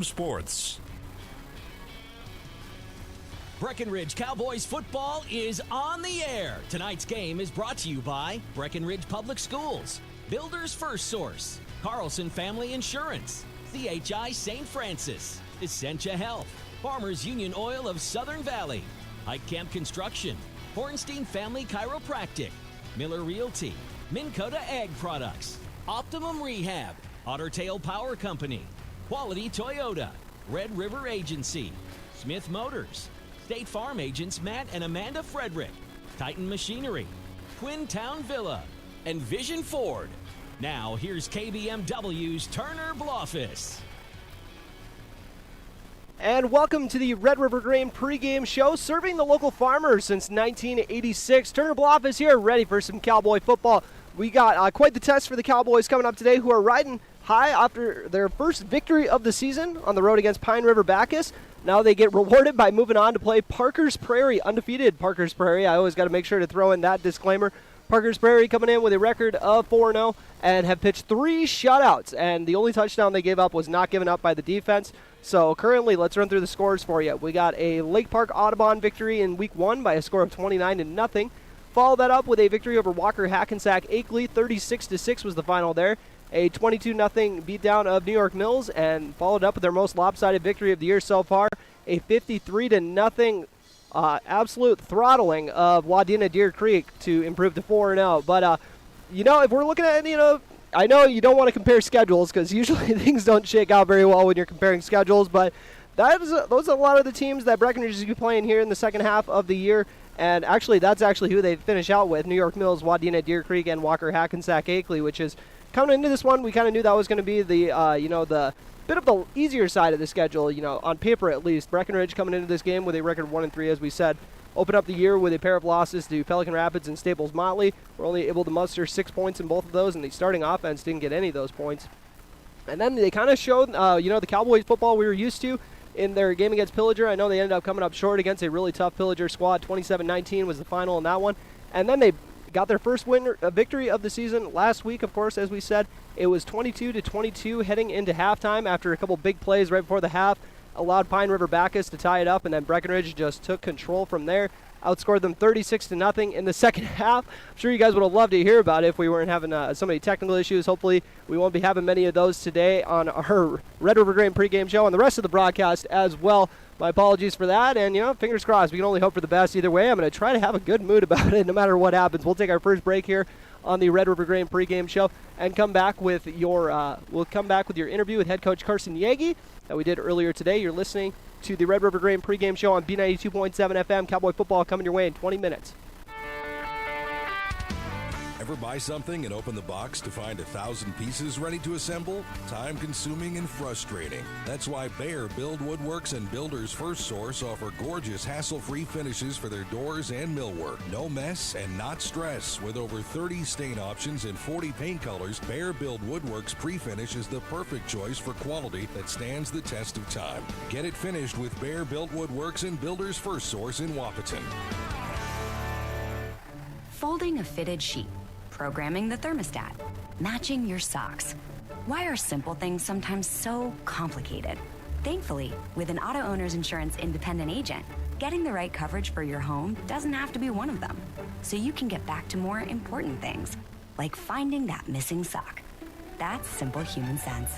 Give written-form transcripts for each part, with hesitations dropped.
Sports. Breckenridge Cowboys football is on the air. Tonight's game is brought to you by Breckenridge Public Schools, Builders First Source, Carlson Family Insurance, CHI St. Francis, Essentia Health, Farmers Union Oil of Southern Valley, Hike Camp Construction, Hornstein Family Chiropractic, Miller Realty, Minn Kota Ag Products, Optimum Rehab, Otter Tail Power Company, Quality Toyota, Red River Agency, Smith Motors, State Farm agents Matt and Amanda Frederick, Titan Machinery, Twin Town Villa, and Vision Ford. Now here's KBMW's Turner Blofis. And welcome to the Red River Grain pregame show, serving the local farmers since 1986. Turner Blofis here, ready for some Cowboy football. We got quite the test for the Cowboys coming up today, who are riding high after their first victory of the season on the road against Pine River Bacchus. Now they get rewarded by moving on to play Parkers Prairie, undefeated Parkers Prairie. I always got to make sure to throw in that disclaimer. Parkers Prairie coming in with a record of 4-0 and have pitched 3 shutouts, and the only touchdown they gave up was not given up by the defense. So currently, let's run through the scores for you. We got a Lake Park Audubon victory in Week 1 by a score of 29-0. Follow that up with a victory over Walker Hackensack Akeley, 36-6 was the final there. A 22-0 beatdown of New York Mills, and followed up with their most lopsided victory of the year so far, a 53-0 absolute throttling of Wadena Deer Creek to improve to 4-0. But, if we're looking at, I know you don't want to compare schedules because usually things don't shake out very well when you're comparing schedules, but those are a lot of the teams that Breckenridge is going to be playing here in the second half of the year. And actually, that's actually who they finish out with: New York Mills, Wadena Deer Creek, and Walker Hackensack Akeley, which is coming into this one. We kind of knew that was going to be the, the bit of the easier side of the schedule, on paper at least. Breckenridge coming into this game with a record of 1-3, as we said. Open up the year with a pair of losses to Pelican Rapids and Staples Motley. We're only able to muster 6 points in both of those, and the starting offense didn't get any of those points. And then they kind of showed, the Cowboys football we were used to in their game against Pillager. I know they ended up coming up short against a really tough Pillager squad. 27-19 was the final in that one. And then they got their first victory of the season last week, of course, as we said. It was 22-22 heading into halftime after a couple big plays right before the half. Allowed Pine River Bacchus to tie it up, and then Breckenridge just took control from there. Outscored them 36-0 in the second half. I'm sure you guys would have loved to hear about it if we weren't having so many technical issues. Hopefully we won't be having many of those today on our Red River Grain pregame show and the rest of the broadcast as well. My apologies for that, and fingers crossed. We can only hope for the best either way. I'm going to try to have a good mood about it no matter what happens. We'll take our first break here on the Red River Grain pregame show and come back with your interview with head coach Carson Yagi that we did earlier today. You're listening to the Red River Grain pregame show on B92.7 FM. Cowboy football coming your way in 20 minutes. Ever buy something and open the box to find 1,000 pieces ready to assemble? Time-consuming and frustrating. That's why Bear Build Woodworks and Builders First Source offer gorgeous, hassle-free finishes for their doors and millwork. No mess and not stress. With over 30 stain options and 40 paint colors, Bear Build Woodworks pre-finish is the perfect choice for quality that stands the test of time. Get it finished with Bear Built Woodworks and Builders First Source in Wahpeton. Folding a fitted sheet, programming the thermostat, matching your socks. Why are simple things sometimes so complicated? Thankfully, with an auto owner's insurance independent agent, getting the right coverage for your home doesn't have to be one of them. So you can get back to more important things, like finding that missing sock. That's simple human sense.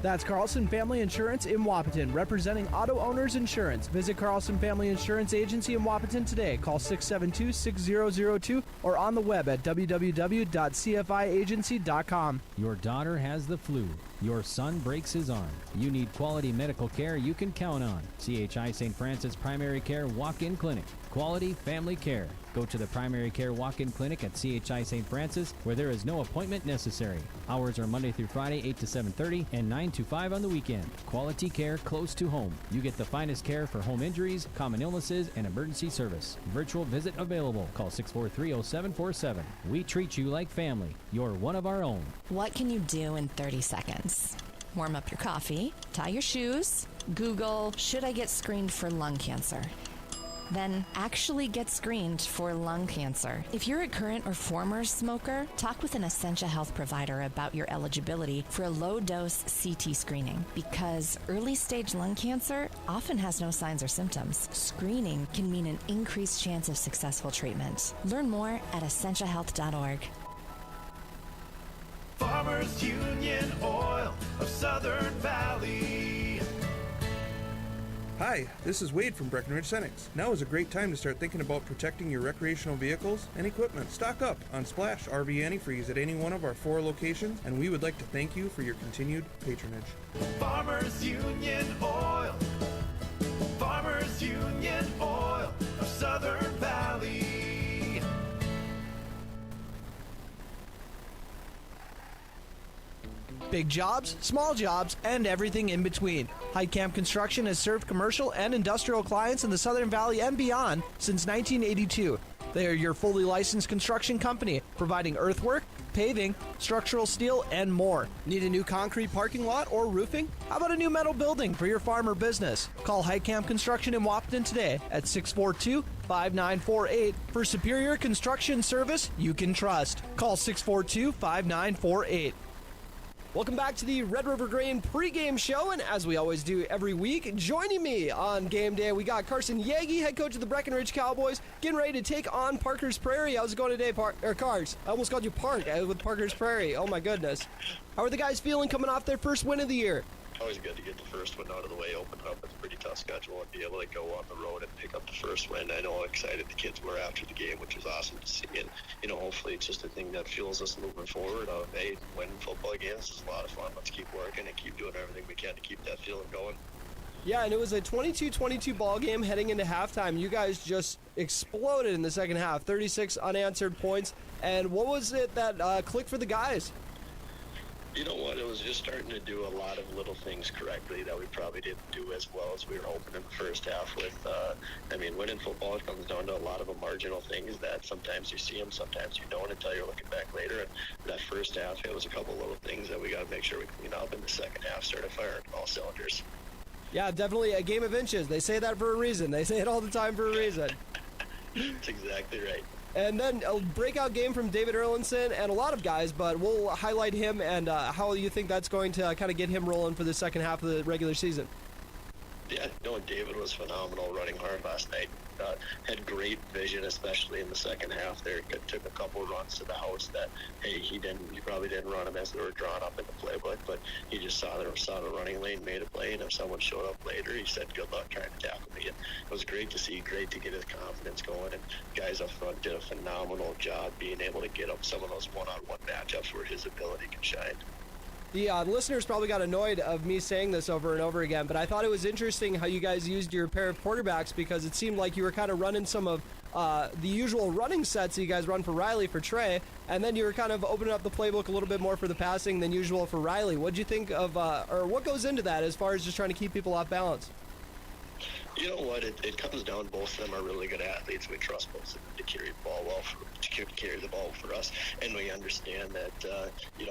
That's Carlson Family Insurance in Wahpeton, representing auto owners insurance. Visit Carlson Family Insurance Agency in Wahpeton today. Call 672-6002 or on the web at www.cfiagency.com. Your daughter has the flu. Your son breaks his arm. You need quality medical care you can count on. CHI St. Francis Primary Care Walk-In Clinic. Quality family care. Go to the Primary Care Walk-In Clinic at CHI St. Francis, where there is no appointment necessary. Hours are Monday through Friday, 8 to 7:30 and 9 to 5 on the weekend. Quality care close to home. You get the finest care for home injuries, common illnesses, and emergency service. Virtual visit available. Call 643-0747. We treat you like family. You're one of our own. What can you do in 30 seconds? Warm up your coffee, tie your shoes, Google, should I get screened for lung cancer? then actually get screened for lung cancer. If you're a current or former smoker, talk with an Essentia Health provider about your eligibility for a low-dose CT screening, because early-stage lung cancer often has no signs or symptoms. Screening can mean an increased chance of successful treatment. Learn more at essentiahealth.org. Farmers Union Oil of Southern Valley. Hi, this is Wade from Breckenridge Senex. Now is a great time to start thinking about protecting your recreational vehicles and equipment. Stock up on Splash RV Antifreeze at any one of our 4 locations, and we would like to thank you for your continued patronage. Farmers Union Oil. Farmers Union Oil of Southern Valley. Big jobs, small jobs, and everything in between. Heitkamp Construction has served commercial and industrial clients in the Southern Valley and beyond since 1982. They are your fully licensed construction company, providing earthwork, paving, structural steel, and more. Need a new concrete parking lot or roofing? How about a new metal building for your farm or business? Call Heitkamp Construction in Wahpeton today at 642-5948 for superior construction service you can trust. Call 642-5948. Welcome back to the Red River Grain pregame show, and as we always do every week, joining me on game day, we got Carson Yagi, head coach of the Breckenridge Cowboys, getting ready to take on Parkers Prairie. How's it going today, Cars? I almost called you Park with Parkers Prairie. Oh my goodness. How are the guys feeling coming off their first win of the year? Always good to get the first one out of the way, open it up with a pretty tough schedule, and be able to go on the road and pick up the first win. I know how excited the kids were after the game, which was awesome to see. And, hopefully it's just a thing that fuels us moving forward. Hey, winning football games is a lot of fun. Let's keep working and keep doing everything we can to keep that feeling going. Yeah, and it was a 22-22 ball game heading into halftime. You guys just exploded in the second half, 36 unanswered points. And what was it that clicked for the guys? You know what? It was just starting to do a lot of little things correctly that we probably didn't do as well as we were hoping in the first half with, winning football, it comes down to a lot of the marginal things that sometimes you see them, sometimes you don't until you're looking back later. And that first half, it was a couple little things that we got to make sure we clean up. In the second half, started firing all cylinders. Yeah, definitely a game of inches. They say that for a reason. They say it all the time for a reason. That's exactly right. And then a breakout game from David Erlinson and a lot of guys, but we'll highlight him and how you think that's going to kind of get him rolling for the second half of the regular season. Yeah, David was phenomenal running hard last night. Had great vision, especially in the second half there. Took a couple runs to the house that, hey, he probably didn't run them as they were drawn up in the playbook, but he just saw the running lane, made a play, and if someone showed up later, he said, good luck trying to tackle me. And it was great to see, great to get his confidence going, and guys up front did a phenomenal job being able to get up some of those one-on-one matchups where his ability can shine. The listeners probably got annoyed of me saying this over and over again, but I thought it was interesting how you guys used your pair of quarterbacks, because it seemed like you were kind of running some of the usual running sets that you guys run for Riley, for Trey, and then you were kind of opening up the playbook a little bit more for the passing than usual for Riley. What'd you think of, or what goes into that as far as just trying to keep people off balance? You know what? It comes down. Both of them are really good athletes. We trust both of them to carry the ball well, to carry the ball for us, and we understand that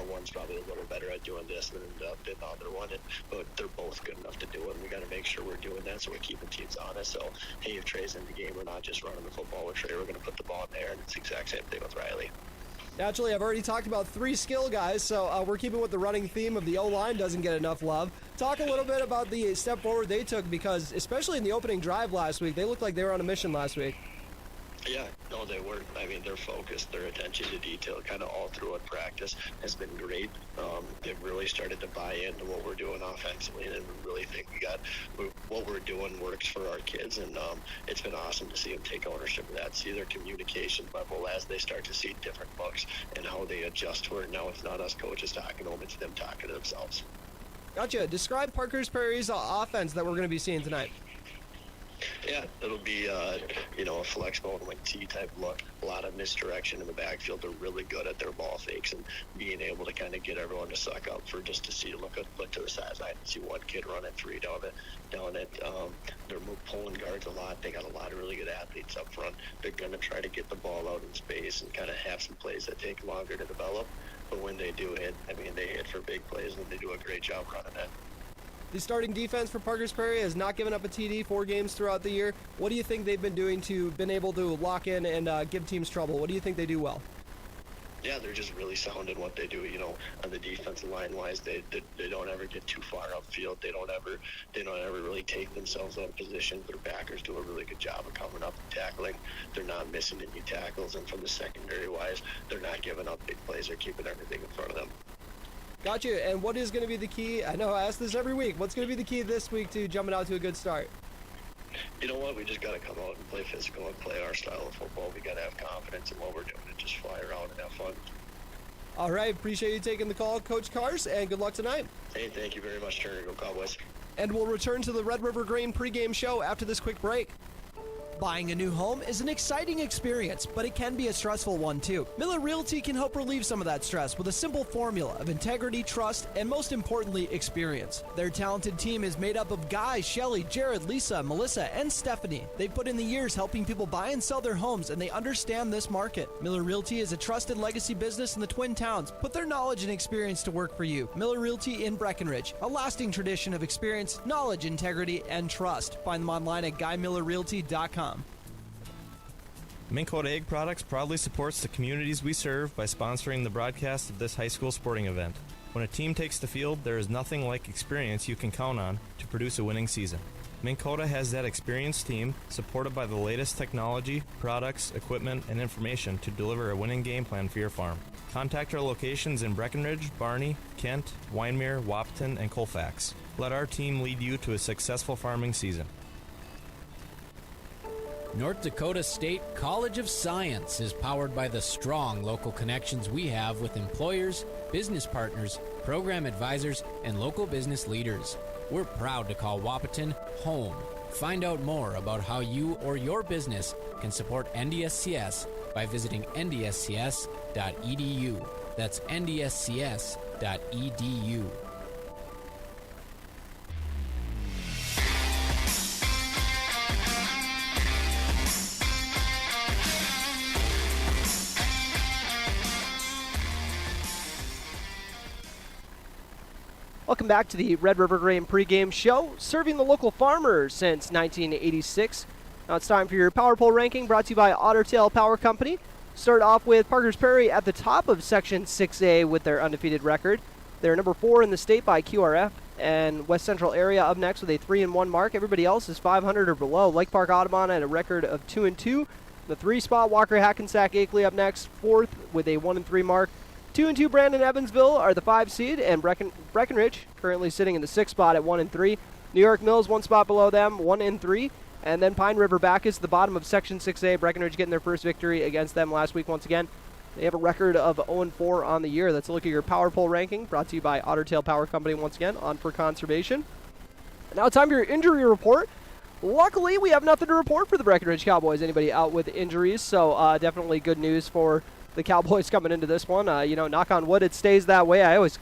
one's probably a little better at doing this than the other one, but they're both good enough to do it. And we got to make sure we're doing that, so we're keeping teams honest. So hey, if Trey's in the game, we're not just running the football with Trey. We're going to put the ball in there, and it's the exact same thing with Riley. Naturally, I've already talked about 3 skill guys, so we're keeping with the running theme of the O-line doesn't get enough love. Talk a little bit about the step forward they took, because especially in the opening drive last week, they looked like they were on a mission last week. Yeah, no, they were. Their focus, their attention to detail, kind of all through in practice has been great. They've really started to buy into what we're doing offensively, and we really think what we're doing works for our kids, and it's been awesome to see them take ownership of that, see their communication level as they start to see different looks and how they adjust to it. Now it's not us coaches talking to them, it's them talking to themselves. Gotcha. Describe Parkers Prairie's offense that we're going to be seeing tonight. Yeah, it'll be a flex bone wing T type look. A lot of misdirection in the backfield. They're really good at their ball fakes and being able to kind of get everyone to suck up for just to see look to the sideline and see one kid run at 3 down it. They're pulling guards a lot. They got a lot of really good athletes up front. They're going to try to get the ball out in space and kind of have some plays that take longer to develop. But when they do hit, they hit for big plays, and they do a great job running it. The starting defense for Parkers Prairie has not given up a TD 4 games throughout the year. What do you think they've been doing to been able to lock in and give teams trouble? What do you think they do well? Yeah, they're just really sound in what they do. On the defensive line wise, they don't ever get too far upfield. They don't ever really take themselves out of position. Their backers do a really good job of coming up and tackling. They're not missing any tackles, and from the secondary wise, they're not giving up big plays. They're keeping everything in front of them. Gotcha. And what is going to be the key? I know I ask this every week. What's going to be the key this week to jumping out to a good start? You know what? We just got to come out and play physical and play our style of football. We got to have confidence in what we're doing and just fly around and have fun. All right. Appreciate you taking the call, Coach Cars, and good luck tonight. Hey, thank you very much, Turner. Go Cowboys. And we'll return to the Red River Grain pregame show after this quick break. Buying a new home is an exciting experience, but it can be a stressful one too. Miller Realty can help relieve some of that stress with a simple formula of integrity, trust, and most importantly, experience. Their talented team is made up of Guy, Shelly, Jared, Lisa, Melissa, and Stephanie. They've put in the years helping people buy and sell their homes, and they understand this market. Miller Realty is a trusted legacy business in the Twin Towns. Put their knowledge and experience to work for you. Miller Realty in Breckenridge, a lasting tradition of experience, knowledge, integrity, and trust. Find them online at GuyMillerRealty.com. Minn Kota Egg Products proudly supports the communities we serve by sponsoring the broadcast of this high school sporting event. When a team takes the field, there is nothing like experience you can count on to produce a winning season. Minn Kota has that experienced team, supported by the latest technology, products, equipment, and information to deliver a winning game plan for your farm. Contact our locations in Breckenridge, Barney, Kent, Wyndmere, Wahpeton, and Colfax. Let our team lead you to a successful farming season. North Dakota State College of Science is powered by the strong local connections we have with employers, business partners, program advisors, and local business leaders. We're proud to call Wahpeton home. Find out more about how you or your business can support NDSCS by visiting ndscs.edu. That's ndscs.edu. Welcome back to the Red River Grain pregame show, serving the local farmers since 1986. Now it's time for your Power Poll ranking, brought to you by Otter Tail Power Company. Start off with Parkers Prairie at the top of Section 6A with their undefeated record. They're number 4 in the state by QRF, and West Central area up next with a 3-1 mark. Everybody else is 500 or below. Lake Park Audubon at a record of 2-2. The 3 spot, Walker Hackensack Akeley up next, 4th with a 1-3 mark. 2-2 Brandon Evansville are the 5 seed, and Breckenridge currently sitting in the 6th spot at 1-3. New York Mills 1 spot below them, 1-3. And then Pine River Bacchus, the bottom of Section 6A. Breckenridge getting their first victory against them last week once again. They have a record of 0-4 on the year. That's a look at your Power Poll ranking, brought to you by Otter Tail Power Company once again, on for conservation. Now it's time for your injury report. Luckily, we have nothing to report for the Breckenridge Cowboys. Anybody out with injuries, so definitely good news for the Cowboys coming into this one. Knock on wood, it stays that way. I always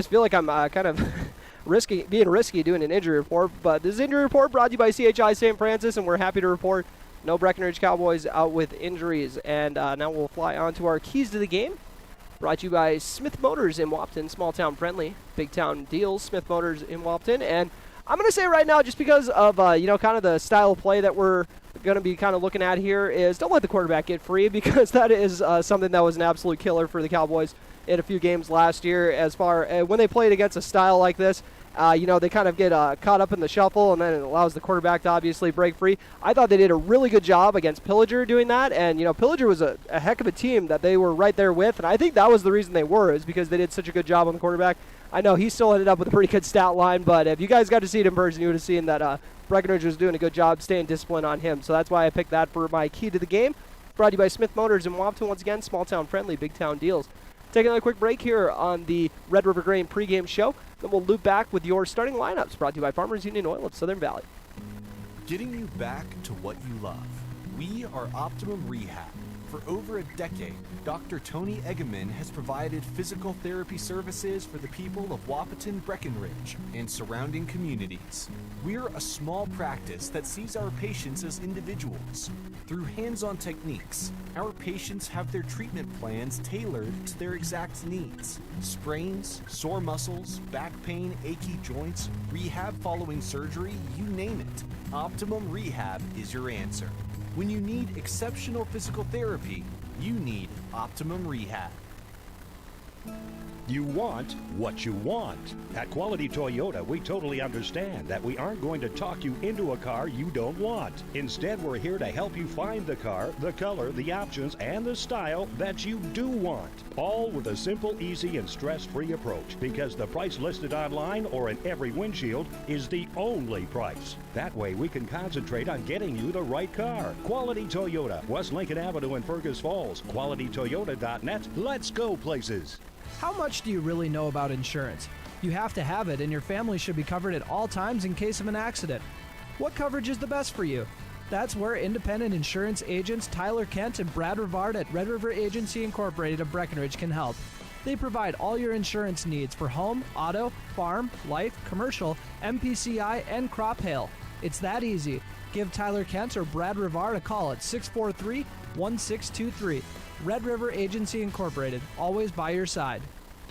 feel like I'm kind of being risky doing an injury report, but this injury report brought to you by CHI St. Francis, and we're happy to report no Breckenridge Cowboys out with injuries. And now we'll fly on to our keys to the game, brought to you by Smith Motors in Wahpeton, small town friendly, big town deals. Smith Motors in Wahpeton, and I'm going to say right now, just because of kind of the style of play that we're going to be kind of looking at here, is don't let the quarterback get free, because that is something that was an absolute killer for the Cowboys in a few games last year. As far when they played against a style like this, they kind of get caught up in the shuffle, and then it allows the quarterback to obviously break free. I thought they did a really good job against Pillager doing that, and Pillager was a heck of a team that they were right there with, and I think that was the reason they were, is because they did such a good job on the quarterback. I know he still ended up with a pretty good stat line, but if you guys got to see it in person, you would have seen that Breckenridge was doing a good job staying disciplined on him. So that's why I picked that for my key to the game. Brought to you by Smith Motors in Wahpeton once again, small town friendly, big town deals. Take another quick break here on the Red River Grain pregame show. Then we'll loop back with your starting lineups, brought to you by Farmers Union Oil of Southern Valley. Getting you back to what you love. We are Optimum Rehab. For over a decade, Dr. Tony Egeman has provided physical therapy services for the people of Wahpeton, Breckenridge, and surrounding communities. We're a small practice that sees our patients as individuals. Through hands-on techniques, our patients have their treatment plans tailored to their exact needs. Sprains, sore muscles, back pain, achy joints, rehab following surgery, you name it. Optimum Rehab is your answer. When you need exceptional physical therapy, you need Optimum Rehab. You want what you want. At Quality Toyota, we totally understand that we aren't going to talk you into a car you don't want. Instead, we're here to help you find the car, the color, the options, and the style that you do want. All with a simple, easy, and stress-free approach, because the price listed online or in every windshield is the only price. That way, we can concentrate on getting you the right car. Quality Toyota, West Lincoln Avenue in Fergus Falls. QualityToyota.net. Let's go places. How much do you really know about insurance? You have to have it, and your family should be covered at all times in case of an accident. What coverage is the best for you? That's where independent insurance agents Tyler Kent and Brad Rivard at Red River Agency Incorporated of Breckenridge can help. They provide all your insurance needs for home, auto, farm, life, commercial, MPCI, and crop hail. It's that easy. Give Tyler Kent or Brad Rivard a call at 643-1623. Red River Agency Incorporated, always by your side.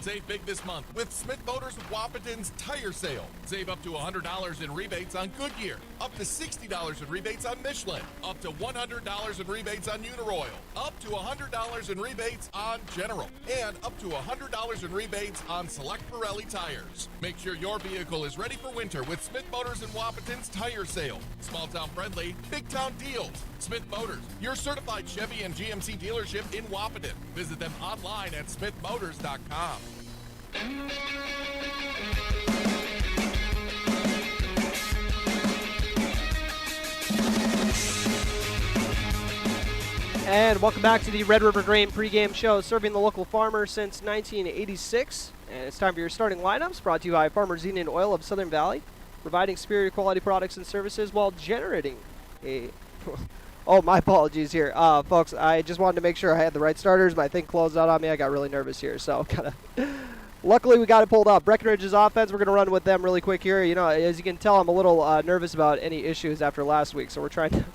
Save big this month with Smith Motors Wahpeton's tire sale. Save up to $100 in rebates on Goodyear, up to $60 in rebates on Michelin, up to $100 in rebates on Uniroyal, up to $100 in rebates on General, and up to $100 in rebates on select Pirelli tires. Make sure your vehicle is ready for winter with Smith Motors and Wahpeton's tire sale. Small town friendly, big town deals. Smith Motors, your certified Chevy and GMC dealership in Wahpeton. Visit them online at smithmotors.com. And welcome back to the Red River Grain pregame show, serving the local farmer since 1986. And it's time for your starting lineups, brought to you by Farmers Union Oil of Southern Valley, providing superior quality products and services while generating a... Oh, my apologies here. Folks, I just wanted to make sure I had the right starters. My thing closed out on me. I got really nervous here, so kind of... Luckily, we got it pulled up. Breckenridge's offense, we're going to run with them really quick here. You know, as you can tell, I'm a little nervous about any issues after last week, so we're trying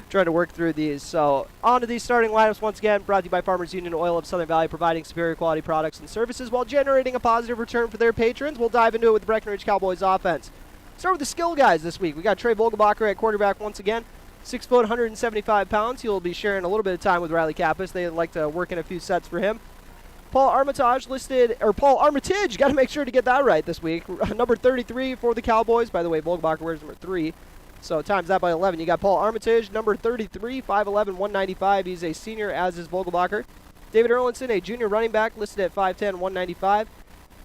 to work through these. So, on to these starting lineups once again, brought to you by Farmers Union Oil of Southern Valley, providing superior quality products and services while generating a positive return for their patrons. We'll dive into it with the Breckenridge Cowboys offense. Start with the skill guys this week. We got Trey Vogelbacher at quarterback once again. 6 foot, 175 pounds. He'll be sharing a little bit of time with Riley Kappas. They like to work in a few sets for him. Paul Armitage, Paul Armitage, got to make sure to get that right this week. Number 33 for the Cowboys. By the way, Vogelbacher wears number 3. So times that by 11. You got Paul Armitage, number 33, 5'11", 195. He's a senior, as is Vogelbacher. David Erlinson, a junior running back, listed at 5'10", 195.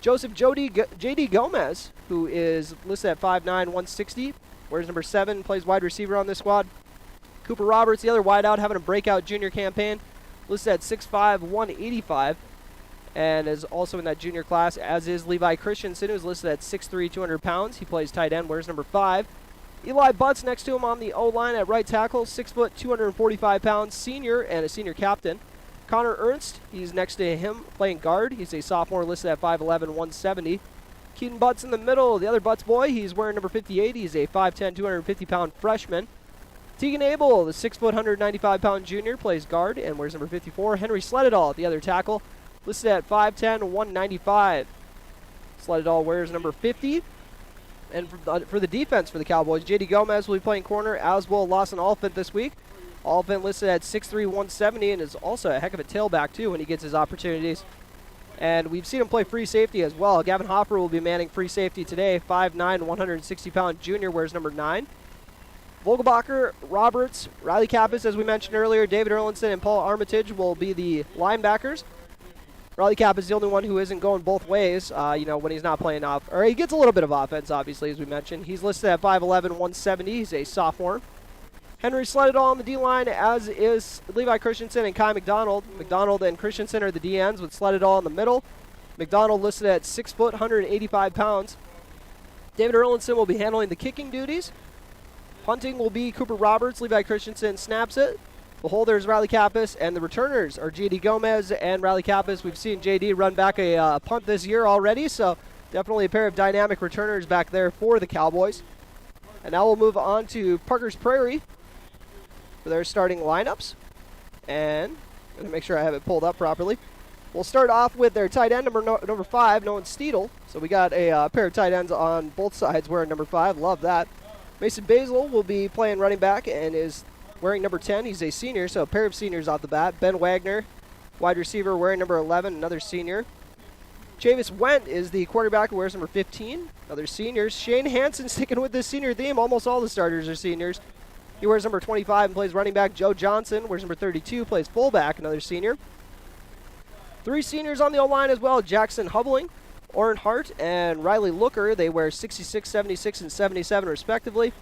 Joseph J.D. Gomez, who is listed at 5'9", 160. Wears number 7, plays wide receiver on this squad. Cooper Roberts, the other wideout, having a breakout junior campaign, listed at 6'5", 185. And is also in that junior class, as is Levi Christensen, who's listed at 6'3", 200 pounds. He plays tight end, wears number 5. Eli Butts next to him on the O-line at right tackle, 6 foot, 245 pounds, senior and a senior captain. Connor Ernst, he's next to him playing guard. He's a sophomore, listed at 5'11", 170. Keaton Butts in the middle, the other Butts boy, he's wearing number 58. He's a 5'10", 250-pound freshman. Tegan Abel, the 6 foot, 195-pound junior, plays guard and wears number 54. Henry Sledadall, the other tackle, listed at 5'10", 195. Sledadall wears number 50. And for the defense for the Cowboys, J.D. Gomez will be playing corner, as will Lawson Alfant this week. Alfant listed at 6'3", 170, and is also a heck of a tailback, too, when he gets his opportunities. And we've seen him play free safety as well. Gavin Hopper will be manning free safety today. 5'9", 160-pound junior, wears number 9. Vogelbacher, Roberts, Riley Kappas, as we mentioned earlier, David Erlinson, and Paul Armitage will be the linebackers. Riley Kappas is the only one who isn't going both ways, when he's not playing off. Or he gets a little bit of offense, obviously, as we mentioned. He's listed at 5'11", 170. He's a sophomore. Henry Sledadall on the D-line, as is Levi Christensen and Kai McDonald. McDonald and Christensen are the D-ends, with Sledadall in the middle. McDonald listed at 6 foot, 185 pounds. David Erlinson will be handling the kicking duties. Punting will be Cooper Roberts. Levi Christensen snaps it. The holders, Riley Kappas, and the returners are J.D. Gomez and Riley Kappas. We've seen J.D. run back a punt this year already, so definitely a pair of dynamic returners back there for the Cowboys. And now we'll move on to Parkers Prairie for their starting lineups. And I'm going to make sure I have it pulled up properly. We'll start off with their tight end, number 5, Nolan Steedle. So we got a pair of tight ends on both sides wearing number 5. Love that. Mason Basil will be playing running back and is wearing number 10. He's a senior, so a pair of seniors off the bat. Ben Wagner, wide receiver, wearing number 11, another senior. Chavis Went is the quarterback who wears number 15, another senior. Shane Hansen sticking with this senior theme. Almost all the starters are seniors. He wears number 25 and plays running back. Joe Johnson wears number 32, plays fullback, another senior. 3 seniors on the O-line as well. Jackson Hubling, Orrin Hart, and Riley Looker. They wear 66, 76, and 77 respectively.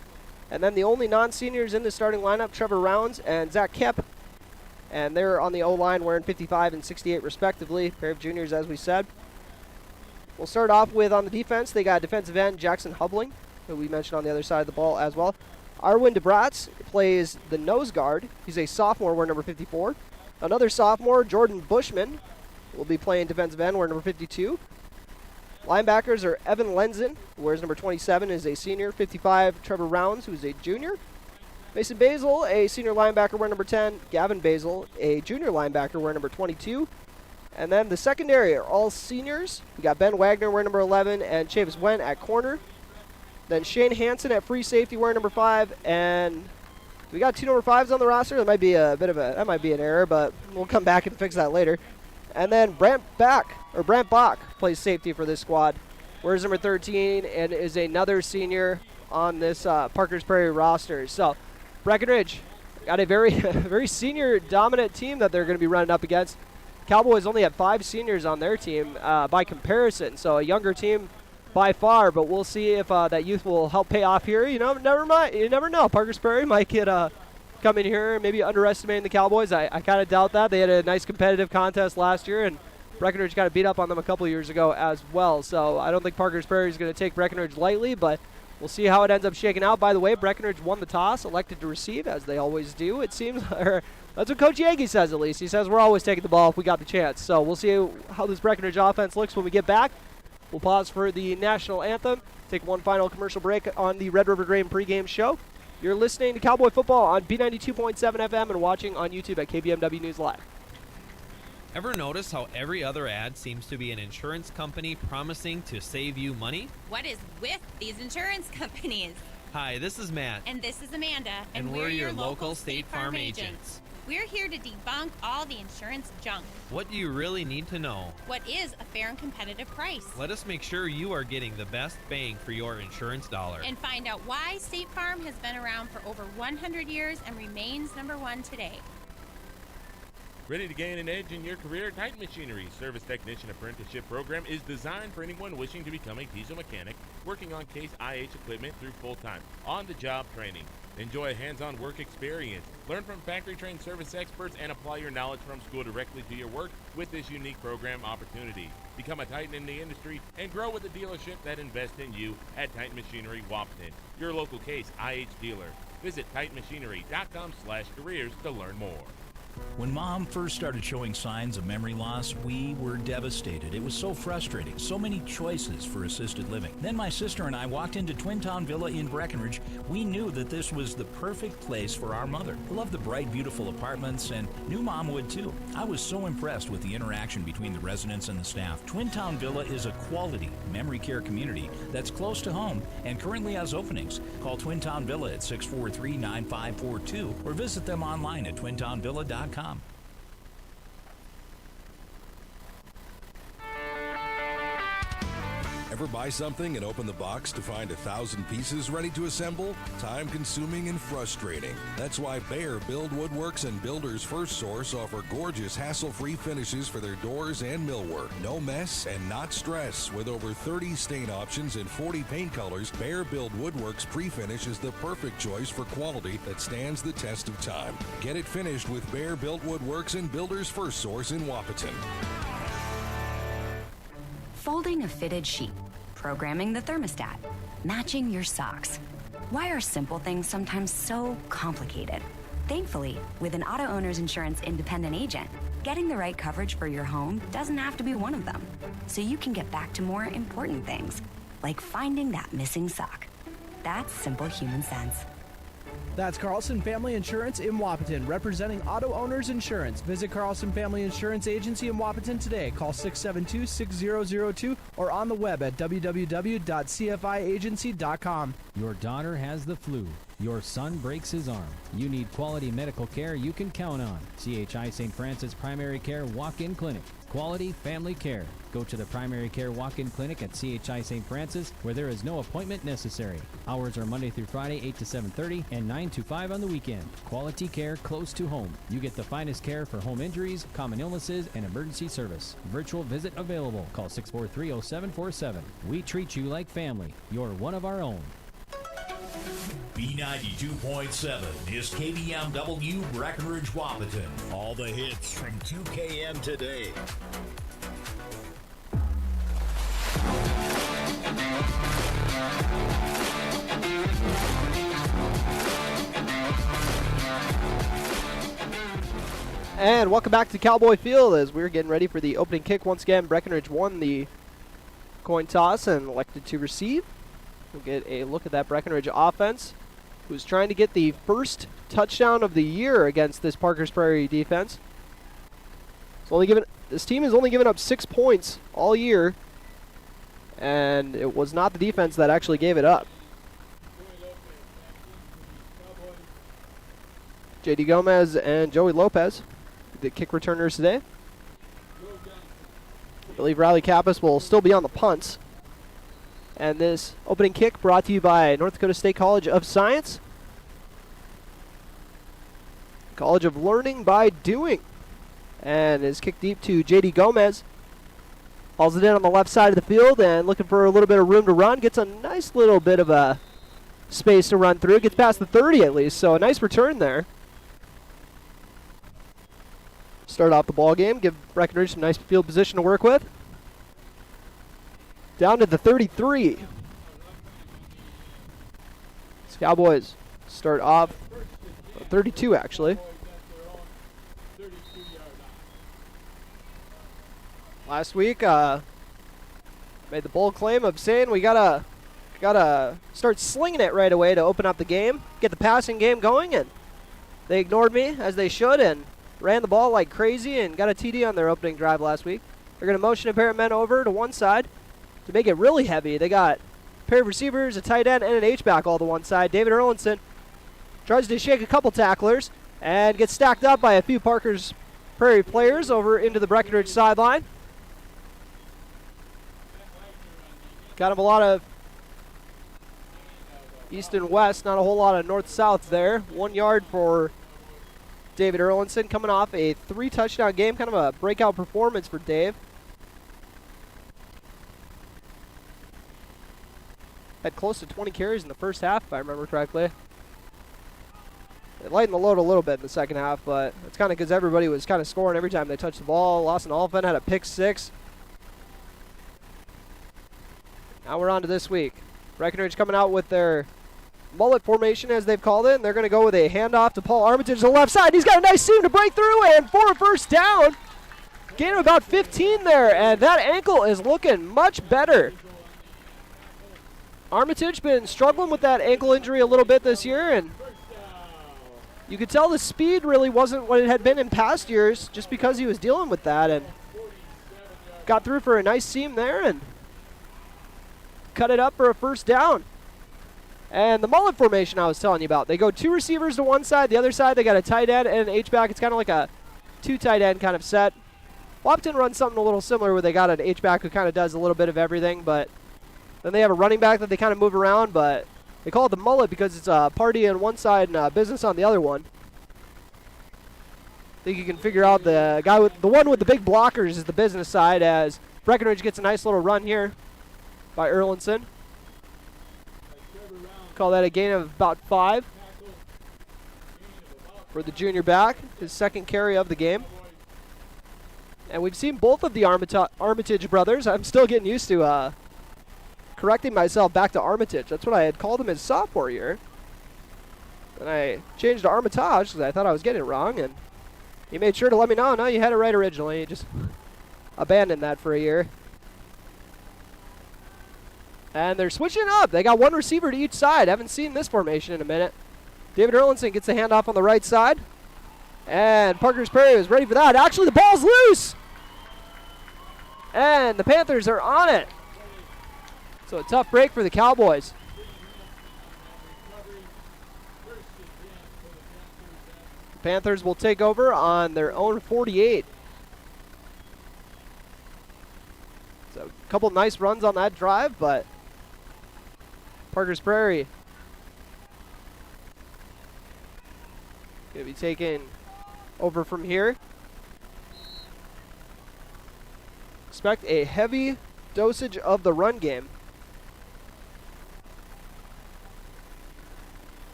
And then the only non-seniors in the starting lineup, Trevor Rounds and Zach Kep. And they're on the O-line wearing 55 and 68 respectively. Pair of juniors, as we said. We'll start off with, on the defense, they got defensive end Jackson Hubling, who we mentioned on the other side of the ball as well. Arwin DeBratz plays the nose guard. He's a sophomore, wearing number 54. Another sophomore, Jordan Bushman, will be playing defensive end, wearing number 52. Linebackers are Evan Lenzen, who wears number 27, is a senior. 55, Trevor Rounds, who's a junior. Mason Basil, a senior linebacker, wearing number 10. Gavin Basil, a junior linebacker, wearing number 22. And then the secondary are all seniors. We got Ben Wagner wearing number 11 and Chavis Went at corner. Then Shane Hansen at free safety wearing number 5. And we got 2 number 5s on the roster. That might be that might be an error, but we'll come back and fix that later. And then Brant Bach plays safety for this squad. Wears number 13 and is another senior on this Parkers Prairie roster. So Breckenridge got a very senior dominant team that they're going to be running up against. Cowboys only have 5 seniors on their team by comparison, so a younger team by far, but we'll see if that youth will help pay off here. You know, you never know. Parkers Prairie might get come in here and maybe underestimating the Cowboys. I kind of doubt that. They had a nice competitive contest last year, and Breckenridge got beat up on them a couple years ago as well, so I don't think Parkers Prairie is going to take Breckenridge lightly, but we'll see how it ends up shaking out. By the way, Breckenridge won the toss, elected to receive, as they always do, it seems. That's what Coach Yagi says, at least. He says we're always taking the ball if we got the chance. So we'll see how this Breckenridge offense looks when we get back. We'll pause for the national anthem, take one final commercial break on the Red River Grain pregame show. You're listening to Cowboy Football on B92.7 FM and watching on YouTube at KBMW News Live. Ever notice how every other ad seems to be an insurance company promising to save you money? What is with these insurance companies? Hi, this is Matt. And this is Amanda. And we're your local State Farm agents. We're here to debunk all the insurance junk. What do you really need to know? What is a fair and competitive price? Let us make sure you are getting the best bang for your insurance dollar. And find out why State Farm has been around for over 100 years and remains #1 today. Ready to gain an edge in your career? Titan Machinery's Service Technician Apprenticeship Program is designed for anyone wishing to become a diesel mechanic, working on Case IH equipment through full-time, on-the-job training. Enjoy a hands-on work experience. Learn from factory-trained service experts and apply your knowledge from school directly to your work with this unique program opportunity. Become a Titan in the industry and grow with a dealership that invests in you at Titan Machinery Wapton, your local Case IH dealer. Visit TitanMachinery.com/careers to learn more. When Mom first started showing signs of memory loss, we were devastated. It was so frustrating. So many choices for assisted living. Then my sister and I walked into Twin Town Villa in Breckenridge. We knew that this was the perfect place for our mother. I loved the bright, beautiful apartments, and knew Mom would too. I was so impressed with the interaction between the residents and the staff. Twin Town Villa is a quality memory care community that's close to home and currently has openings. Call Twin Town Villa at 643-9542 or visit them online at twintownvilla.com. Ever buy something and open the box to find 1,000 pieces ready to assemble? Time consuming and frustrating. That's why Bear Build Woodworks and Builders First Source offer gorgeous hassle-free finishes for their doors and millwork. No mess and not stress. With over 30 stain options and 40 paint colors, Bear Build Woodworks pre-finish is the perfect choice for quality that stands the test of time. Get it finished with Bear Built Woodworks and Builders First Source in Wahpeton. Folding a fitted sheet, programming the thermostat, matching your socks. Why are simple things sometimes so complicated? Thankfully, with an auto owner's insurance independent agent, getting the right coverage for your home doesn't have to be one of them. So you can get back to more important things, like finding that missing sock. That's simple human sense. That's Carlson Family Insurance in Wapaton, representing auto owners insurance. Visit Carlson Family Insurance Agency in Wapaton today. Call 672-6002 or on the web at www.cfiagency.com. Your daughter has the flu. Your son breaks his arm. You need quality medical care you can count on. CHI St. Francis Primary Care Walk-In Clinic. Quality family care. Go to the Primary Care Walk-In Clinic at CHI St. Francis, where there is no appointment necessary. Hours are Monday through Friday, 8 to 7:30 and 9 to 5 on the weekend. Quality care close to home. You get the finest care for home injuries, common illnesses, and emergency service. Virtual visit available. Call 643-0747. We treat you like family. You're one of our own. B92.7 is KBMW Breckenridge Wapaton. All the hits from 2KM today. And welcome back to Cowboy Field as we're getting ready for the opening kick. Once again, Breckenridge won the coin toss and elected to receive. We'll get a look at that Breckenridge offense, who's trying to get the first touchdown of the year against this Parkers Prairie defense. This team has only given up 6 points all year, and it was not the defense that actually gave it up. J.D. Gomez and Joey Lopez, the kick returners today. I believe Riley Kappas will still be on the punts. And this opening kick brought to you by North Dakota State College of Science. College of Learning by Doing. And is kicked deep to J.D. Gomez. Hauls it in on the left side of the field and looking for a little bit of room to run. Gets a nice little bit of a space to run through. Gets past the 30 at least, so a nice return there. Start off the ball game, give Breckenridge some nice field position to work with. Down to the 33. These Cowboys start off 32 actually. Last week, made the bold claim of saying we gotta start slinging it right away to open up the game, get the passing game going, and they ignored me as they should and ran the ball like crazy and got a TD on their opening drive last week. They're gonna motion a pair of men over to one side. To make it really heavy, they got a pair of receivers, a tight end, and an H-back all to one side. David Erlinson tries to shake a couple tacklers and gets stacked up by a few Parkers Prairie players over into the Breckenridge sideline. Got him a lot of east and west, not a whole lot of north-south there. 1 yard for David Erlinson, coming off a 3-touchdown game, kind of a breakout performance for Dave. Had close to 20 carries in the first half, if I remember correctly. They lightened the load a little bit in the second half, but it's kind of because everybody was kind of scoring every time they touched the ball. Lawson Oliphant had a pick 6. Now we're on to this week. Breckenridge coming out with their mullet formation, as they've called it, and they're going to go with a handoff to Paul Armitage to the left side. He's got a nice seam to break through, and for a first down. Gain of about 15 there, and that ankle is looking much better. Armitage been struggling with that ankle injury a little bit this year, and you could tell the speed really wasn't what it had been in past years just because he was dealing with that, and got through for a nice seam there and cut it up for a first down. And the mullet formation I was telling you about, they go 2 receivers to one side, the other side they got a tight end and an H-back. It's kind of like a 2 tight end kind of set. Wapaton runs something a little similar where they got an H-back who kind of does a little bit of everything, but then they have a running back that they kind of move around, but they call it the mullet because it's a party on one side and a business on the other one. I think you can figure out the guy with the one with the big blockers is the business side, as Breckenridge gets a nice little run here by Erlinson. Call that a gain of about 5 for the junior back, his second carry of the game. And we've seen both of the Armitage brothers. I'm still getting used to correcting myself back to Armitage. That's what I had called him his sophomore year. And I changed to Armitage because I thought I was getting it wrong, and he made sure to let me know. No, you had it right originally. You just abandoned that for a year. And they're switching up. They got one receiver to each side. Haven't seen this formation in a minute. David Erlinson gets the handoff on the right side. And Parkers Prairie is ready for that. Actually, the ball's loose. And the Panthers are on it. So a tough break for the Cowboys. The Panthers will take over on their own 48. So a couple nice runs on that drive, but Parkers Prairie going to be taking over from here. Expect a heavy dosage of the run game.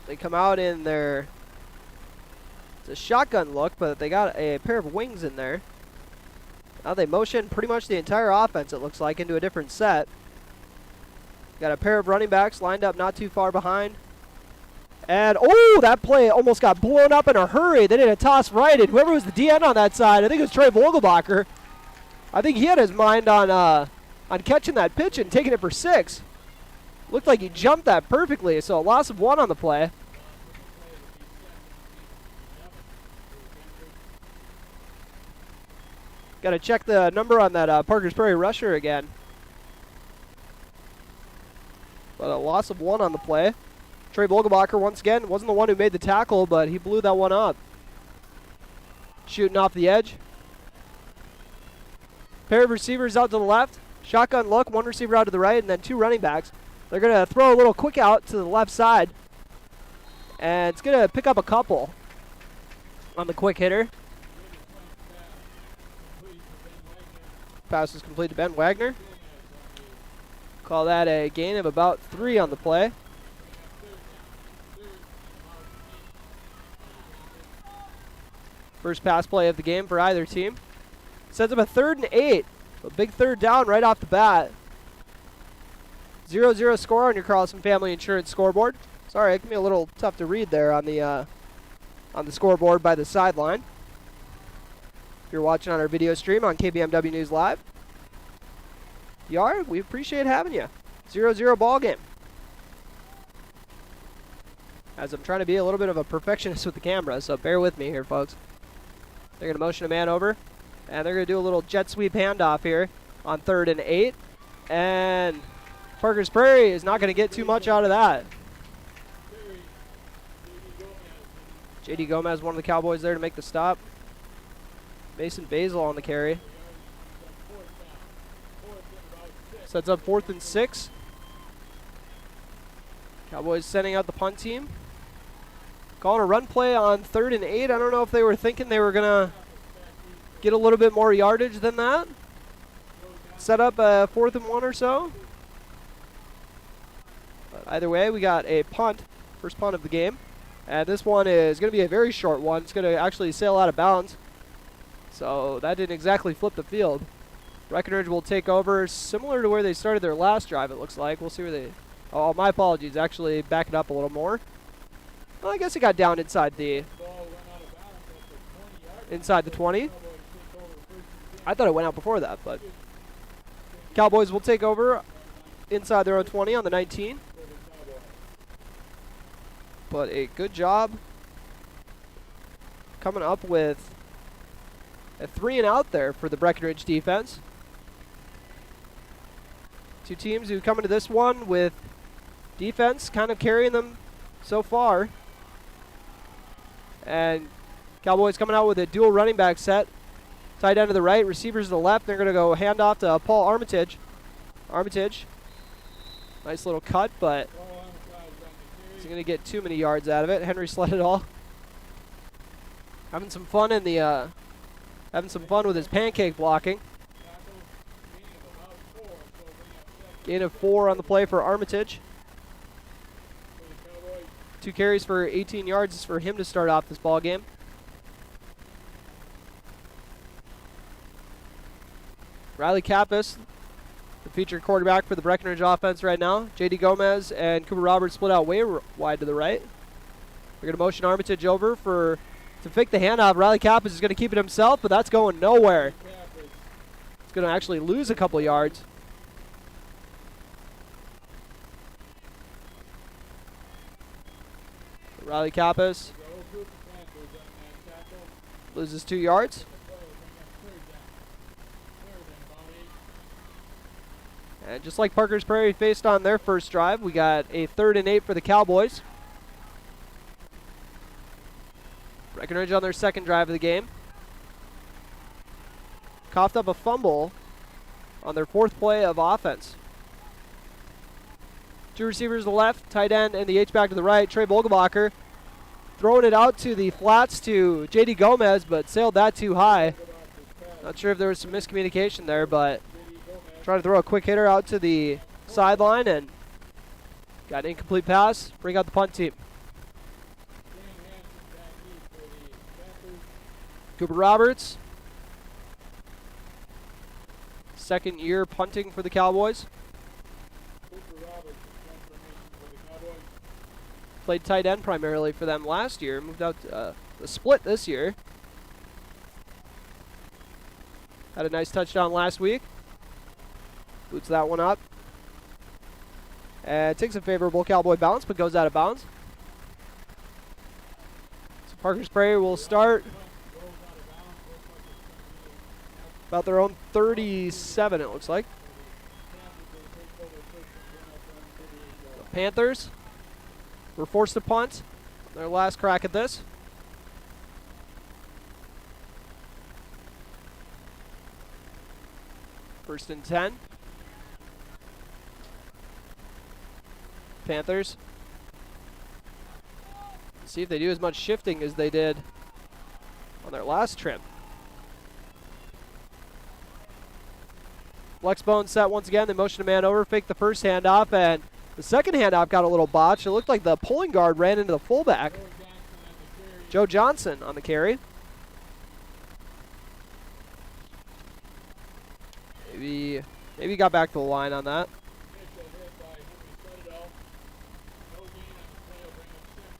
They come out in their, it's a shotgun look, but they got a pair of wings in there. Now they motion pretty much the entire offense, it looks like, into a different set. Got a pair of running backs lined up not too far behind. And, oh, that play almost got blown up in a hurry. They did a toss right, and whoever was the DN on that side, I think it was Trey Vogelbacher. I think he had his mind on catching that pitch and taking it for 6. Looked like he jumped that perfectly, so a loss of 1 on the play. Got to check the number on that Parkers Prairie rusher again. But a loss of 1 on the play. Trey Vogelbacher, once again, wasn't the one who made the tackle, but he blew that one up. Shooting off the edge. Pair of receivers out to the left. Shotgun look, 1 receiver out to the right, and then 2 running backs. They're going to throw a little quick out to the left side. And it's going to pick up a couple on the quick hitter. Pass is complete to Ben Wagner. Call that a gain of about 3 on the play. First pass play of the game for either team. Sets up a 3rd and 8. A big 3rd down right off the bat. 0-0 score on your Carlson Family Insurance scoreboard. Sorry, it can be a little tough to read there on the scoreboard by the sideline. If you're watching on our video stream on KBMW News Live, you are. We appreciate having you. 0-0 ball game. As I'm trying to be a little bit of a perfectionist with the camera, so bear with me here, folks. They're going to motion a man over, and they're going to do a little jet sweep handoff here on 3rd and 8. And Parkers Prairie is not going to get too much out of that. J.D. Gomez, one of the Cowboys there to make the stop. Mason Basil on the carry. Sets up 4th and 6. Cowboys sending out the punt team. Calling a run play on 3rd and 8. I don't know if they were thinking they were going to get a little bit more yardage than that. Set up a 4th and 1 or so. But either way, we got a punt. First punt of the game. And this one is going to be a very short one. It's going to actually sail out of bounds. So that didn't exactly flip the field. Breckenridge will take over similar to where they started their last drive, it looks like. We'll see where they... Oh, my apologies. Actually, back it up a little more. Well, I guess it got down inside the 20. I thought it went out before that, but Cowboys will take over inside their own 20 on the 19. But a good job coming up with a 3 and out there for the Breckenridge defense. Two teams who come into this one with defense kind of carrying them so far. And Cowboys coming out with a dual running back set. Tight end to the right, receivers to the left. They're going to go hand off to Paul Armitage. Armitage. Nice little cut, but he's going to get too many yards out of it. Henry sled it all. Having some fun in the having some fun with his pancake blocking. Gain of 4 on the play for Armitage. 2 carries for 18 yards for him to start off this ball game. Riley Kappas, the featured quarterback for the Breckenridge offense right now. J.D. Gomez and Cooper Roberts split out way wide to the right. They're going to motion Armitage over to fake the handoff. Riley Kappas is going to keep it himself, but that's going nowhere. It's going to actually lose a couple yards. Riley Kappas loses 2 yards. And just like Parkers Prairie faced on their first drive, we got a 3rd and 8 for the Cowboys. Breckenridge on their second drive of the game. Coughed up a fumble on their 4th play of offense. 2 receivers to the left, tight end, and the H-back to the right. Trey Bolgebacher throwing it out to the flats to J.D. Gomez, but sailed that too high. Not sure if there was some miscommunication there, but trying to throw a quick hitter out to the sideline and got an incomplete pass. Bring out the punt team. Cooper Roberts, 2nd year punting for the Cowboys. Played tight end primarily for them last year. Moved out to the split this year. Had a nice touchdown last week. Boots that one up. And takes a favorable Cowboy bounce, but goes out of bounds. So Parkers Prairie will start about their own 37, it looks like. The Panthers were forced to punt. Their last crack at this. First and 10. Panthers. See if they do as much shifting as they did on their last trip. Flex bone set once again. They motion a man over, fake the first handoff, and the second handoff got a little botch. It looked like the pulling guard ran into the fullback. Joe Johnson on the carry. Maybe got back to the line on that.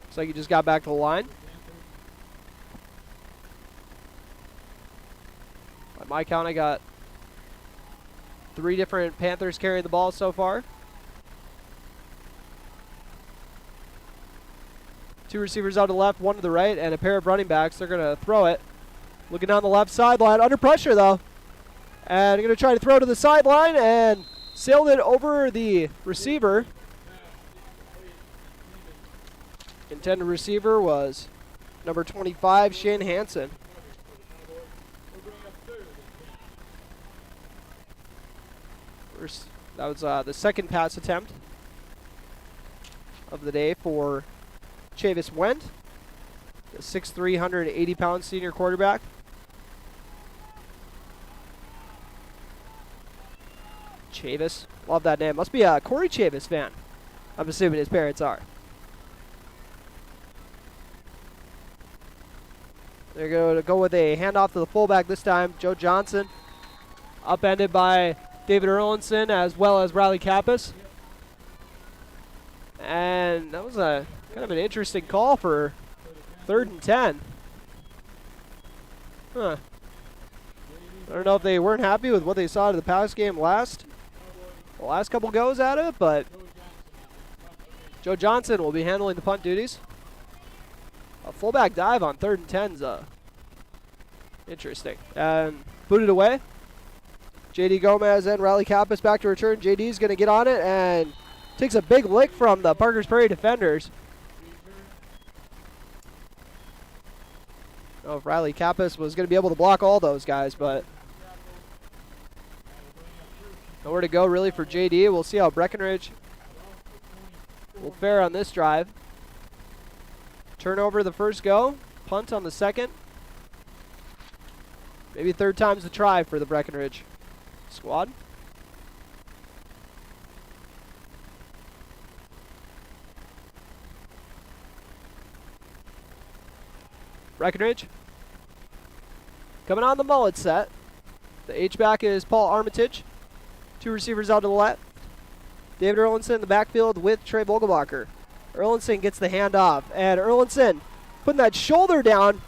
Looks like he just got back to the line. By my count, I got 3 different Panthers carrying the ball so far. 2 receivers out to the left, 1 to the right, and a pair of running backs. They're going to throw it. Looking down the left sideline, under pressure though. And going to try to throw to the sideline and sailed it over the receiver. Intended receiver was number 25, Shane Hansen. That was the second pass attempt of the day for Chavis Wendt, the 6'3", 180-pound senior quarterback. Chavis, love that name. Must be a Corey Chavis fan. I'm assuming his parents are. They're going to go with a handoff to the fullback this time. Joe Johnson, upended by David Erlinson as well as Riley Kappas. And that was a kind of an interesting call for 3rd and 10. Huh. I don't know if they weren't happy with what they saw in the pass game the last couple goes at it, but Joe Johnson will be handling the punt duties. A fullback dive on 3rd and 10's interesting. And booted away. J.D. Gomez and Riley Kappas back to return. J.D.'s going to get on it and takes a big lick from the Parkers Prairie defenders. I don't know if Riley Kappas was going to be able to block all those guys, but nowhere to go really for J.D. We'll see how Breckenridge will fare on this drive. Turnover the first go. Punt on the second. Maybe 3rd time's the try for the Breckenridge squad. Breckenridge coming on the mullet set. The H-back is Paul Armitage. 2 Two receivers out to the left. David Erlinson in the backfield with Trey Vogelbacher. Erlinson gets the handoff, and Erlinson putting that shoulder down,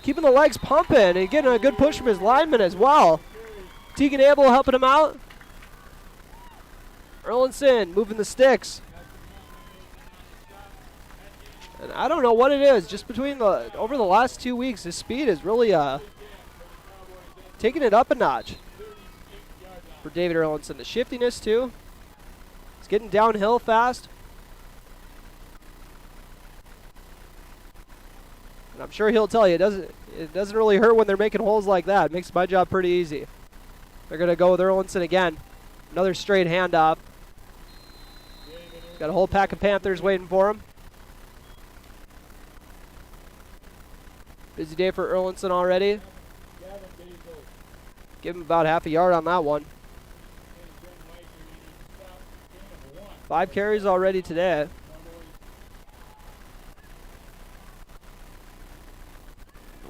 keeping the legs pumping, and getting a good push from his lineman as well. Tegan Abel helping him out. Erlinson moving the sticks. And I don't know what it is, just over the last 2 weeks, his speed is really taking it up a notch for David Erlinson. The shiftiness too. He's getting downhill fast. And I'm sure he'll tell you it doesn't really hurt when they're making holes like that. It makes my job pretty easy. They're going to go with Erlinson again. Another straight handoff. Got a whole pack of Panthers waiting for him. Busy day for Erlinson already. Give him about half a yard on that one. 5 carries already today.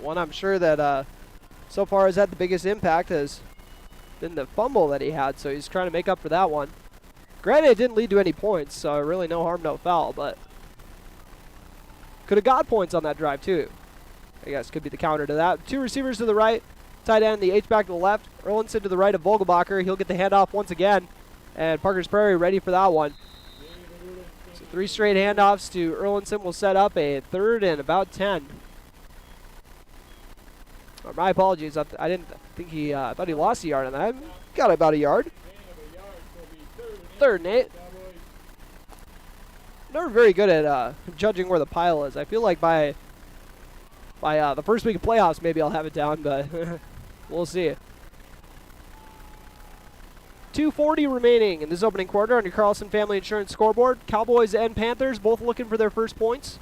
One I'm sure that so far has had the biggest impact has been the fumble that he had, so he's trying to make up for that one. Granted, it didn't lead to any points, so really no harm, no foul, but could have got points on that drive too. I guess could be the counter to that. 2 receivers to the right, tight end, the H-back to the left. Erlinson to the right of Vogelbacher. He'll get the handoff once again, and Parkers Prairie ready for that one. So 3 straight handoffs to Erlinson will set up a 3rd and about 10. My apologies. I didn't think I thought he lost a yard on that. Got about a yard. 3rd and 8. Never very good at judging where the pile is. I feel like by the first week of playoffs, maybe I'll have it down, but we'll see. 2:40 remaining in this opening quarter on your Carlson Family Insurance scoreboard. Cowboys and Panthers both looking for their first points.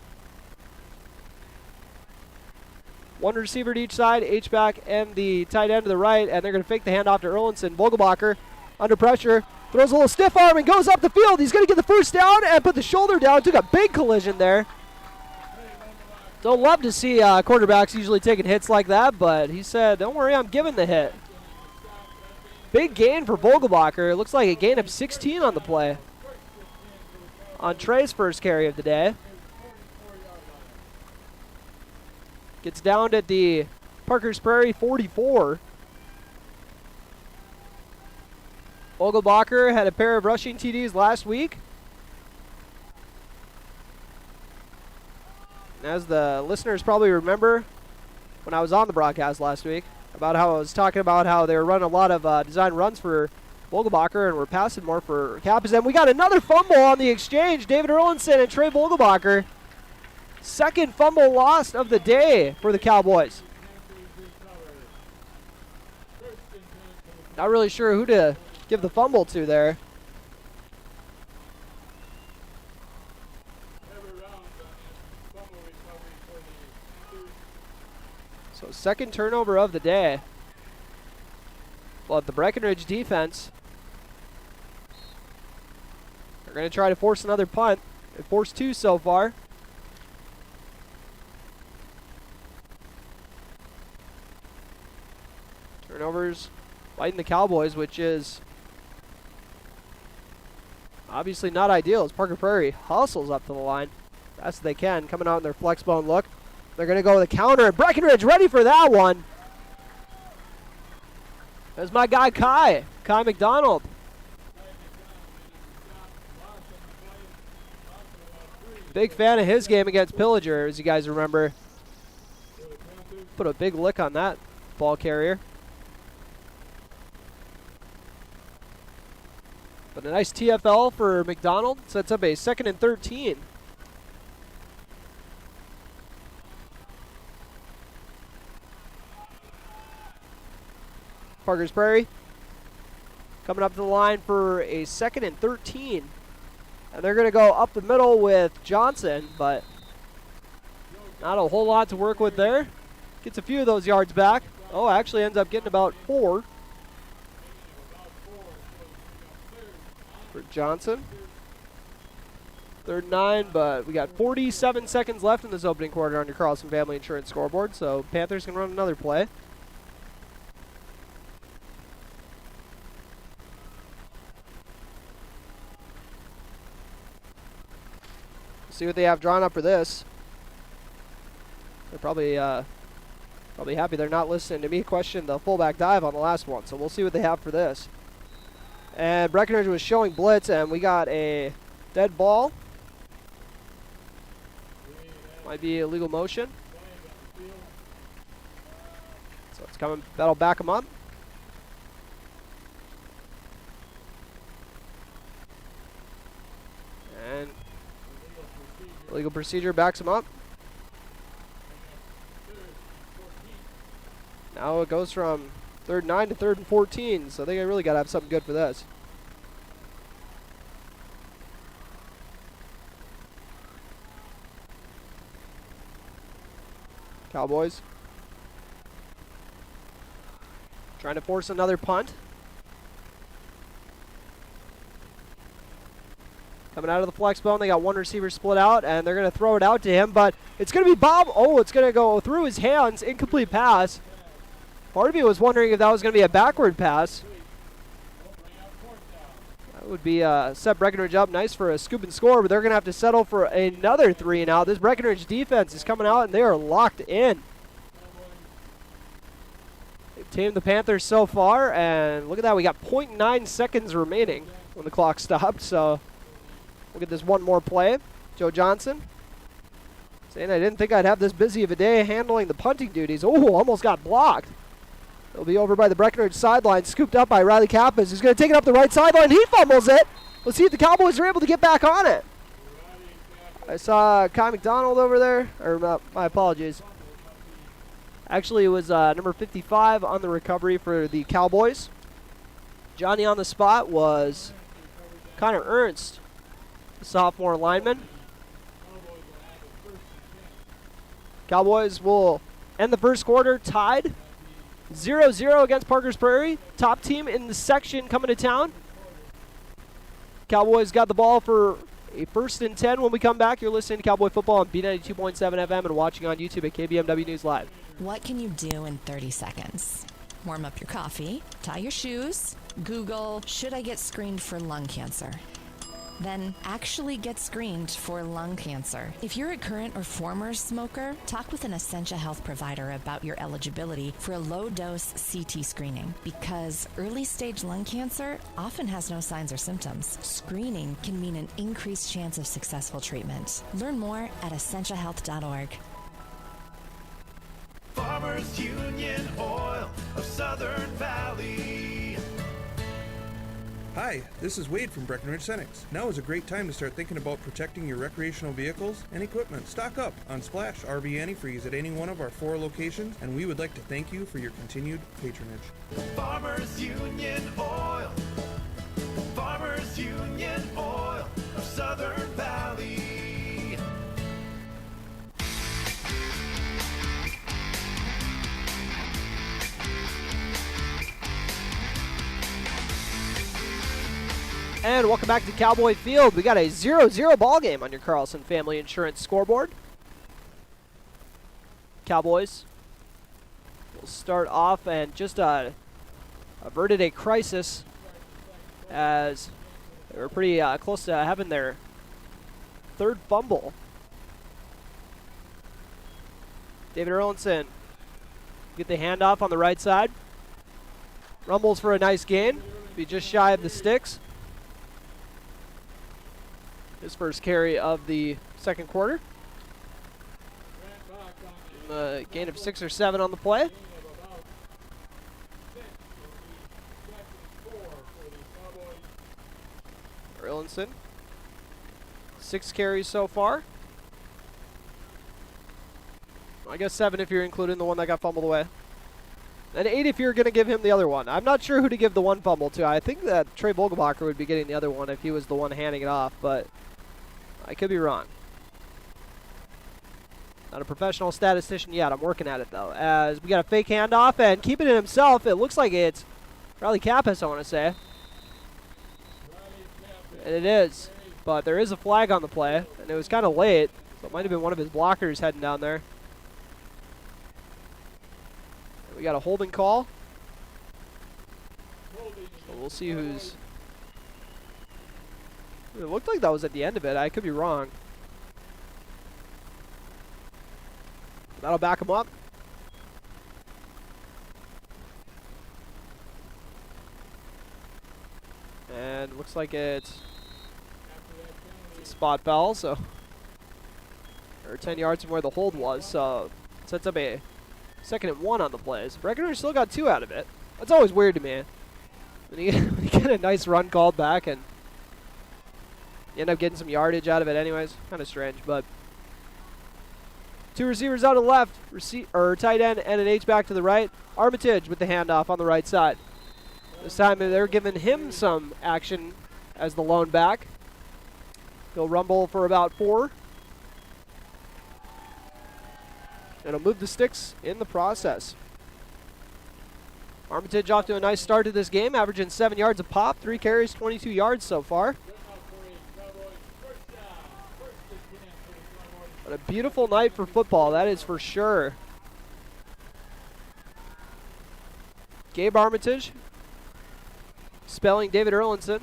1 receiver to each side, H-back and the tight end to the right, and they're going to fake the handoff to Erlinson. Vogelbacher under pressure, throws a little stiff arm and goes up the field. He's going to get the first down and put the shoulder down. Took a big collision there. Don't love to see quarterbacks usually taking hits like that, but he said, don't worry, I'm giving the hit. Big gain for Vogelbacher. It looks like a gain of 16 on the play. On Trey's first carry of the day. Gets down at the Parkers Prairie 44. Vogelbacher had a pair of rushing TDs last week. As the listeners probably remember, when I was on the broadcast last week, about how I was talking about how they were running a lot of design runs for Vogelbacher and were passing more for Kappas. And we got another fumble on the exchange. David Erlinson and Trey Vogelbacher. 2nd fumble lost of the day for the Cowboys. Not really sure who to give the fumble to there. So 2nd turnover of the day. But the Breckenridge defense, they're going to try to force another punt. They forced 2 so far. Turnovers fighting the Cowboys, which is obviously not ideal as Parker Prairie hustles up to the line. Best they can, coming out in their flex bone look. They're going to go with a counter, and Breckenridge ready for that one. There's my guy Kai McDonald. Big fan of his game against Pillager, as you guys remember. Put a big lick on that ball carrier. But a nice TFL for McDonald. Sets up a 2nd and 13. Parkers Prairie coming up to the line for a 2nd and 13. And they're going to go up the middle with Johnson, but not a whole lot to work with there. Gets a few of those yards back. Oh, actually ends up getting about 4 for Johnson. 3rd and 9, but we got 47 seconds left in this opening quarter on your Carlson Family Insurance scoreboard, so Panthers can run another play. see what they have drawn up for this. They're probably happy they're not listening to me question the fullback dive on the last one. So we'll see what they have for this. And Breckenridge was showing blitz, and we got a dead ball. Might be illegal motion. So it's coming. That'll back him up. And illegal procedure backs him up. Now it goes from 3rd and 9 to 3rd and 14, so they really got to have something good for this. Cowboys trying to force another punt. Coming out of the flex bone, they got one receiver split out, and they're going to throw it out to him, but it's going to be Bob. Oh, it's going to go through his hands. Incomplete pass. Part of me was wondering if that was going to be a backward pass. That would be set Breckenridge up nice for a scoop and score, but they're going to have to settle for another 3 and out. This Breckenridge defense is coming out, and they are locked in. They've tamed the Panthers so far, and look at that. We got 0.9 seconds remaining when the clock stopped, so we'll get this one more play. Joe Johnson saying, I didn't think I'd have this busy of a day handling the punting duties. Oh, almost got blocked. It'll be over by the Breckenridge sideline, scooped up by Riley Kappas, who's going to take it up the right sideline. He fumbles it. Let's see if the Cowboys are able to get back on it. I saw Kai McDonald over there. Or my apologies. Actually, it was number 55 on the recovery for the Cowboys. Johnny on the spot was Connor Ernst, the sophomore lineman. Cowboys will end the first quarter tied 0-0 against Parkers Prairie. Top team in the section coming to town. Cowboys got the ball for a 1st and 10 when we come back. You're listening to Cowboy Football on B92.7 FM and watching on YouTube at KBMW News Live. What can you do in 30 seconds? Warm up your coffee, tie your shoes, Google, should I get screened for lung cancer? Then actually get screened for lung cancer. If you're a current or former smoker, talk with an Essentia Health provider about your eligibility for a low-dose CT screening, because early-stage lung cancer often has no signs or symptoms. Screening can mean an increased chance of successful treatment. Learn more at essentiahealth.org. Farmers Union Oil of Southern Valley. Hi, this is Wade from Breckenridge Cenex. Now is a great time to start thinking about protecting your recreational vehicles and equipment. Stock up on Splash RV Antifreeze at any one of our 4 locations, and we would like to thank you for your continued patronage. Farmers Union Oil. Farmers Union Oil of Southern Valley. And welcome back to Cowboy Field. We got a 0-0 ball game on your Carlson Family Insurance scoreboard. Cowboys will start off and just averted a crisis as they were pretty close to having their 3rd fumble. David Erlinson get the handoff on the right side. Rumbles for a nice gain. Be just shy of the sticks. His first carry of the second quarter. Gain of 6 or 7 on the play. Erlinson, 6 carries so far. I guess 7 if you're including the one that got fumbled away. And 8 if you're going to give him the other one. I'm not sure who to give the one fumble to. I think that Trey Vogelbacher would be getting the other one if he was the one handing it off, but I could be wrong. Not a professional statistician yet. I'm working at it, though. As we got a fake handoff and keeping it himself. It looks like it's Riley Kappas, I want to say. And it is. But there is a flag on the play, and it was kind of late. So it might have been one of his blockers heading down there. And we got a holding call. So we'll see who's... It looked like that was at the end of it. I could be wrong. That'll back him up. And looks like it's a spot foul, so or 10 yards from where the hold was, so it sets up a 2nd and 1 on the plays. Breckenridge still got 2 out of it. That's always weird to me. When you get a nice run called back and you end up getting some yardage out of it anyways. Kind of strange, but 2 receivers out of the left, tight end and an H-back to the right. Armitage with the handoff on the right side. This time they're giving him some action as the lone back. He'll rumble for about 4. And he'll move the sticks in the process. Armitage off to a nice start to this game, averaging 7 yards a pop, 3 carries, 22 yards so far. What a beautiful night for football, that is for sure. Gabe Armitage, spelling David Erlinson.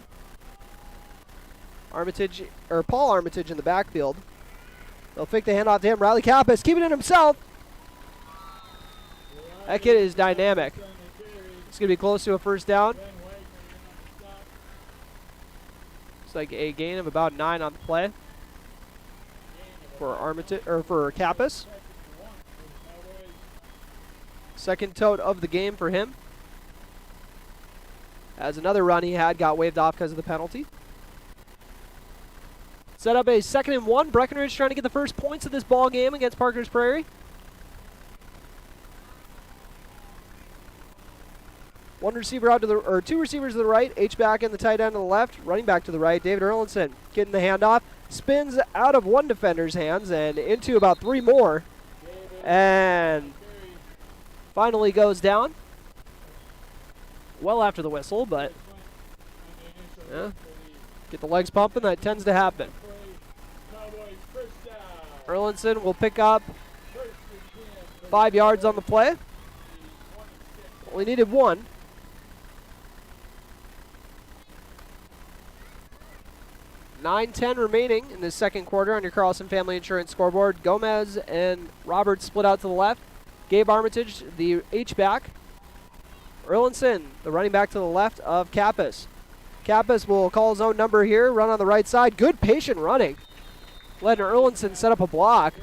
Paul Armitage in the backfield. They'll fake the handoff to him. Riley Kappas keeping it himself. That kid is dynamic. It's going to be close to a first down. It's like a gain of about 9 on the play for Kappas. Second tote of the game for him. As another run he had got waved off because of the penalty. Set up a 2nd and 1. Breckenridge trying to get the first points of this ball game against Parkers Prairie. Two receivers to the right, H-back and the tight end to the left, running back to the right, David Erlinson getting the handoff, spins out of one defender's hands and into about 3 more, and finally goes down. Well after the whistle, but yeah, get the legs pumping, that tends to happen. Erlinson will pick up 5 yards on the play. Only needed 1. $9:10 remaining in the second quarter on your Carlson Family Insurance scoreboard. Gomez and Roberts split out to the left. Gabe Armitage, the H-back. Erlinson, the running back to the left of Kappas. Kappas will call his own number here, run on the right side. Good patient running. Letting Erlinson set up a block.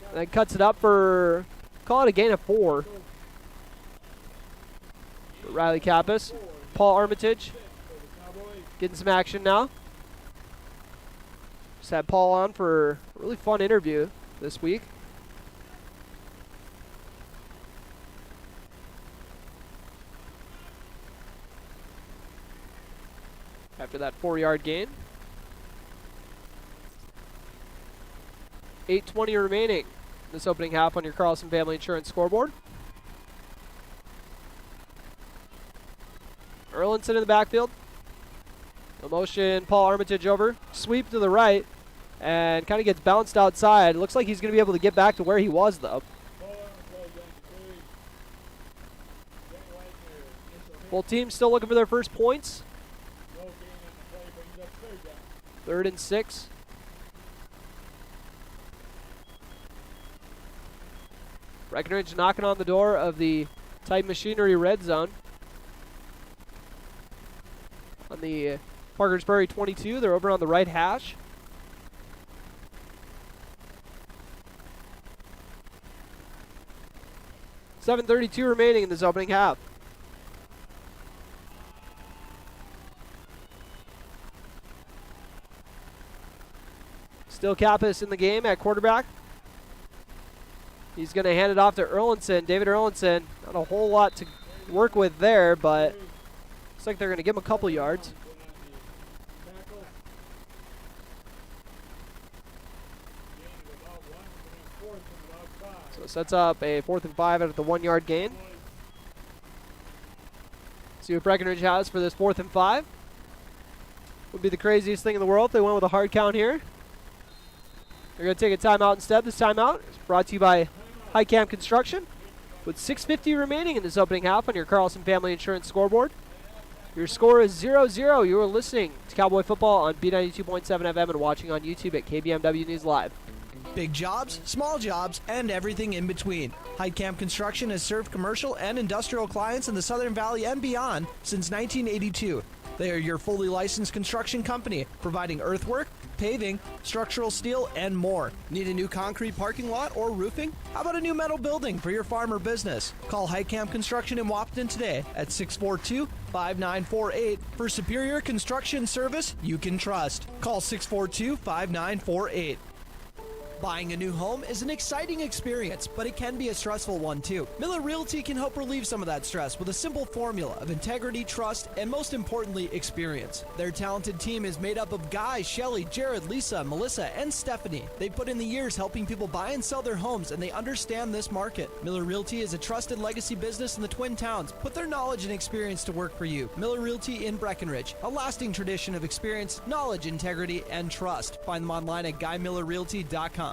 And then cuts it up for, call it a gain of 4. Riley Kappas. Paul Armitage getting some action now. Just had Paul on for a really fun interview this week. After that 4-yard gain. 8:20 remaining in this opening half on your Carlson Family Insurance scoreboard. Erlinson in the backfield. A motion, Paul Armitage over. Sweep to the right. And kind of gets bounced outside. Looks like he's going to be able to get back to where he was, though. Both teams still looking for their first points. 3rd and 6. Breckenridge knocking on the door of the Titan Machinery red zone. On the Parkers Prairie 22, they're over on the right hash. $7:32 remaining in this opening half. Still Kappas in the game at quarterback. He's going to hand it off to Erlinson. David Erlinson, not a whole lot to work with there, but looks like they're going to give him a couple yards. So it sets up a 4th and 5 out of the 1-yard gain. See what Breckenridge has for this 4th and 5. Would be the craziest thing in the world if they went with a hard count here. They're going to take a timeout instead. This timeout is brought to you by High Camp Construction. With 6:50 remaining in this opening half on your Carlson Family Insurance scoreboard. Your score is 0-0. You are listening to Cowboy Football on B92.7 FM and watching on YouTube at KBMW News Live. Big jobs, small jobs, and everything in between. Heitkamp Construction has served commercial and industrial clients in the Southern Valley and beyond since 1982. They are your fully licensed construction company, providing earthwork, paving, structural steel, and more. Need a new concrete parking lot or roofing? How about a new metal building for your farm or business? Call Heitkamp Construction in Wapaton today at 642-5948 for superior construction service you can trust. Call 642-5948. Buying a new home is an exciting experience, but it can be a stressful one too. Miller Realty can help relieve some of that stress with a simple formula of integrity, trust, and most importantly, experience. Their talented team is made up of Guy, Shelly, Jared, Lisa, Melissa, and Stephanie. They put in the years helping people buy and sell their homes, and they understand this market. Miller Realty is a trusted legacy business in the Twin Towns. Put their knowledge and experience to work for you. Miller Realty in Breckenridge, a lasting tradition of experience, knowledge, integrity, and trust. Find them online at GuyMillerRealty.com.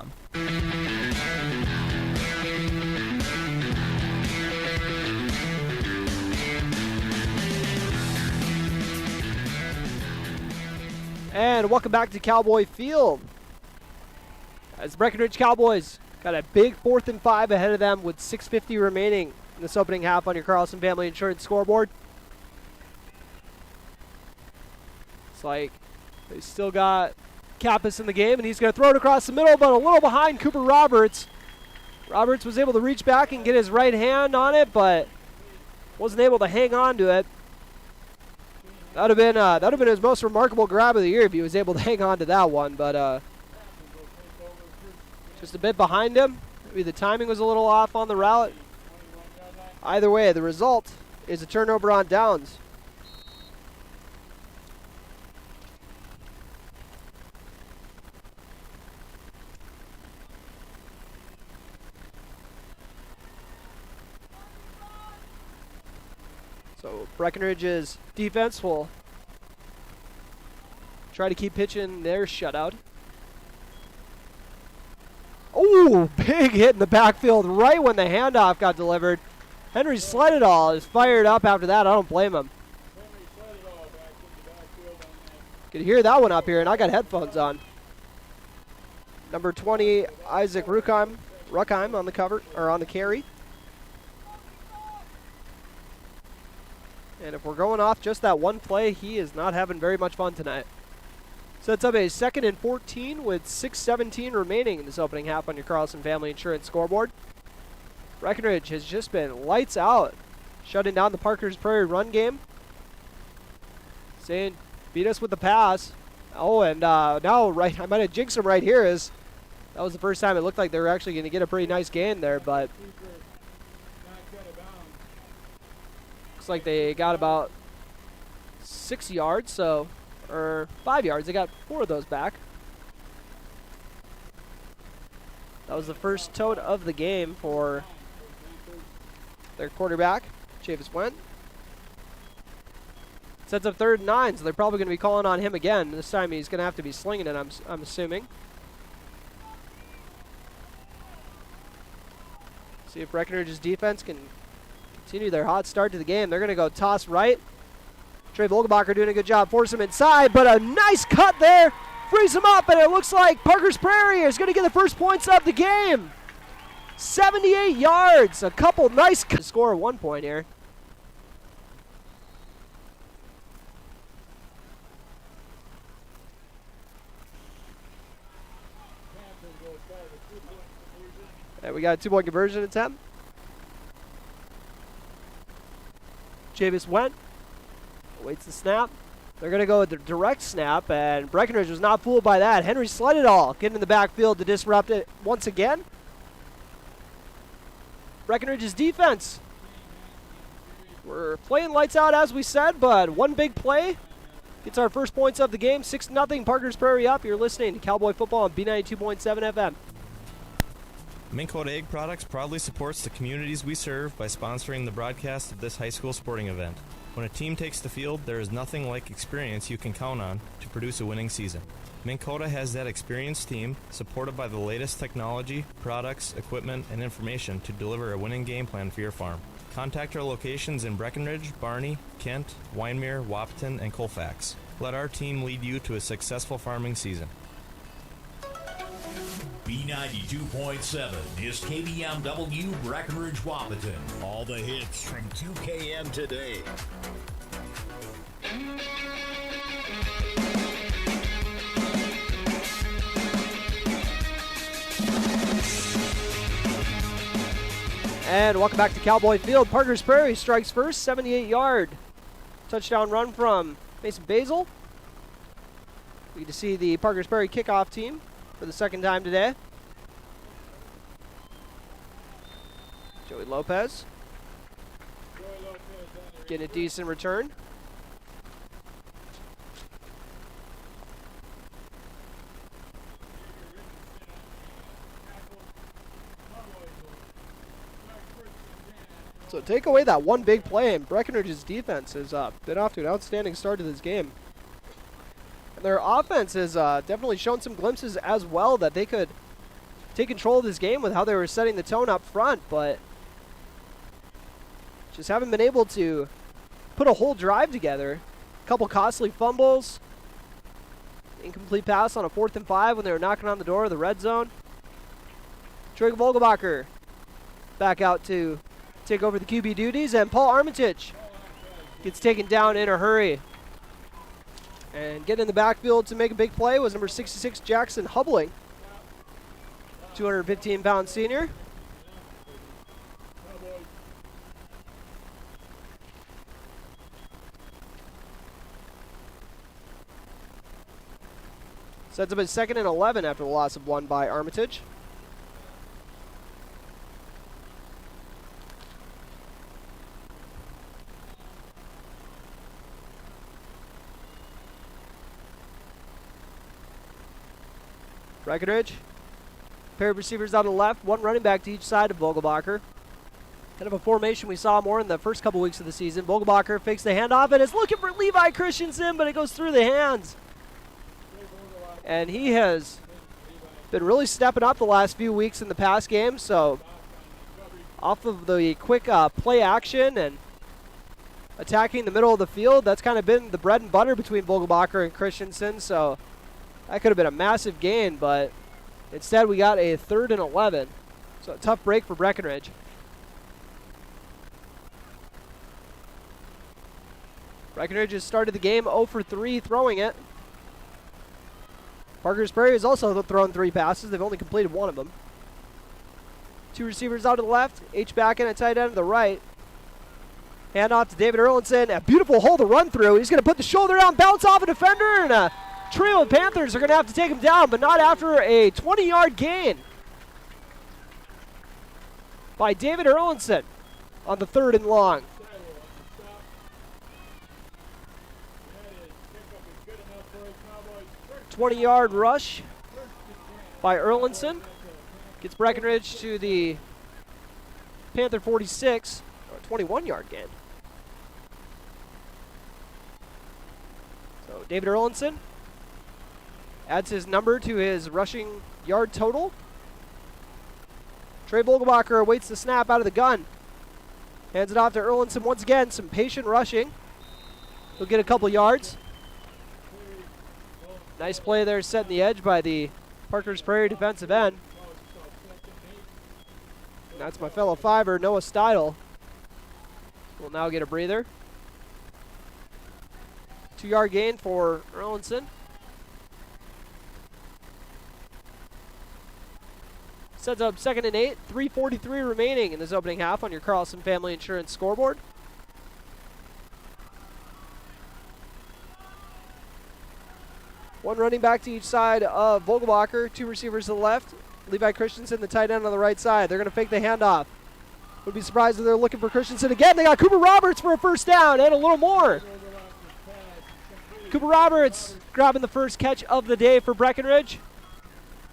And welcome back to Cowboy Field. As Breckenridge Cowboys got a big 4th and 5 ahead of them with 6:50 remaining in this opening half on your Carlson Family Insurance scoreboard. It's like they still got Kappas in the game, and he's going to throw it across the middle, but a little behind Cooper Roberts. Roberts was able to reach back and get his right hand on it, but wasn't able to hang on to it. That would have been his most remarkable grab of the year if he was able to hang on to that one, but just a bit behind him. Maybe the timing was a little off on the route. Either way, the result is a turnover on downs. So Breckenridge's defense will try to keep pitching their shutout. Oh, big hit in the backfield right when the handoff got delivered. Henry Sledidall is fired up after that. I don't blame him. Could hear that one up here, and I got headphones on. Number 20, Isaac Ruckheim on the cover, or on the carry. And if we're going off just that one play, he is not having very much fun tonight. Sets up a 2nd and 14 with 6:17 remaining in this opening half on your Carlson Family Insurance scoreboard. Breckenridge has just been lights out, shutting down the Parkers Prairie run game. Saying, beat us with the pass. Oh, and now, right, I might have jinxed him right here, as that was the first time it looked like they were actually going to get a pretty nice gain there, but like they got about 6 yards, or 5 yards. They got 4 of those back. That was the first tote of the game for their quarterback, Chavis Went. Sets up 3rd and 9, so they're probably going to be calling on him again. This time he's going to have to be slinging it, I'm assuming. See if Breckenridge's defense can continue their hot start to the game. They're going to go toss right. Trey Vogelbacher doing a good job. Force him inside, but a nice cut there. Frees him up, and it looks like Parkers Prairie is going to get the first points of the game. 78 yards. A couple nice score of 1 point here. And we got a 2-point conversion attempt. Chavis Went, waits the snap. They're going to go with the direct snap, and Breckenridge was not fooled by that. Henry Sledidall getting in the backfield to disrupt it once again. Breckenridge's defense. We're playing lights out as we said, but one big play gets our first points of the game. 6-0, Parkers Prairie up. You're listening to Cowboy Football on B92.7 FM. Minn Kota Egg Products proudly supports the communities we serve by sponsoring the broadcast of this high school sporting event. When a team takes the field, there is nothing like experience you can count on to produce a winning season. Minn Kota has that experienced team, supported by the latest technology, products, equipment, and information to deliver a winning game plan for your farm. Contact our locations in Breckenridge, Barney, Kent, Wyndmere, Wapaton, and Colfax. Let our team lead you to a successful farming season. B92.7 is KBMW Breckenridge Wahpeton. All the hits from 2KM today. And welcome back to Cowboy Field. Parkers Prairie strikes first, 78-yard touchdown run from Mason Basil. We get to see the Parkers Prairie kickoff team for the second time today. Joey Lopez getting a decent return. So take away that one big play, and Breckenridge's defense has been off to an outstanding start to this game. And their offense has definitely shown some glimpses as well that they could take control of this game with how they were setting the tone up front, but just haven't been able to put a whole drive together. A couple costly fumbles, incomplete pass on a 4th and 5 when they were knocking on the door of the red zone. Troy Vogelbacher back out to take over the QB duties, and Paul Armitage gets taken down in a hurry. And getting in the backfield to make a big play was number 66, Jackson Hubling, 215-pound senior. Sets up at 2nd and 11 after the loss of 1 by Armitage. Breckenridge, pair of receivers on the left, one running back to each side of Vogelbacher. Kind of a formation we saw more in the first couple weeks of the season. Vogelbacher fakes the handoff and is looking for Levi Christensen, but it goes through the hands. And he has been really stepping up the last few weeks in the pass game, so off of the quick play action and attacking the middle of the field, that's kind of been the bread and butter between Vogelbacher and Christensen, so that could have been a massive gain, but instead we got a 3rd and 11. So a tough break for Breckenridge. Breckenridge has started the game 0 for 3 throwing it. Parkers Prairie has also thrown 3 passes. They've only completed 1 of them. 2 receivers out to the left, H-back and a tight end to the right. Handoff to David Erlinson. A beautiful hole to run through. He's going to put the shoulder down, bounce off a defender, and a trio of Panthers are going to have to take him down, but not after a 20-yard gain by David Erlinson on the 3rd and long. "20-yard rush by Erlinson gets Breckenridge to the Panther 46, or a 21-yard gain. So David Erlinson adds his number to his rushing yard total. Trey Vogelbacher awaits the snap out of the gun. Hands it off to Erlinson once again. Some patient rushing. He'll get a couple yards. Nice play there setting the edge by the Parkers Prairie defensive end. And that's my fellow fiver, Noah Steidel. Will now get a breather. 2-yard gain for Erlinson. Sets up 2nd and 8, 3:43 remaining in this opening half on your Carlson Family Insurance scoreboard. One running back to each side of Vogelbacher, 2 receivers to the left. Levi Christensen, the tight end on the right side. They're going to fake the handoff. Would be surprised if they're looking for Christensen again. They got Cooper Roberts for a first down and a little more. Cooper Roberts grabbing the first catch of the day for Breckenridge.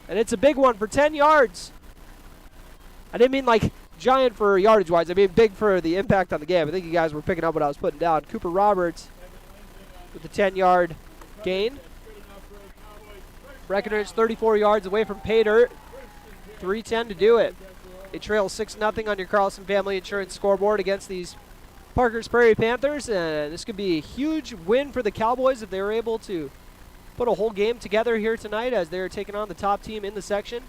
And it's a big one for 10 yards. I didn't mean like giant for yardage-wise. I mean big for the impact on the game. I think you guys were picking up what I was putting down. Cooper Roberts with the 10-yard gain. Breckenridge 34 yards away from pay dirt. 3:10 to do it. They trail 6-0 on your Carlson Family Insurance scoreboard against these Parkers Prairie Panthers. And this could be a huge win for the Cowboys if they were able to put a whole game together here tonight as they're taking on the top team in the section.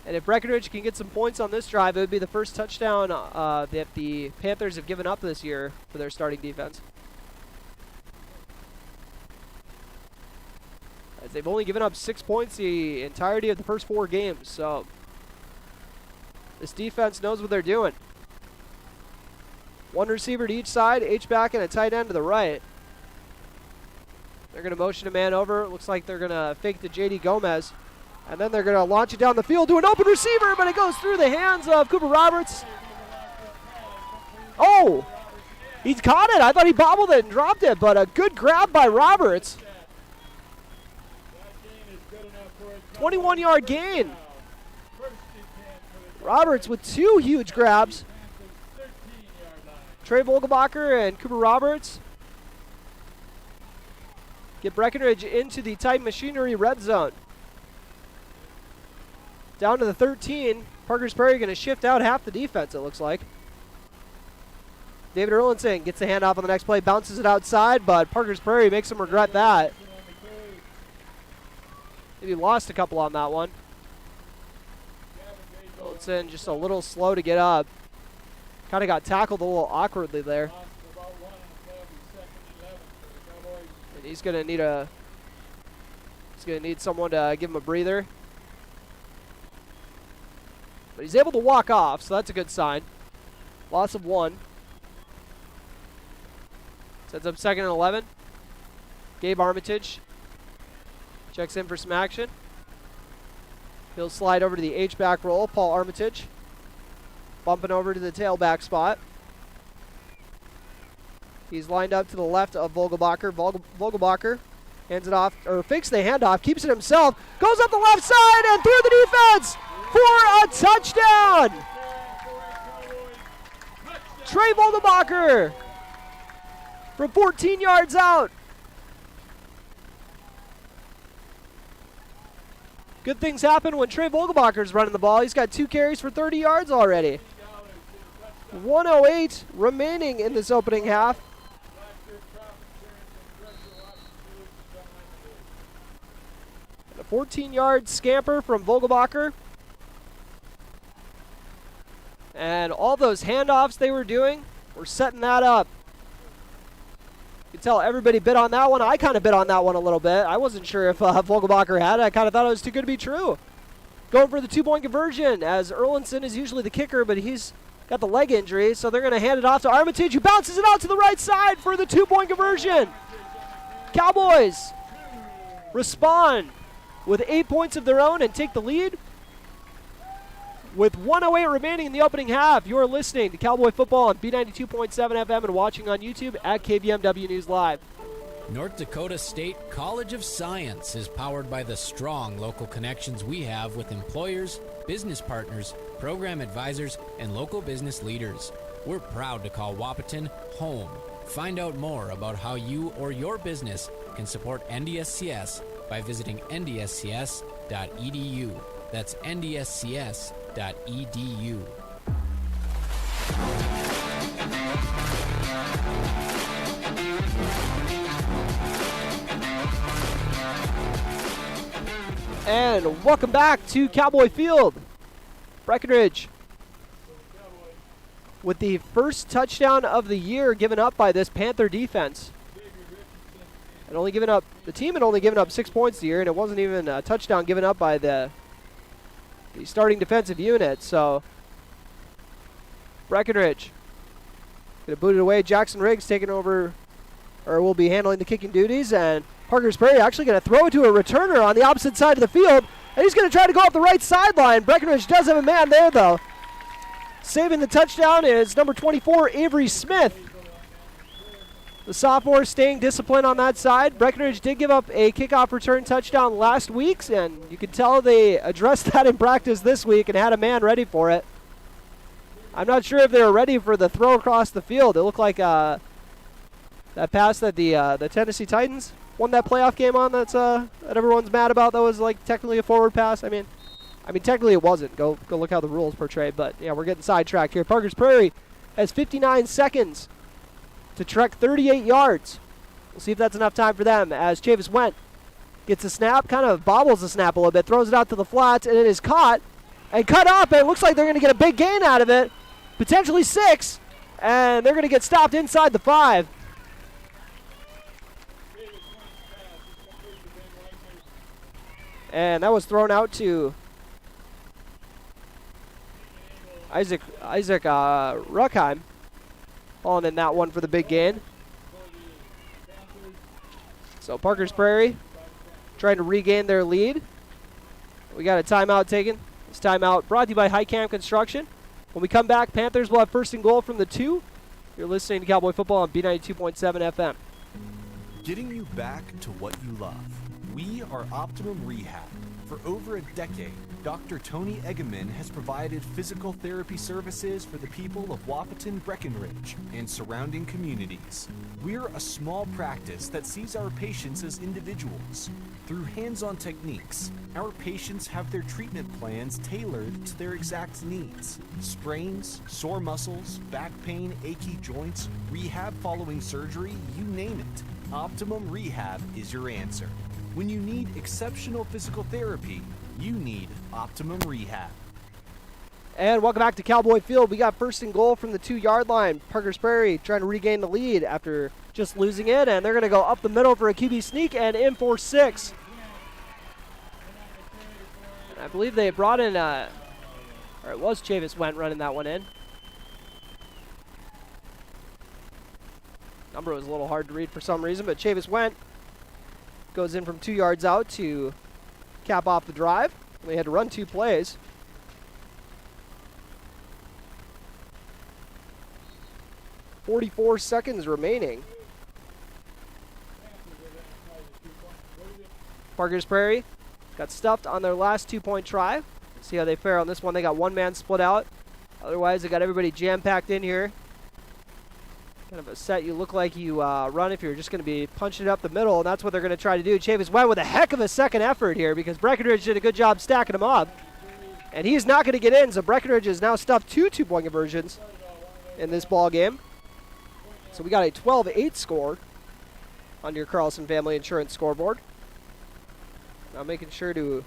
And if Breckenridge can get some points on this drive, it would be the first touchdown that the Panthers have given up this year for their starting defense. As they've only given up 6 points the entirety of the first 4 games, so this defense knows what they're doing. 1 receiver to each side, H-back and a tight end to the right. They're going to motion a man over. It looks like they're going to fake to J.D. Gomez. And then they're going to launch it down the field to an open receiver, but it goes through the hands of Cooper Roberts. Oh! He caught it. I thought he bobbled it and dropped it, but a good grab by Roberts. 21-yard gain. Roberts with 2 huge grabs. Trey Vogelbacher and Cooper Roberts get Breckenridge into the Titan Machinery red zone. Down to the 13. Parkers Prairie going to shift out half the defense, it looks like. David Erlinson gets the handoff on the next play, bounces it outside, but Parkers Prairie makes him regret that. Maybe lost a couple on that one. Erlinson just a little slow to get up. Kind of got tackled a little awkwardly there. And he's going to need someone to give him a breather. But he's able to walk off, so that's a good sign. Loss of 1. Sets up 2nd and 11. Gabe Armitage checks in for some action. He'll slide over to the H-back roll. Paul Armitage bumping over to the tailback spot. He's lined up to the left of Vogelbacher. Vogelbacher hands it off, or fakes the handoff, keeps it himself, goes up the left side and through the defense for a touchdown. Trey Vogelbacher from 14 yards out. Good things happen when Trey Vogelbacher's running the ball. He's got 2 carries for 30 yards already. 1:08 remaining in this opening half. A 14-yard scamper from Vogelbacher. And all those handoffs they were doing, we're setting that up. You can tell everybody bid on that one. I kind of bid on that one a little bit. I wasn't sure if Vogelbacher had it. I kind of thought it was too good to be true. Going for the 2-point conversion, as Erlinson is usually the kicker, but he's got the leg injury, so they're going to hand it off to Armitage, who bounces it out to the right side for the 2-point conversion. Cowboys respond with 8 points of their own and take the lead. With 1:08 remaining in the opening half, you're listening to Cowboy Football on B92.7 FM and watching on YouTube at KVMW News Live. North Dakota State College of Science is powered by the strong local connections we have with employers, business partners, program advisors, and local business leaders. We're proud to call Wahpeton home. Find out more about how you or your business can support NDSCS by visiting ndscs.edu. That's ndscs.edu. And welcome back to Cowboy Field. Breckenridge with the first touchdown of the year given up by this Panther defense. And the team had only given up 6 points the year, and it wasn't even a touchdown given up by the starting defensive unit. So Breckenridge gonna boot it away. Jackson Riggs taking over, or will be handling the kicking duties, and Parkers Prairie actually gonna throw it to a returner on the opposite side of the field, and he's gonna try to go up the right sideline. Breckenridge does have a man there though. Saving the touchdown is number 24, Avery Smith. The sophomore staying disciplined on that side. Breckenridge did give up a kickoff return touchdown last week, and you can tell they addressed that in practice this week and had a man ready for it. I'm not sure if they were ready for the throw across the field. It looked like that pass that the Tennessee Titans won that playoff game on that everyone's mad about. That was like technically a forward pass. I mean technically it wasn't. Go look how the rules portray. But yeah, we're getting sidetracked here. Parkers Prairie has 59 seconds to trek 38 yards. We'll see if that's enough time for them as Chavis Went gets a snap, kind of bobbles the snap a little bit, throws it out to the flats, and it is caught and cut up. And it looks like they're going to get a big gain out of it, potentially 6. And they're going to get stopped inside the 5. And that was thrown out to Isaac Ruckheim, hauling in that one for the big gain. So Parkers Prairie trying to regain their lead. We got a timeout taken. This timeout brought to you by High Camp Construction. When we come back, Panthers will have first and goal from the 2. You're listening to Cowboy Football on B92.7 FM. Getting you back to what you love. We are Optimum Rehab. For over a decade, Dr. Tony Egeman has provided physical therapy services for the people of Wahpeton, Breckenridge, and surrounding communities. We're a small practice that sees our patients as individuals. Through hands-on techniques, our patients have their treatment plans tailored to their exact needs. Sprains, sore muscles, back pain, achy joints, rehab following surgery, you name it. Optimum Rehab is your answer. When you need exceptional physical therapy, you need Optimum Rehab. And welcome back to Cowboy Field. We got first and goal from the 2-yard line. Parkers Prairie trying to regain the lead after just losing it, and they're going to go up the middle for a QB sneak and in for 6. And I believe they brought in, or it was Chavis Went running that one in. Number was a little hard to read for some reason, but Chavis Went goes in from 2 yards out to cap off the drive. They had to run 2 plays. .44 seconds remaining. Parkers Prairie got stuffed on their last 2-point try. See how they fare on this one. They got one man split out. Otherwise, they got everybody jam-packed in here. Kind of a set you look like you run if you're just going to be punching it up the middle, and that's what they're going to try to do. Chavis went with a heck of a second effort here because Breckenridge did a good job stacking them up. And he's not going to get in, so Breckenridge has now stuffed 2 2-point conversions in this ball game. So we got a 12-8 score on your Carlson Family Insurance scoreboard. Now making sure to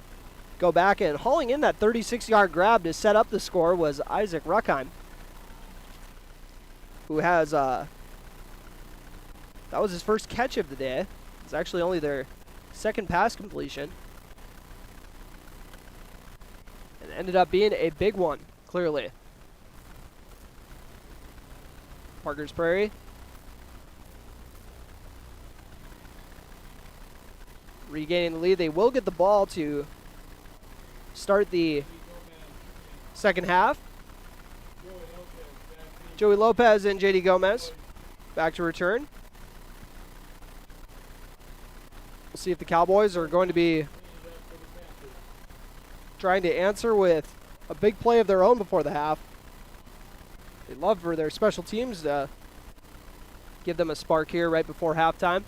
go back and hauling in that 36-yard grab to set up the score was Isaac Ruckheim, who has, that was his first catch of the day. It's actually only their second pass completion. And ended up being a big one, clearly. Parkers Prairie regaining the lead. They will get the ball to start the second half. Joey Lopez and J.D. Gomez back to return. We'll see if the Cowboys are going to be trying to answer with a big play of their own before the half. They'd love for their special teams to give them a spark here right before halftime.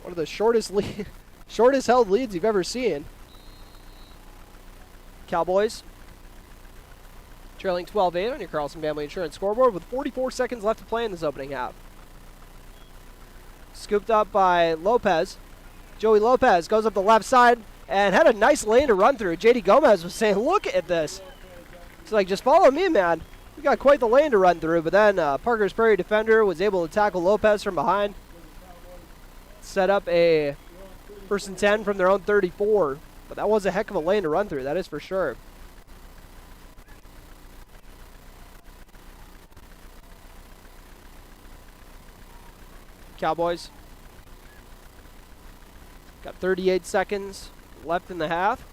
One of the shortest held leads you've ever seen. Cowboys trailing 12-8 on your Carlson Family Insurance scoreboard with 44 seconds left to play in this opening half. Scooped up by Lopez. Joey Lopez goes up the left side and had a nice lane to run through. J.D. Gomez was saying, look at this. He's like, just follow me, man. We got quite the lane to run through. But then Parkers Prairie defender was able to tackle Lopez from behind. Set up a 1st and 10 from their own 34. But that was a heck of a lane to run through, that is for sure. Cowboys got 38 seconds left in the half.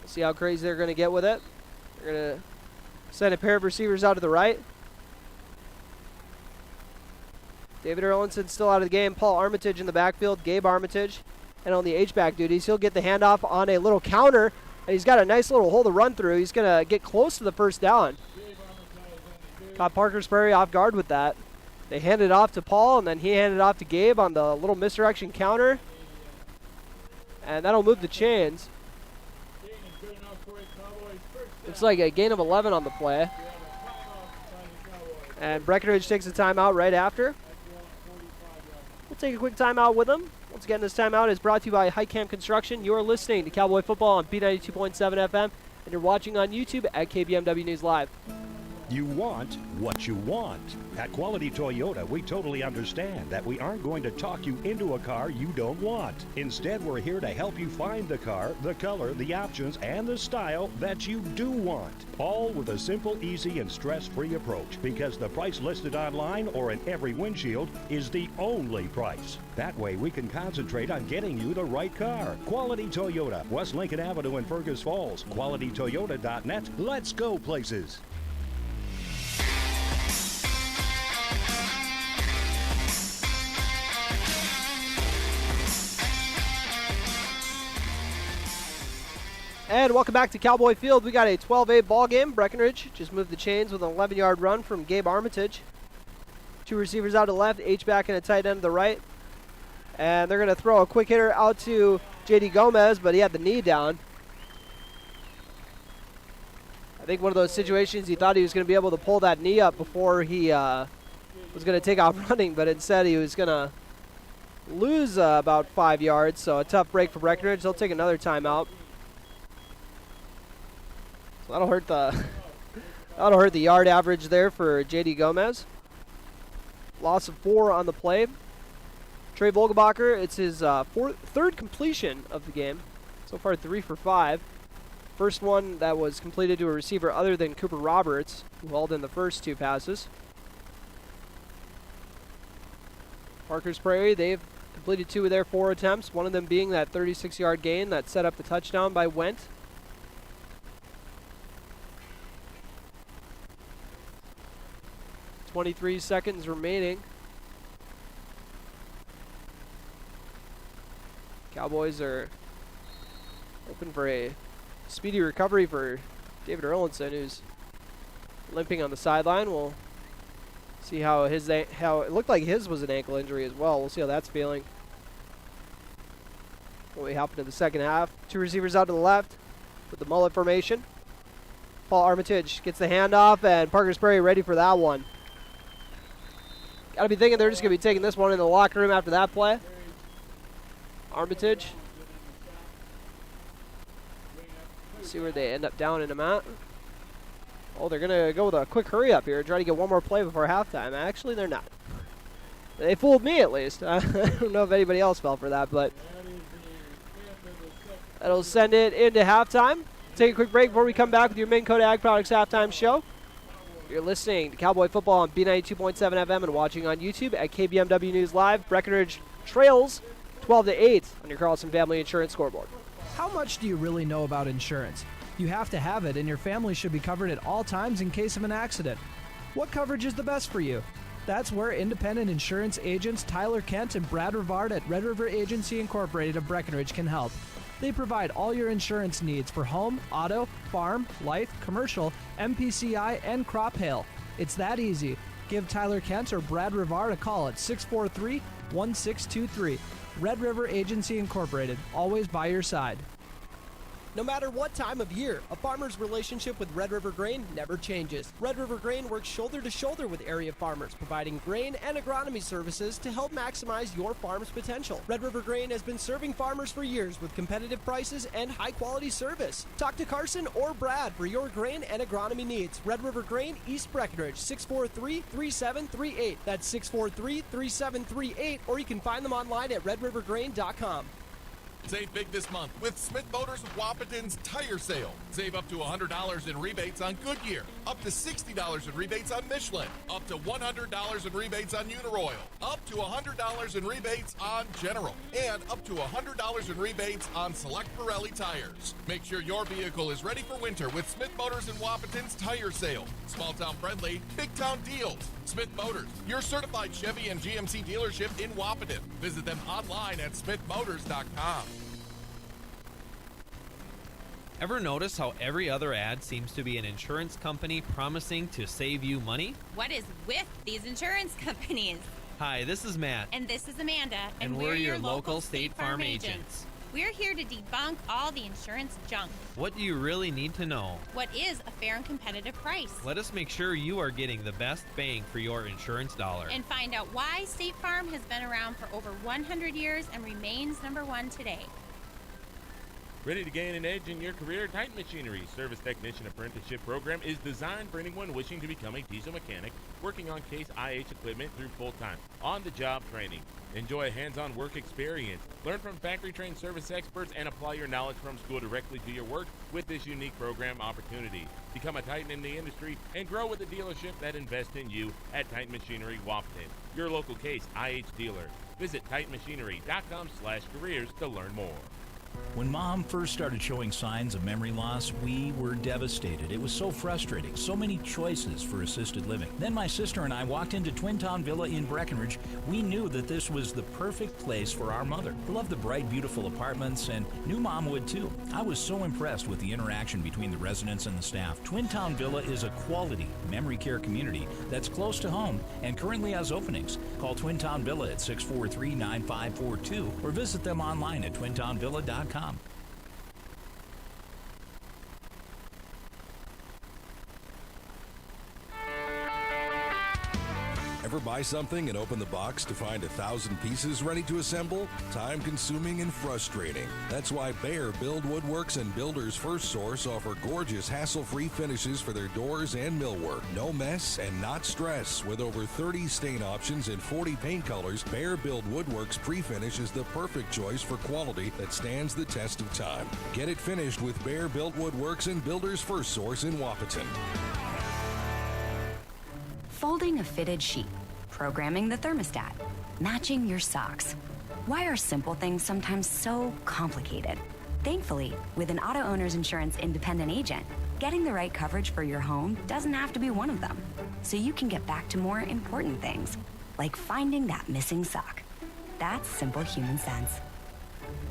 We'll see how crazy they're going to get with it. They're going to send a pair of receivers out to the right. David Erlinson still out of the game. Paul Armitage in the backfield. Gabe Armitage. And on the H-back duties, he'll get the handoff on a little counter. And he's got a nice little hole to run through. He's going to get close to the first down. Caught Parkers Prairie off guard with that. They handed it off to Paul, and then he handed it off to Gabe on the little misdirection counter. And that'll move the chains. Looks like a gain of 11 on the play. And Breckenridge takes a timeout right after. We'll take a quick timeout with them. We'll Once again, this timeout is brought to you by Camp Construction. You are listening to Cowboy Football on B92.7 FM, and you're watching on YouTube at KBMW News Live. You want what you want. At Quality Toyota, we totally understand that we aren't going to talk you into a car you don't want. Instead, we're here to help you find the car, the color, the options, and the style that you do want. All with a simple, easy, and stress-free approach, because the price listed online or in every windshield is the only price. That way, we can concentrate on getting you the right car. Quality Toyota, West Lincoln Avenue in Fergus Falls. QualityToyota.net. Let's go places. And welcome back to Cowboy Field. We got a 12-8 ball game. Breckenridge just moved the chains with an 11-yard run from Gabe Armitage. Two receivers out to the left, H-back and a tight end to the right. And they're going to throw a quick hitter out to J.D. Gomez, but he had the knee down. I think one of those situations he thought he was going to be able to pull that knee up before he was going to take off running, but instead he was going to lose about 5 yards. So a tough break for Breckenridge. They'll take another timeout. So that'll hurt the yard average there for J.D. Gomez. Loss of 4 on the play. Trey Vogelbacher, it's his third completion of the game. So far 3 for 5. First one that was completed to a receiver other than Cooper Roberts, who hauled in the first 2 passes. Parkers Prairie, they've completed 2 of their 4 attempts, one of them being that 36-yard gain that set up the touchdown by Wendt. 23 seconds remaining. Cowboys are hoping for a speedy recovery for David Erlinson, who's limping on the sideline. We'll see how it looked like his was an ankle injury as well. We'll see how that's feeling. What we happened in the second half. 2 receivers out to the left with the mullet formation. Paul Armitage gets the handoff, and Parkers Prairie ready for that one. Got to be thinking they're just going to be taking this one in the locker room after that play. Armitage. See where they end up down in him at. Oh, they're going to go with a quick hurry up here, try to get one more play before halftime. Actually, they're not. They fooled me, at least. I don't know if anybody else fell for that, but that'll send it into halftime. Take a quick break before we come back with your Minn Kota Ag Products halftime show. You're listening to Cowboy Football on B92.7 FM and watching on YouTube at KBMW News Live. Breckenridge trails 12-8 on your Carlson Family Insurance scoreboard. How much do you really know about insurance? You have to have it, and your family should be covered at all times in case of an accident. What coverage is the best for you? That's where independent insurance agents Tyler Kent and Brad Rivard at Red River Agency Incorporated of Breckenridge can help. They provide all your insurance needs for home, auto, farm, life, commercial, MPCI, and crop hail. It's that easy. Give Tyler Kent or Brad Rivard a call at 643-1623. Red River Agency Incorporated, always by your side. No matter what time of year, a farmer's relationship with Red River Grain never changes. Red River Grain works shoulder to shoulder with area farmers, providing grain and agronomy services to help maximize your farm's potential. Red River Grain has been serving farmers for years with competitive prices and high-quality service. Talk to Carson or Brad for your grain and agronomy needs. Red River Grain, East Breckenridge, 643-3738. That's 643-3738, or you can find them online at redrivergrain.com. Save big this month with Smith Motors Wapaton's tire sale. Save up to $100 in rebates on Goodyear, up to $60 in rebates on Michelin, up to $100 in rebates on Uniroyal, up to $100 in rebates on General, and up to $100 in rebates on select Pirelli tires. Make sure your vehicle is ready for winter with Smith Motors and Wapaton's tire sale. Small town friendly, big town deals. Smith Motors, your certified Chevy and GMC dealership in Wapaton. Visit them online at smithmotors.com. Ever notice how every other ad seems to be an insurance company promising to save you money? What is with these insurance companies? Hi, this is Matt. And this is Amanda. And we're your local State Farm agents. We're here to debunk all the insurance junk. What do you really need to know? What is a fair and competitive price? Let us make sure you are getting the best bang for your insurance dollar. And find out why State Farm has been around for over 100 years and remains number one today. Ready to gain an edge in your career? Titan Machinery's Service Technician Apprenticeship Program is designed for anyone wishing to become a diesel mechanic, working on Case IH equipment through full-time, on-the-job training. Enjoy a hands-on work experience. Learn from factory-trained service experts and apply your knowledge from school directly to your work with this unique program opportunity. Become a Titan in the industry and grow with a dealership that invests in you at Titan Machinery Wapaton, your local Case IH dealer. Visit titanmachinery.com/careers to learn more. When Mom first started showing signs of memory loss, we were devastated. It was so frustrating. So many choices for assisted living. Then my sister and I walked into Twin Town Villa in Breckenridge. We knew that this was the perfect place for our mother. We loved the bright, beautiful apartments and knew Mom would too. I was so impressed with the interaction between the residents and the staff. Twin Town Villa is a quality memory care community that's close to home and currently has openings. Call Twin Town Villa at 643-9542 or visit them online at twintownvilla.com. Ever buy something and open the box to find 1,000 pieces ready to assemble? Time consuming and frustrating. That's why Bear Build Woodworks and Builders First Source offer gorgeous hassle-free finishes for their doors and millwork. No mess and not stress. With over 30 stain options and 40 paint colors, Bear Build Woodworks pre-finish is the perfect choice for quality that stands the test of time. Get it finished with Bear Built Woodworks and Builders First Source in Wapaton. Folding a fitted sheet, programming the thermostat, matching your socks. Why are simple things sometimes so complicated? Thankfully, with an auto owner's insurance independent agent, getting the right coverage for your home doesn't have to be one of them. So you can get back to more important things, like finding that missing sock. That's simple human sense.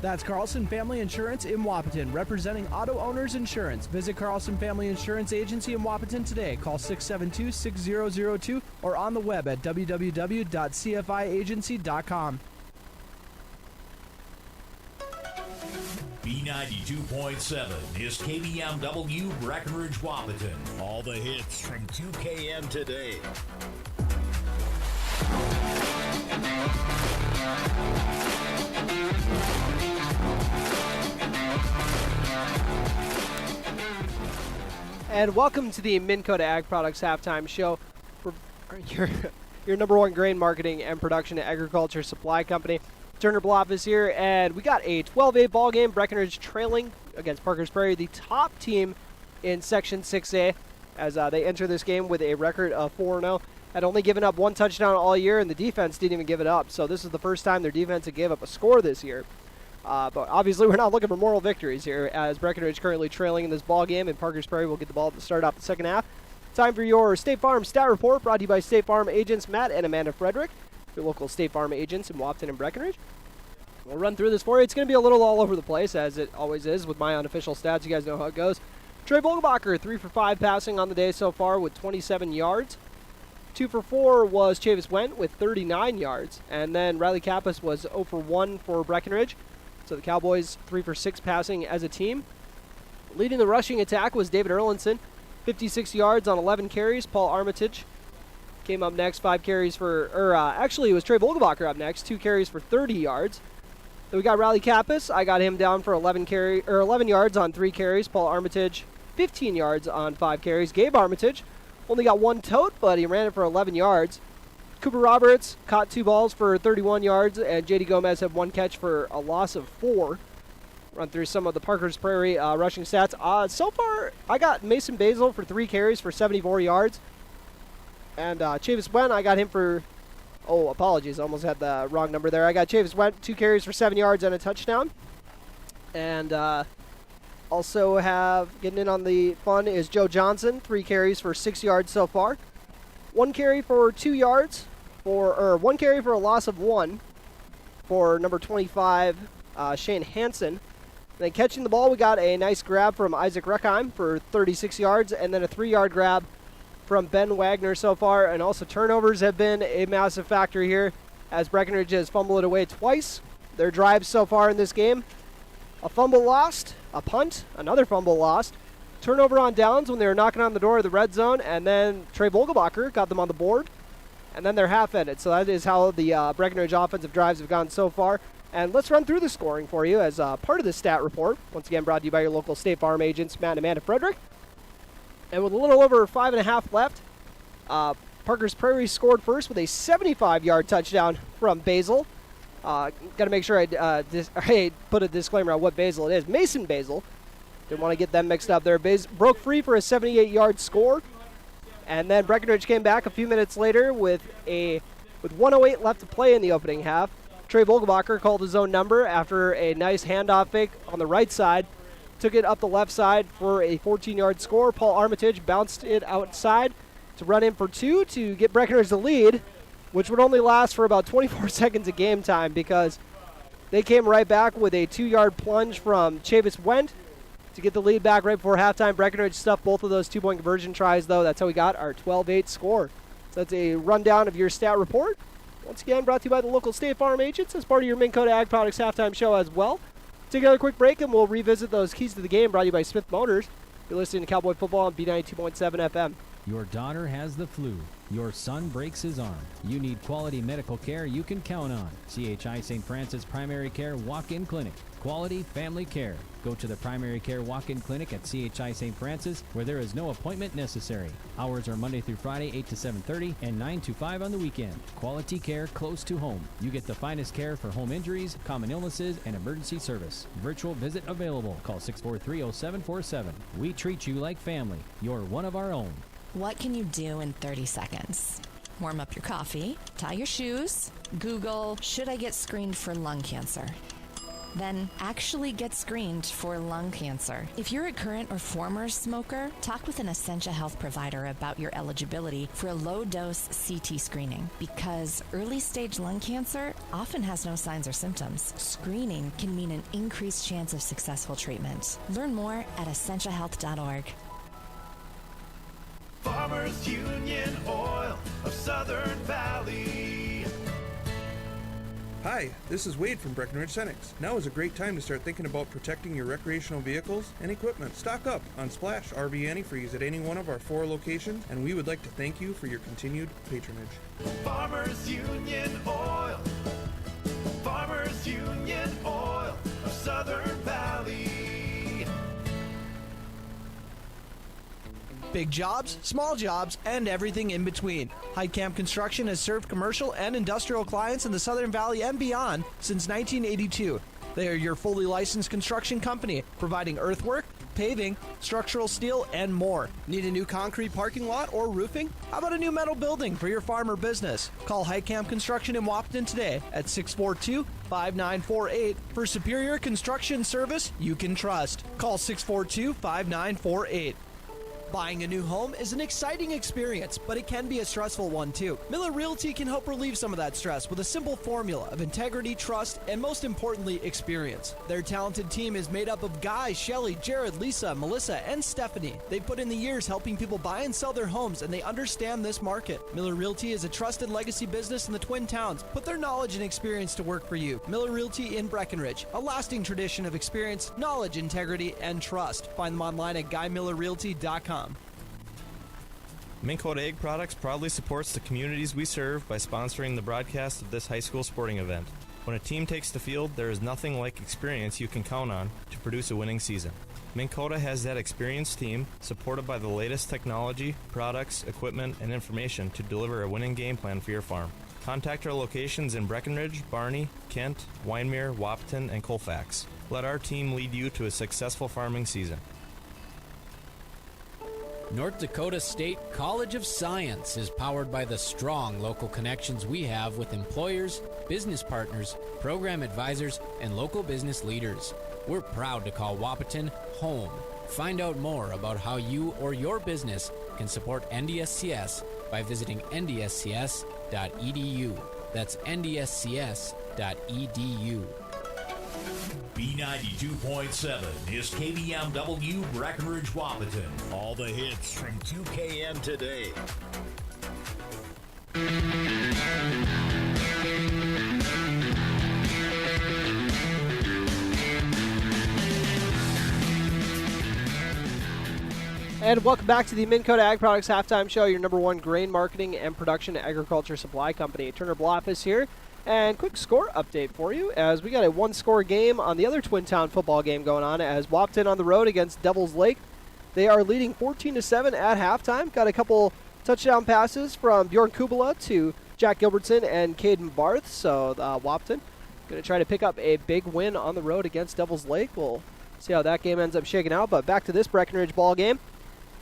That's Carlson Family Insurance in Wapaton, representing auto owners insurance. Visit Carlson Family Insurance Agency in Wapaton today. Call 672-6002 or on the web at www.cfiagency.com. B92.7 is KBMW Breckenridge Wapaton. All the hits from 2KM today. And welcome to the Minn Kota Ag Products Halftime Show. Your number one grain marketing and production agriculture supply company. Turner Bluff is here, and we got a 12-8 ball game. Breckenridge trailing against Parkers Prairie, the top team in Section 6A, as they enter this game with a record of 4-0. Had only given up one touchdown all year, and the defense didn't even give it up. So this is the first time their defense had gave up a score this year. But obviously we're not looking for moral victories here, as Breckenridge currently trailing in this ball game, and Parkers Prairie will get the ball to start off the second half. Time for your State Farm Stat Report, brought to you by State Farm agents Matt and Amanda Frederick, your local State Farm agents in Wapaton and Breckenridge. We'll run through this for you. It's going to be a little all over the place, as it always is with my unofficial stats. You guys know how it goes. Trey Vogelbacher, 3 for 5 passing on the day so far with 27 yards. 2 for 4 was Chavis Went with 39 yards. And then Riley Kappas was 0 for 1 for Breckenridge. So the Cowboys 3 for 6 passing as a team. Leading the rushing attack was David Erlinson, 56 yards on 11 carries. Paul Armitage came up next, 5 carries for, actually it was Trey Vogelbacher up next, 2 carries for 30 yards. Then we got Riley Kappas. I got him down for 11 yards on 3 carries. Paul Armitage, 15 yards on 5 carries. Gabe Armitage only got 1 tote, but he ran it for 11 yards. Cooper Roberts caught 2 balls for 31 yards, and J.D. Gomez had 1 catch for a loss of 4. Run through some of the Parkers Prairie rushing stats. So far, I got Mason Basil for 3 carries for 74 yards. And Chavis Went, I got him for, apologies, I almost had the wrong number there. I got Chavis Went, 2 carries for 7 yards and a touchdown. And also have, getting in on the fun, is Joe Johnson, 3 carries for 6 yards so far. 1 carry for 2 yards. 1 carry for a loss of 1 for number 25, Shane Hansen. Then catching the ball, we got a nice grab from Isaac Reckheim for 36 yards, and then a 3-yard grab from Ben Wagner so far. And also turnovers have been a massive factor here, as Breckenridge has fumbled it away twice. Their drives so far in this game A fumble lost, a punt, another fumble lost, turnover on downs when they were knocking on the door of the red zone, and then Trey Vogelbacher got them on the board, and then they're half-ended. So that is how the Breckenridge offensive drives have gone so far. And let's run through the scoring for you as part of the stat report. Once again, brought to you by your local State Farm agents, Matt and Amanda Frederick. And with a little over 5.5 left, Parkers Prairie scored first with a 75-yard touchdown from Basil. Got to make sure I put a disclaimer on what Basil it is. Mason Basil. Didn't want to get them mixed up there. Broke free for a 78-yard score. And then Breckenridge came back a few minutes later with 1:08 left to play in the opening half. Trey Vogelbacher called his own number after a nice handoff fake on the right side. Took it up the left side for a 14-yard score. Paul Armitage bounced it outside to run in for 2 to get Breckenridge the lead, which would only last for about 24 seconds of game time because they came right back with a 2-yard plunge from Chavis Wendt to get the lead back right before halftime. Breckenridge stuffed both of those 2-point conversion tries, though. That's how we got our 12-8 score. So that's a rundown of your stat report. Once again, brought to you by the local State Farm agents as part of your Minn Kota Ag Products halftime show as well. Take another quick break, and we'll revisit those keys to the game brought to you by Smith Motors. You're listening to Cowboy Football on B92.7 FM. Your daughter has the flu. Your son breaks his arm. You need quality medical care you can count on. CHI St. Francis Primary Care Walk-In Clinic. Quality family care. Go to the Primary Care Walk-In Clinic at CHI St. Francis where there is no appointment necessary. Hours are Monday through Friday, 8 to 7:30 and 9 to 5 on the weekend. Quality care close to home. You get the finest care for home injuries, common illnesses, and emergency service. Virtual visit available. Call 643-0747. We treat you like family. You're one of our own. What can you do in 30 seconds? Warm up your coffee, tie your shoes, Google, should I get screened for lung cancer? Then actually get screened for lung cancer. If you're a current or former smoker, talk with an Essentia Health provider about your eligibility for a low-dose CT screening because early-stage lung cancer often has no signs or symptoms. Screening can mean an increased chance of successful treatment. Learn more at essentiahealth.org. Farmers Union Oil of Southern Valley. Hi, this is Wade from Breckenridge Senex. Now is a great time to start thinking about protecting your recreational vehicles and equipment. Stock up on Splash RV Antifreeze at any one of our 4 locations, and we would like to thank you for your continued patronage. Farmers Union Oil. Farmers Union Oil of Southern Valley. Big jobs, small jobs, and everything in between. Heitkamp Construction has served commercial and industrial clients in the Southern Valley and beyond since 1982. They are your fully licensed construction company, providing earthwork, paving, structural steel, and more. Need a new concrete parking lot or roofing? How about a new metal building for your farm or business? Call Heitkamp Construction in Wahpeton today at 642-5948 for superior construction service you can trust. Call 642-5948. Buying a new home is an exciting experience, but it can be a stressful one too. Miller Realty can help relieve some of that stress with a simple formula of integrity, trust, and most importantly, experience. Their talented team is made up of Guy, Shelly, Jared, Lisa, Melissa, and Stephanie. They put in the years helping people buy and sell their homes, and they understand this market. Miller Realty is a trusted legacy business in the Twin Towns. Put their knowledge and experience to work for you. Miller Realty in Breckenridge, a lasting tradition of experience, knowledge, integrity, and trust. Find them online at GuyMillerRealty.com. Minn Kota Ag Products proudly supports the communities we serve by sponsoring the broadcast of this high school sporting event. When a team takes the field, there is nothing like experience you can count on to produce a winning season. Minn Kota has that experienced team, supported by the latest technology, products, equipment, and information to deliver a winning game plan for your farm. Contact our locations in Breckenridge, Barney, Kent, Wyndmere, Wahpeton, and Colfax. Let our team lead you to a successful farming season. North Dakota State College of Science is powered by the strong local connections we have with employers, business partners, program advisors, and local business leaders. We're proud to call Wahpeton home. Find out more about how you or your business can support NDSCS by visiting ndscs.edu. That's ndscs.edu. B92.7 is KBMW Breckenridge Wahpeton. All the hits from 2KM today. And welcome back to the Minn Kota Ag Products Halftime Show, your number one grain marketing and production agriculture supply company. Turner Bloff is here. And quick score update for you, as we got a one-score game on the other Twin Town football game going on, as Wapton on the road against Devils Lake. They are leading 14-7 at halftime. Got a couple touchdown passes from Bjorn Kubala to Jack Gilbertson and Caden Barth. So Wapton going to try to pick up a big win on the road against Devils Lake. We'll see how that game ends up shaking out. But back to this Breckenridge ball game,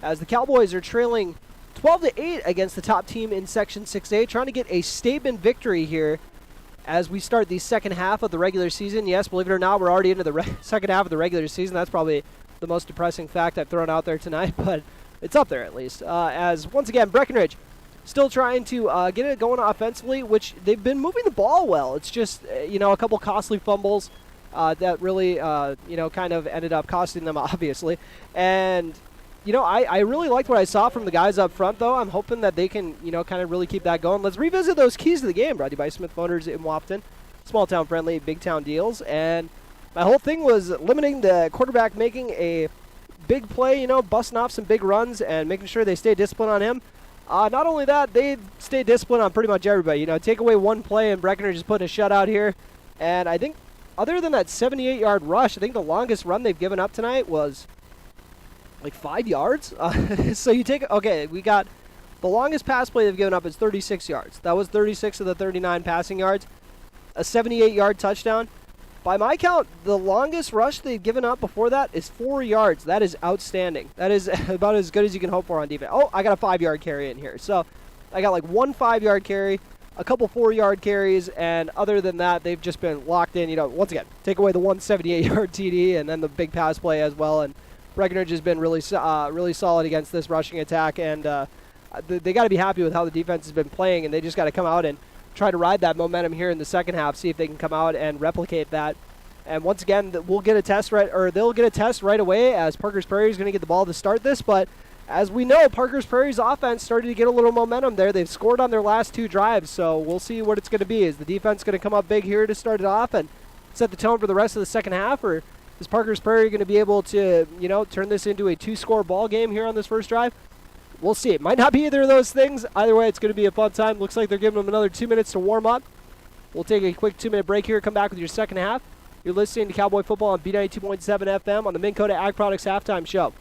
as the Cowboys are trailing 12-8 against the top team in Section 6A, trying to get a statement victory here as we start the second half of the regular season. Yes, believe it or not, we're already into the second half of the regular season. That's probably the most depressing fact I've thrown out there tonight, but it's up there at least. As, once again, Breckenridge still trying to get it going offensively, which they've been moving the ball well. It's just, a couple costly fumbles that really, kind of ended up costing them, obviously. And I really liked what I saw from the guys up front, though. I'm hoping that they can, kind of really keep that going. Let's revisit those keys to the game, brought to you by Smith Motors in Wapton. Small town friendly, big town deals. And my whole thing was limiting the quarterback making a big play, busting off some big runs and making sure they stay disciplined on him. Not only that, they stay disciplined on pretty much everybody. Take away one play and Breckenridge is putting a shutout here. And I think other than that 78-yard rush, I think the longest run they've given up tonight was like 5 yards. So we got the longest pass play they've given up is 36 yards. That was 36 of the 39 passing yards. A 78-yard touchdown. By my count, the longest rush they've given up before that is 4 yards. That is outstanding. That is about as good as you can hope for on defense. Oh, I got a 5-yard carry in here. So I got like one 5-yard carry, a couple 4-yard carries, and other than that, they've just been locked in. Once again, take away the 178-yard TD and then the big pass play as well. And Breckenridge has been really solid against this rushing attack, and they got to be happy with how the defense has been playing, and they just got to come out and try to ride that momentum here in the second half, see if they can come out and replicate that. And once again, they'll get a test right away, as Parkers Prairie is going to get the ball to start this. But as we know, Parkers Prairie's offense started to get a little momentum there. They've scored on their last 2 drives, so we'll see what it's going to be. Is the defense going to come up big here to start it off and set the tone for the rest of the second half, or is Parkers Prairie going to be able to, turn this into a 2-score ball game here on this first drive? We'll see. It might not be either of those things. Either way, it's going to be a fun time. Looks like they're giving them another 2 minutes to warm up. We'll take a quick 2-minute break here, come back with your second half. You're listening to Cowboy Football on B92.7 FM on the Minn Kota Ag Products Halftime Show.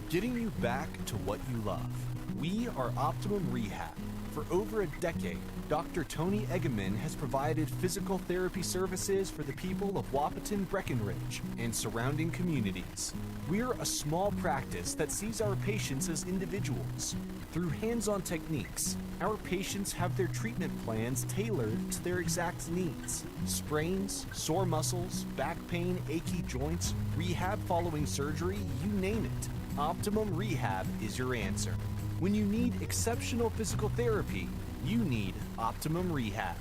Getting you back to what you love. We are Optimum Rehab. For over a decade, Dr. Tony Egeman has provided physical therapy services for the people of Wahpeton, Breckenridge, and surrounding communities. We're a small practice that sees our patients as individuals. Through hands-on techniques, our patients have their treatment plans tailored to their exact needs. Sprains, sore muscles, back pain, achy joints, rehab following surgery, you name it. Optimum Rehab is your answer. When you need exceptional physical therapy, you need Optimum Rehab.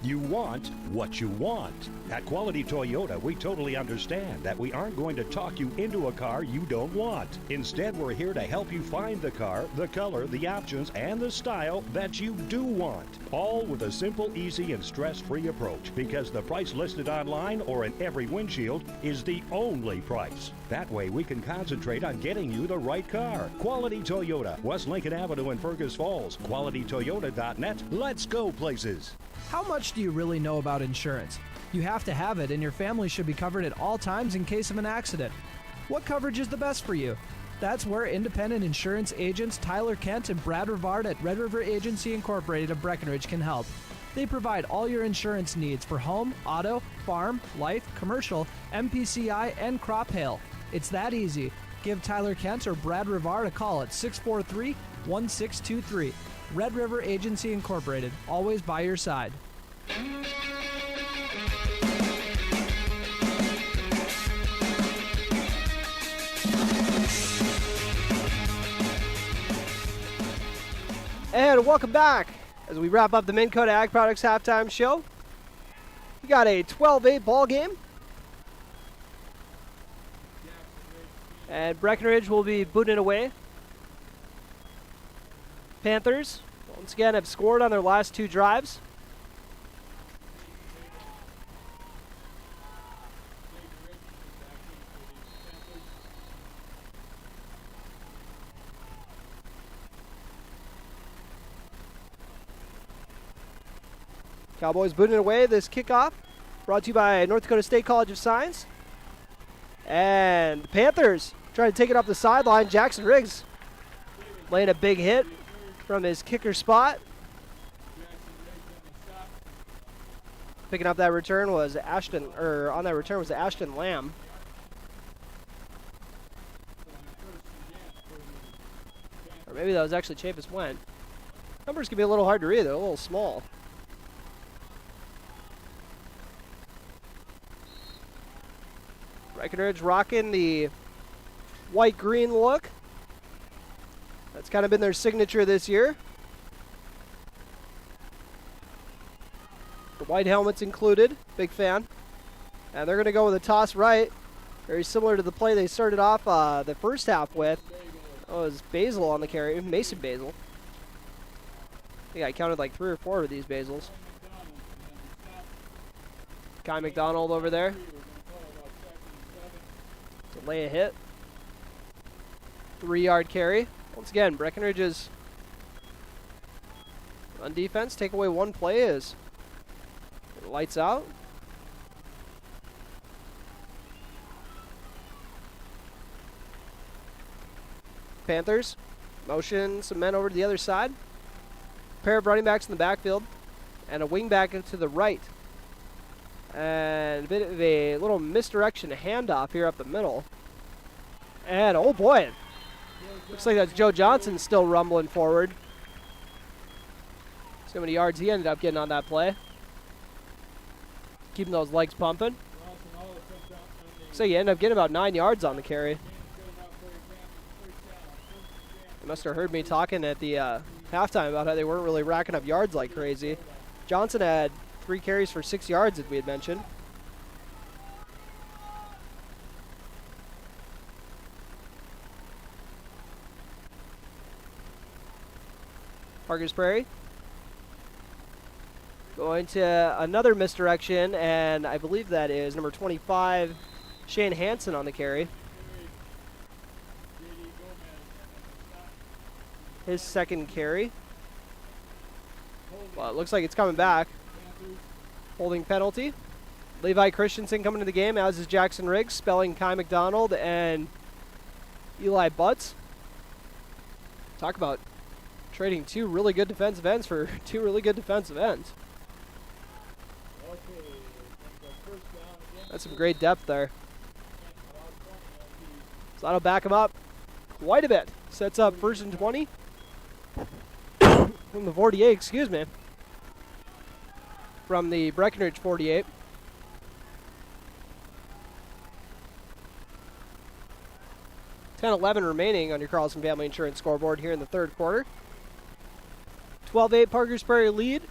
You want what you want. At Quality Toyota, we totally understand that we aren't going to talk you into a car you don't want. Instead, we're here to help you find the car, the color, the options, and the style that you do want. All with a simple, easy, and stress-free approach, because the price listed online or in every windshield is the only price. That way, we can concentrate on getting you the right car. Quality Toyota, West Lincoln Avenue in Fergus Falls. QualityToyota.net. Let's go places. How much do you really know about insurance? You have to have it, and your family should be covered at all times in case of an accident. What coverage is the best for you? That's where independent insurance agents Tyler Kent and Brad Rivard at Red River Agency Incorporated of Breckenridge can help. They provide all your insurance needs for home, auto, farm, life, commercial, MPCI, and crop hail. It's that easy. Give Tyler Kent or Brad Rivard a call at 643-1623. Red River Agency Incorporated, always by your side. And welcome back as we wrap up the Minn Kota Ag Products Halftime Show. We got a 12-8 ball game. And Breckenridge will be booting it away. Panthers, once again, have scored on their last 2 drives. Cowboys booting away this kickoff. Brought to you by North Dakota State College of Science. And the Panthers trying to take it up the sideline. Jackson Riggs laying a big hit from his kicker spot. Picking up that return was Ashton, or on that return was Ashton Lamb. Or maybe that was actually Chaffis Went. Numbers can be a little hard to read, they're a little small. Breckenridge rocking the white-green look. That's kind of been their signature this year. The white helmets included. Big fan. And they're going to go with a toss right. Very similar to the play they started off the first half with. Oh, it was Basil on the carry. Mason Basil. I think I counted like 3 or 4 of these Basils. Kai McDonald over there to lay a hit. 3-yard carry. Once again, Breckenridge is on defense. Take away one play is lights out. Panthers motion some men over to the other side. Pair of running backs in the backfield and a wing back to the right. And a bit of a little misdirection handoff here up the middle. And oh boy, looks like that's Joe Johnson still rumbling forward. See how many yards he ended up getting on that play. Keeping those legs pumping. So you end up getting about 9 yards on the carry. You must have heard me talking at the halftime about how they weren't really racking up yards like crazy. Johnson had 3 carries for 6 yards, as we had mentioned. Parkers Prairie going to another misdirection, and I believe that is number 25, Shane Hansen on the carry. His second carry. Well, it looks like it's coming back. Holding penalty. Levi Christensen coming to the game, as is Jackson Riggs, spelling Kai McDonald and Eli Butts. Talk about trading 2 really good defensive ends for 2 really good defensive ends. That's some great depth there. So that'll back him up quite a bit. Sets up 1st and 20. From the 48, excuse me. From the Breckenridge 48. $10-11 remaining on your Carlson Family Insurance scoreboard here in the 3rd quarter. 12-8 Parkers Prairie lead.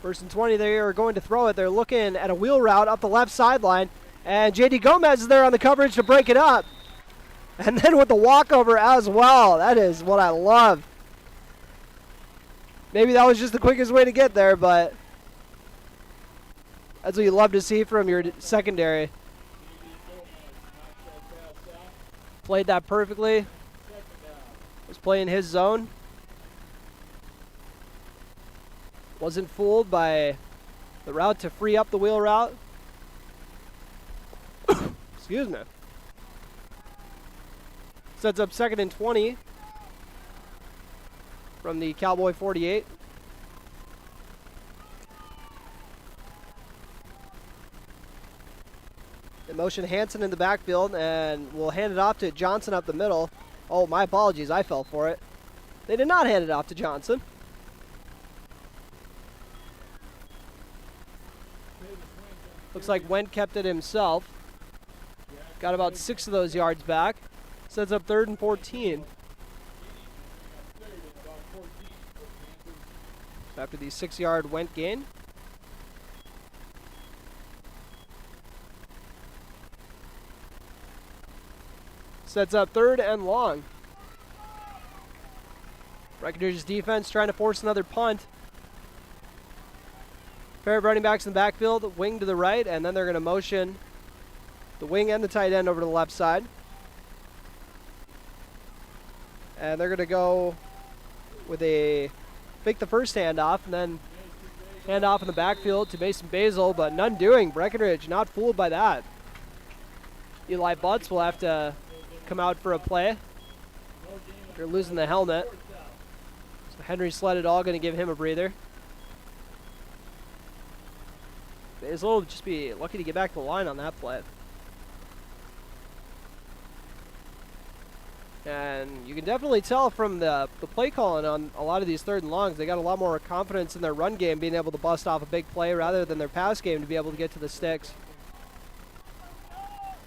1st and 20, they are going to throw it. They're looking at a wheel route up the left sideline. And J.D. Gomez is there on the coverage to break it up. And then with the walkover as well. That is what I love. Maybe that was just the quickest way to get there, but that's what you love to see from your secondary. Played that perfectly. Was playing his zone. Wasn't fooled by the route to free up the wheel route. Excuse me. Sets up 2nd and 20 from the Cowboy 48. In motion, Hansen in the backfield, and we'll hand it off to Johnson up the middle. Oh, my apologies, I fell for it. They did not hand it off to Johnson. Looks like Went kept it himself. Got about 6 of those yards back. Sets up 3rd and 14. After the 6-yard Went gain. Sets up 3rd and long. Breckenridge's defense trying to force another punt. Pair of running backs in the backfield, wing to the right, and then they're going to motion the wing and the tight end over to the left side. And they're going to go with a fake the first handoff and then Hand off in the backfield to Mason Basil, but none doing. Breckenridge not fooled by that. Eli Butts will have to come out for a play. They're losing the helmet. So Henry Sledadall going to give him a breather. Basil will just be lucky to get back to the line on that play. And you can definitely tell from the play calling on a lot of these 3rd and longs, they got a lot more confidence in their run game, being able to bust off a big play rather than their pass game to be able to get to the sticks.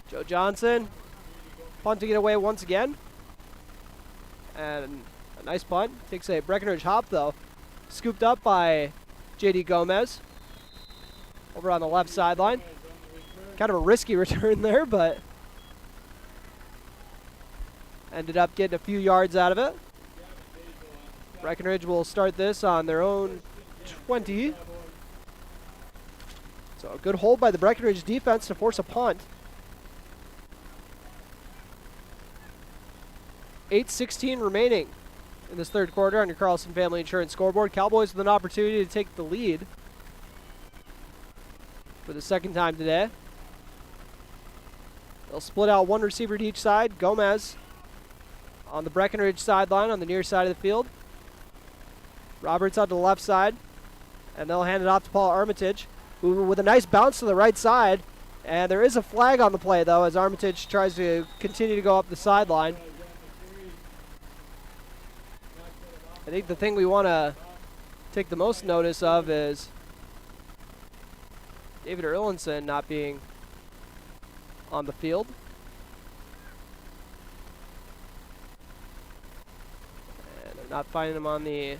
Joe Johnson punting it away once again. And a nice punt. Takes a Breckenridge hop, though. Scooped up by J.D. Gomez over on the left sideline. Kind of a risky return there, but ended up getting a few yards out of it. Breckenridge will start this on their own 20. So a good hold by the Breckenridge defense to force a punt. 8:16 remaining in this 3rd quarter on your Carlson Family Insurance scoreboard. Cowboys with an opportunity to take the lead for the 2nd time today. They'll split out one receiver to each side. Gomez on the Breckenridge sideline on the near side of the field. Roberts on the left side. And they'll hand it off to Paul Armitage, who with a nice bounce to the right side. And there is a flag on the play, though, as Armitage tries to continue to go up the sideline. I think the thing we want to take the most notice of is David Erlinson not being on the field. And they're not finding him on the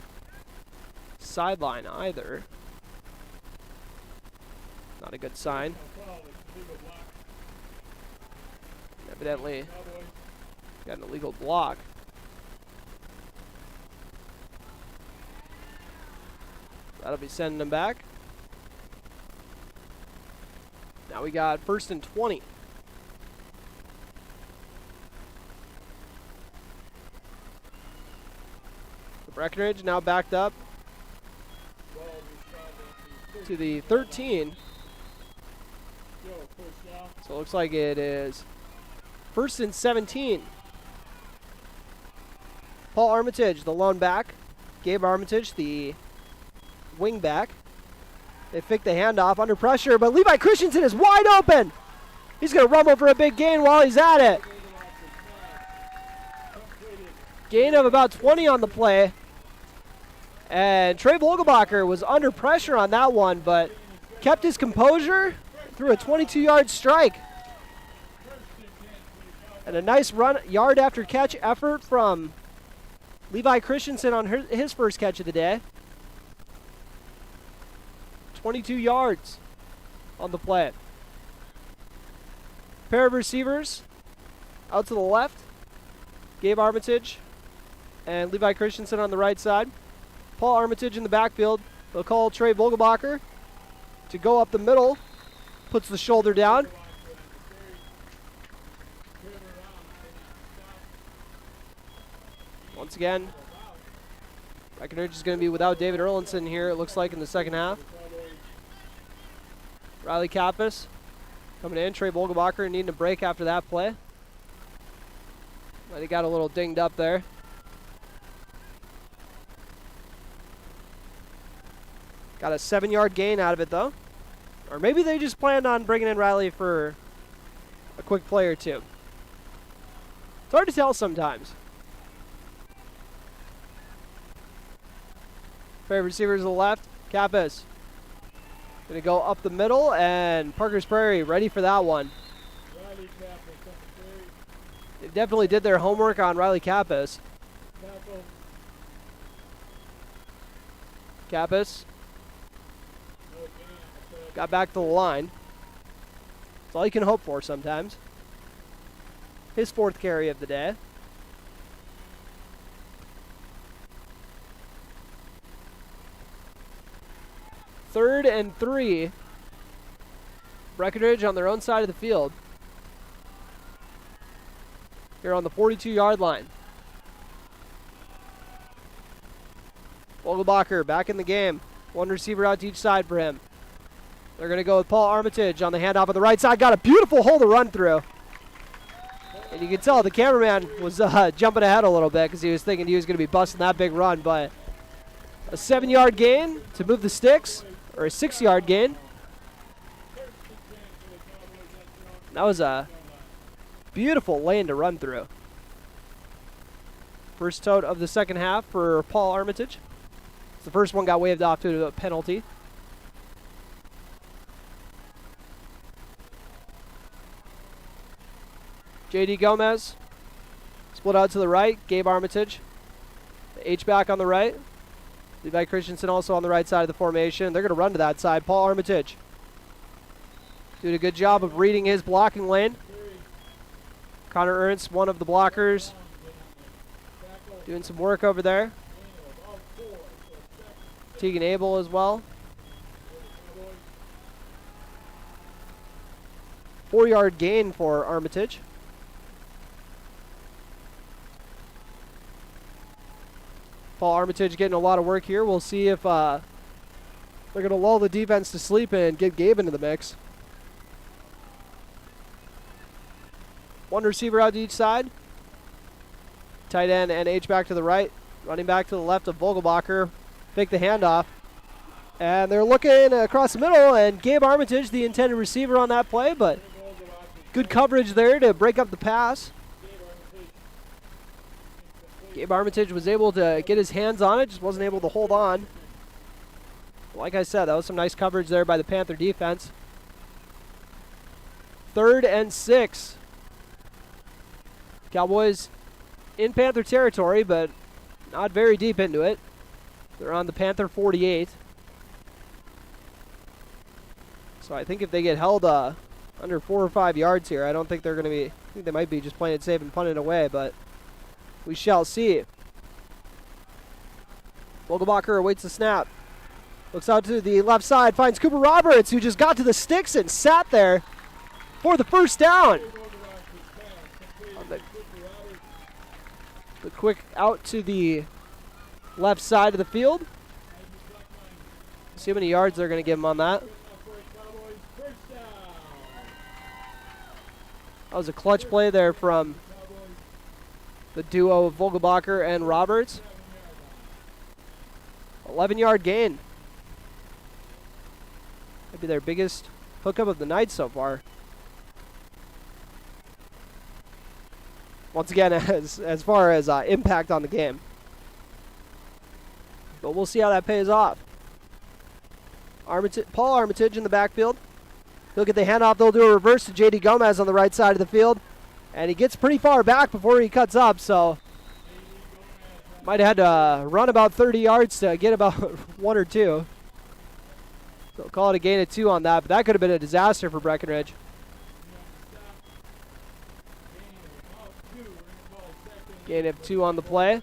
sideline either. Not a good sign. Evidently got an illegal block. That'll be sending them back. Now we got 1st and 20. The Breckenridge now backed up to the 13. So it looks like it is 1st and 17. Paul Armitage, the lone back. Gabe Armitage, the wing back. They fake the handoff under pressure, but Levi Christensen is wide open. He's going to rumble for a big gain while he's at it. Gain of about 20 on the play. And Trey Vogelbacher was under pressure on that one, but kept his composure through a 22-yard strike. And a nice run, yard after catch effort from Levi Christensen on his first catch of the day. 22 yards on the play. Pair of receivers out to the left. Gabe Armitage and Levi Christensen on the right side. Paul Armitage in the backfield. They'll call Trey Vogelbacher to go up the middle. Puts the shoulder down. Once again, Breckenridge is going to be without David Erlinson here, it looks like, in the 2nd half. Riley Kappas coming in. Trey Vogelbacher needing a break after that play. But he got a little dinged up there. Got a 7-yard gain out of it, though. Or maybe they just planned on bringing in Riley for a quick play or two. It's hard to tell sometimes. Pair of receivers to the left. Kappas going to go up the middle, and Parkers Prairie ready for that one. They definitely did their homework on Riley Kappas. Kappas got back to the line. That's all you can hope for sometimes. His 4th carry of the day. Third and 3. Breckenridge on their own side of the field. Here on the 42-yard line. Vogelbacher back in the game. One receiver out to each side for him. They're going to go with Paul Armitage on the handoff on the right side. Got a beautiful hole to run through. And you can tell the cameraman was jumping ahead a little bit because he was thinking he was going to be busting that big run. But a 7-yard gain to move the sticks, or a 6-yard gain. That was a beautiful lane to run through. First tote of the second half for Paul Armitage. The first one got waved off to a penalty. J.D. Gomez split out to the right. Gabe Armitage, the H-back on the right. Levi Christensen also on the right side of the formation. They're going to run to that side. Paul Armitage doing a good job of reading his blocking lane. Connor Ernst, one of the blockers, doing some work over there. Tegan Abel as well. 4-yard gain for Armitage. Paul Armitage getting a lot of work here. We'll see if they're going to lull the defense to sleep and get Gabe into the mix. One receiver out to each side. Tight end and H-back to the right. Running back to the left of Vogelbacher. Fake the handoff. And they're looking across the middle, and Gabe Armitage, the intended receiver on that play, but good coverage there to break up the pass. Gabe Armitage was able to get his hands on it, just wasn't able to hold on. Like I said, that was some nice coverage there by the Panther defense. 3rd and 6. Cowboys in Panther territory, but not very deep into it. They're on the Panther 48. So I think if they get held under 4 or 5 yards here, I don't think they're going to be, I think they might be just playing it safe and punting away, but we shall see. Vogelbacher awaits the snap. Looks out to the left side, finds Cooper Roberts, who just got to the sticks and sat there for the first down. The quick out to the left side of the field. See how many yards they're going to give him on that. That was a clutch play there from the duo of Vogelbacher and Roberts. 11-yard gain. Maybe their biggest hookup of the night so far. Once again, as far as impact on the game. But we'll see how that pays off. Paul Armitage in the backfield. He'll get the handoff. They'll do a reverse to J.D. Gomez on the right side of the field. And he gets pretty far back before he cuts up, so might have had to run about 30 yards to get about 1 or 2. So call it a gain of 2 on that, but that could have been a disaster for Breckenridge. Gain of 2 on the play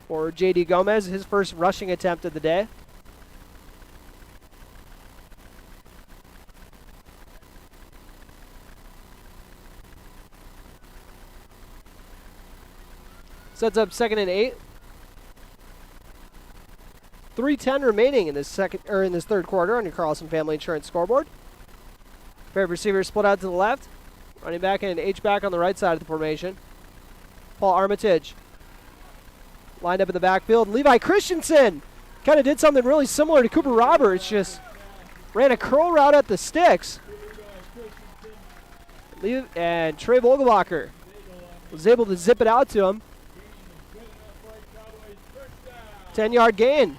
for J.D. Gomez, his first rushing attempt of the day. Sets up 2nd and 8. 3:10 remaining in this third quarter on your Carlson Family Insurance scoreboard. Pair of receivers split out to the left. Running back and H-back on the right side of the formation. Paul Armitage lined up in the backfield. Levi Christensen kind of did something really similar to Cooper Roberts, just ran a curl route at the sticks. And Trey Vogelbacher was able to zip it out to him. 10-yard gain.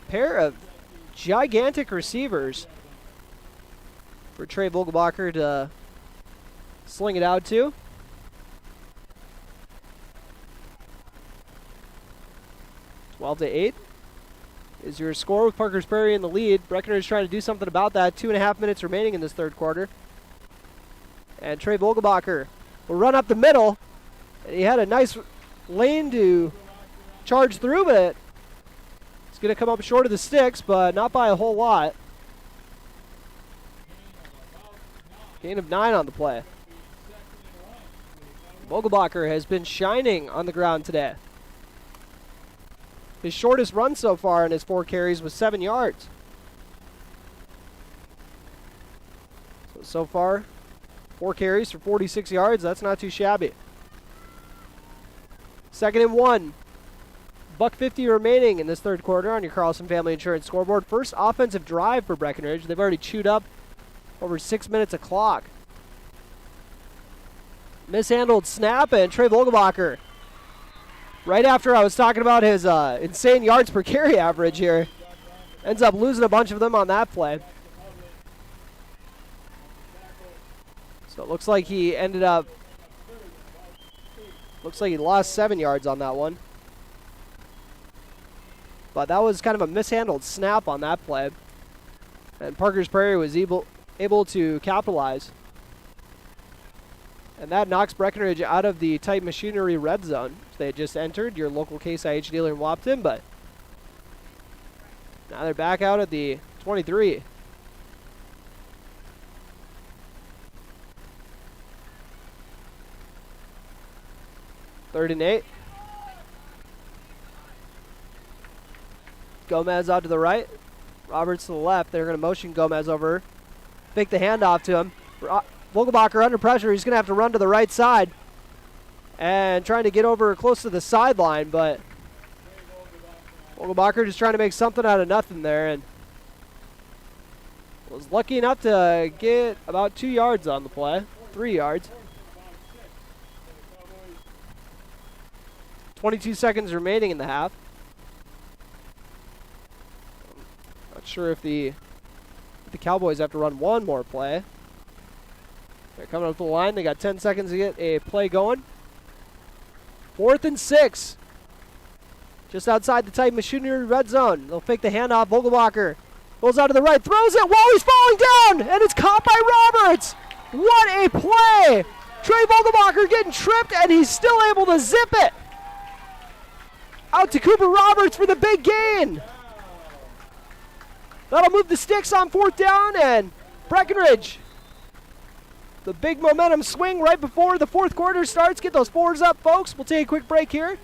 Pair of gigantic receivers for Trey Vogelbacher to sling it out to. Twelve to 8 is your score with Parkers Prairie in the lead. Breckenridge trying to do something about that. 2.5 minutes remaining in this third quarter. And Trey Vogelbacher will run up the middle. And he had a nice lane to charge through, but it's going to come up short of the sticks, but not by a whole lot. Gain of 9 on the play. Vogelbacher has been shining on the ground today. His shortest run so far in his 4 carries was 7 yards. So far, 4 carries for 46 yards. That's not too shabby. 2nd and 1. $1.50 remaining in this third quarter on your Carlson Family Insurance scoreboard. First offensive drive for Breckenridge. They've already chewed up over 6 minutes of clock. Mishandled snap, and Trey Vogelbacher, right after I was talking about his insane yards per carry average here, ends up losing a bunch of them on that play. So it looks like he lost 7 yards on that one. But that was kind of a mishandled snap on that play. And Parkers Prairie was able to capitalize. And that knocks Breckenridge out of the Tight Machinery red zone. They had just entered, your local Case IH dealer in Wapton, but now they're back out at the 23. Third and 8. Gomez out to the right. Roberts to the left. They're going to motion Gomez over. Fake the handoff to him. Vogelbacher under pressure. He's going to have to run to the right side. And trying to get over close to the sideline, but Vogelbacher just trying to make something out of nothing there, and was lucky enough to get about 2 yards on the play. 3 yards. 22 seconds remaining in the half. Not sure if the Cowboys have to run one more play. They're coming up the line. They got 10 seconds to get a play going. 4th and 6. Just outside the Tight Machinery red zone. They'll fake the handoff. Vogelbacher goes out to the right, throws it while he's falling down, and it's caught by Roberts. What a play! Trey Vogelbacher getting tripped, and he's still able to zip it. Out to Cooper Roberts for the big gain. That'll move the sticks on 4th down, and Breckenridge, the big momentum swing right before the 4th quarter starts. Get those 4s up, folks. We'll take a quick break here.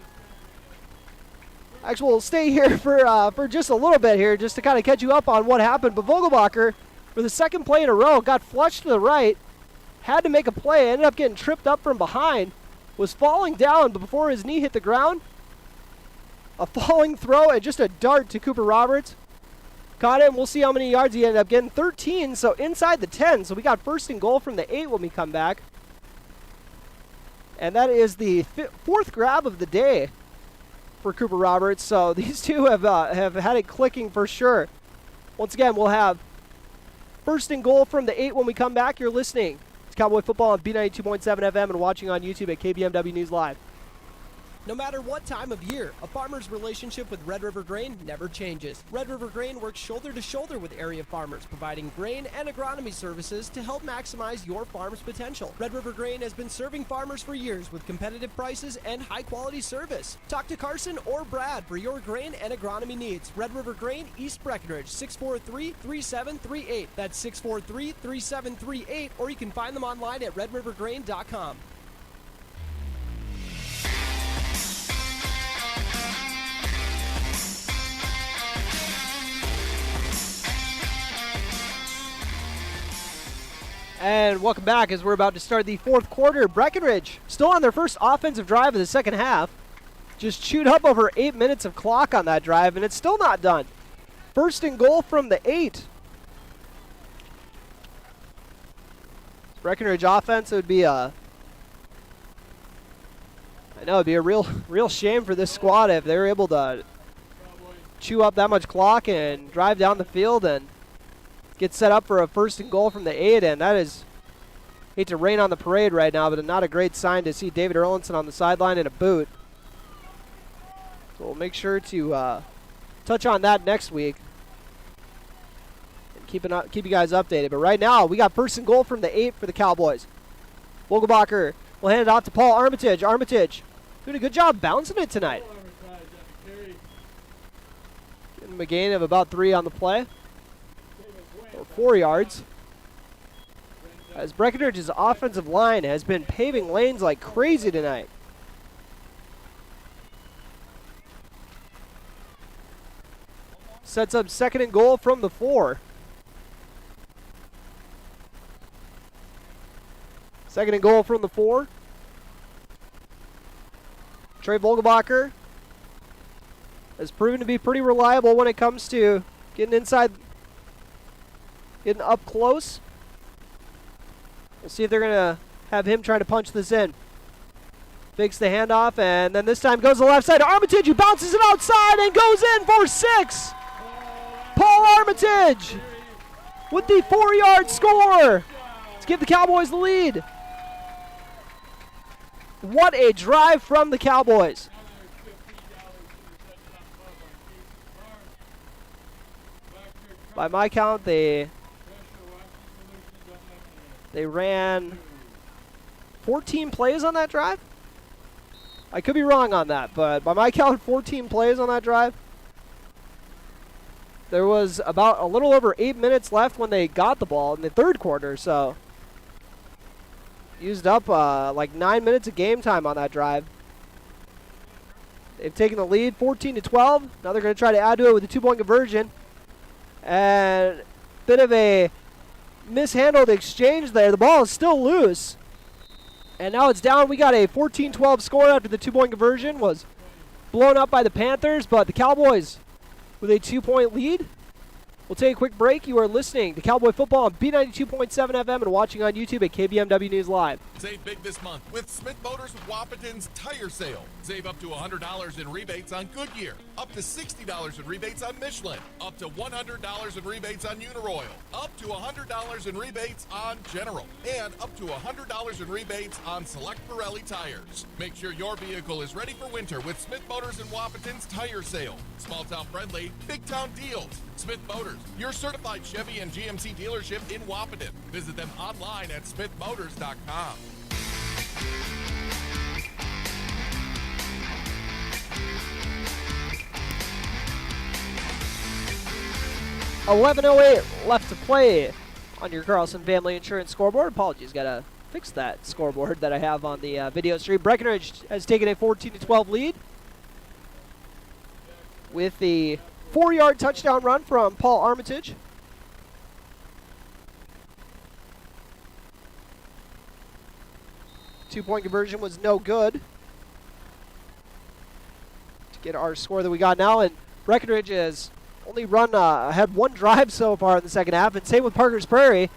Actually, we'll stay here for just a little bit here, just to kind of catch you up on what happened. But Vogelbacher, for the 2nd play in a row, got flushed to the right, had to make a play, ended up getting tripped up from behind, was falling down, but before his knee hit the ground, a falling throw and just a dart to Cooper Roberts. Caught him. We'll see how many yards he ended up getting. 13, so inside the 10. So we got 1st and goal from the 8 when we come back. And that is the 4th grab of the day for Cooper Roberts. So these two have had it clicking for sure. Once again, we'll have 1st and goal from the 8 when we come back. You're listening to Cowboy Football on B92.7 FM and watching on YouTube at KBMW News Live. No matter what time of year, a farmer's relationship with Red River Grain never changes. Red River Grain works shoulder to shoulder with area farmers, providing grain and agronomy services to help maximize your farm's potential. Red River Grain has been serving farmers for years with competitive prices and high-quality service. Talk to Carson or Brad for your grain and agronomy needs. Red River Grain, East Breckenridge, 643-3738. That's 643-3738, or you can find them online at redrivergrain.com. And welcome back as we're about to start the 4th quarter. Breckenridge still on their first offensive drive of the 2nd half. Just chewed up over 8 minutes of clock on that drive, and it's still not done. 1st and goal from the 8. Breckenridge offense, it would be a real shame for this squad if they were able to chew up that much clock and drive down the field and get set up for a 1st and goal from the 8, and that is, hate to rain on the parade right now, but not a great sign to see David Erlinson on the sideline in a boot. So we'll make sure to touch on that next week and keep you guys updated. But right now, we got 1st and goal from the 8 for the Cowboys. Vogelbacher will hand it off to Paul Armitage. Armitage doing a good job bouncing it tonight. Getting him a gain of about 3 on the play. 4 yards. As Breckenridge's offensive line has been paving lanes like crazy tonight. Sets up 2nd and goal from the 4. 2nd and goal from the 4. Trey Vogelbacher has proven to be pretty reliable when it comes to getting inside, getting up close. We'll see if they're going to have him trying to punch this in. Fakes the handoff, and then this time goes to the left side. Armitage, who bounces it outside and goes in for 6. Paul Armitage with the 4-yard score to give the Cowboys the lead. What a drive from the Cowboys. By my count, they ran 14 plays on that drive. I could be wrong on that, but by my count, 14 plays on that drive. There was about a little over 8 minutes left when they got the ball in the 3rd quarter, so used up like 9 minutes of game time on that drive. They've taken the lead 14-12. Now they're going to try to add to it with a 2-point conversion. And bit of a mishandled exchange there. The ball is still loose. And now it's down. We got a 14-12 score after the 2-point conversion was blown up by the Panthers, but the Cowboys with a 2-point lead. We'll take a quick break. You are listening to Cowboy Football on B92.7 FM and watching on YouTube at KBMW News Live. Save big this month with Smith Motors Wapaton's tire sale. Save up to $100 in rebates on Goodyear, up to $60 in rebates on Michelin, up to $100 in rebates on Uniroyal, up to $100 in rebates on General, and up to $100 in rebates on select Pirelli tires. Make sure your vehicle is ready for winter with Smith Motors and Wapaton's tire sale. Small town friendly, big town deals. Smith Motors, your certified Chevy and GMC dealership in Wapaton. Visit them online at smithmotors.com. 11:08 left to play on your Carlson Family Insurance scoreboard. Apologies, gotta fix that scoreboard that I have on the video stream. Breckenridge has taken a 14-12 lead with the 4-yard touchdown run from Paul Armitage. Two-point conversion was no good to get our score that we got now, and Breckenridge has only had one drive so far in the second half, and same with Parkers Prairie.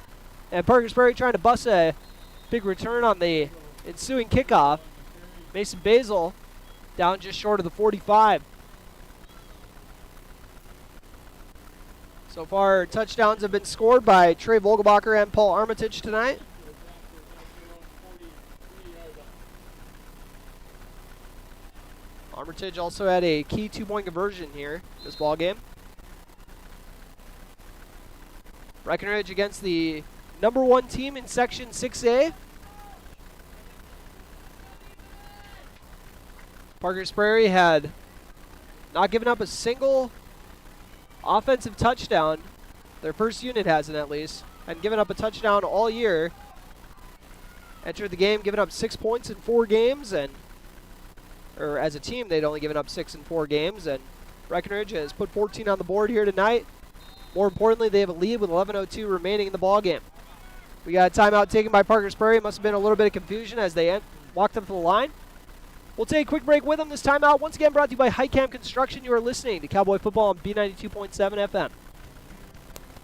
And Parkers Prairie trying to bust a big return on the ensuing kickoff. Mason Basil down just short of the 45. So far, touchdowns have been scored by Trey Vogelbacher and Paul Armitage tonight. Armitage also had a key 2-point conversion here in this ball game. Breckenridge against the #1 team in Section 6A. Parkers Prairie had not given up a single offensive touchdown. Their first unit hasn't, at least. Hadn't given up a touchdown all year. Entered the game giving up 6 points in 4 games, or as a team, they'd only given up 6 in 4 games, and Breckenridge has put 14 on the board here tonight. More importantly, they have a lead with 11:02 remaining in the ball game. We got a timeout taken by Parkers Prairie. Must have been a little bit of confusion as they walked up to the line. We'll take a quick break with them. This timeout once again brought to you by Highcamp Construction. You are listening to Cowboy Football on B92.7 FM.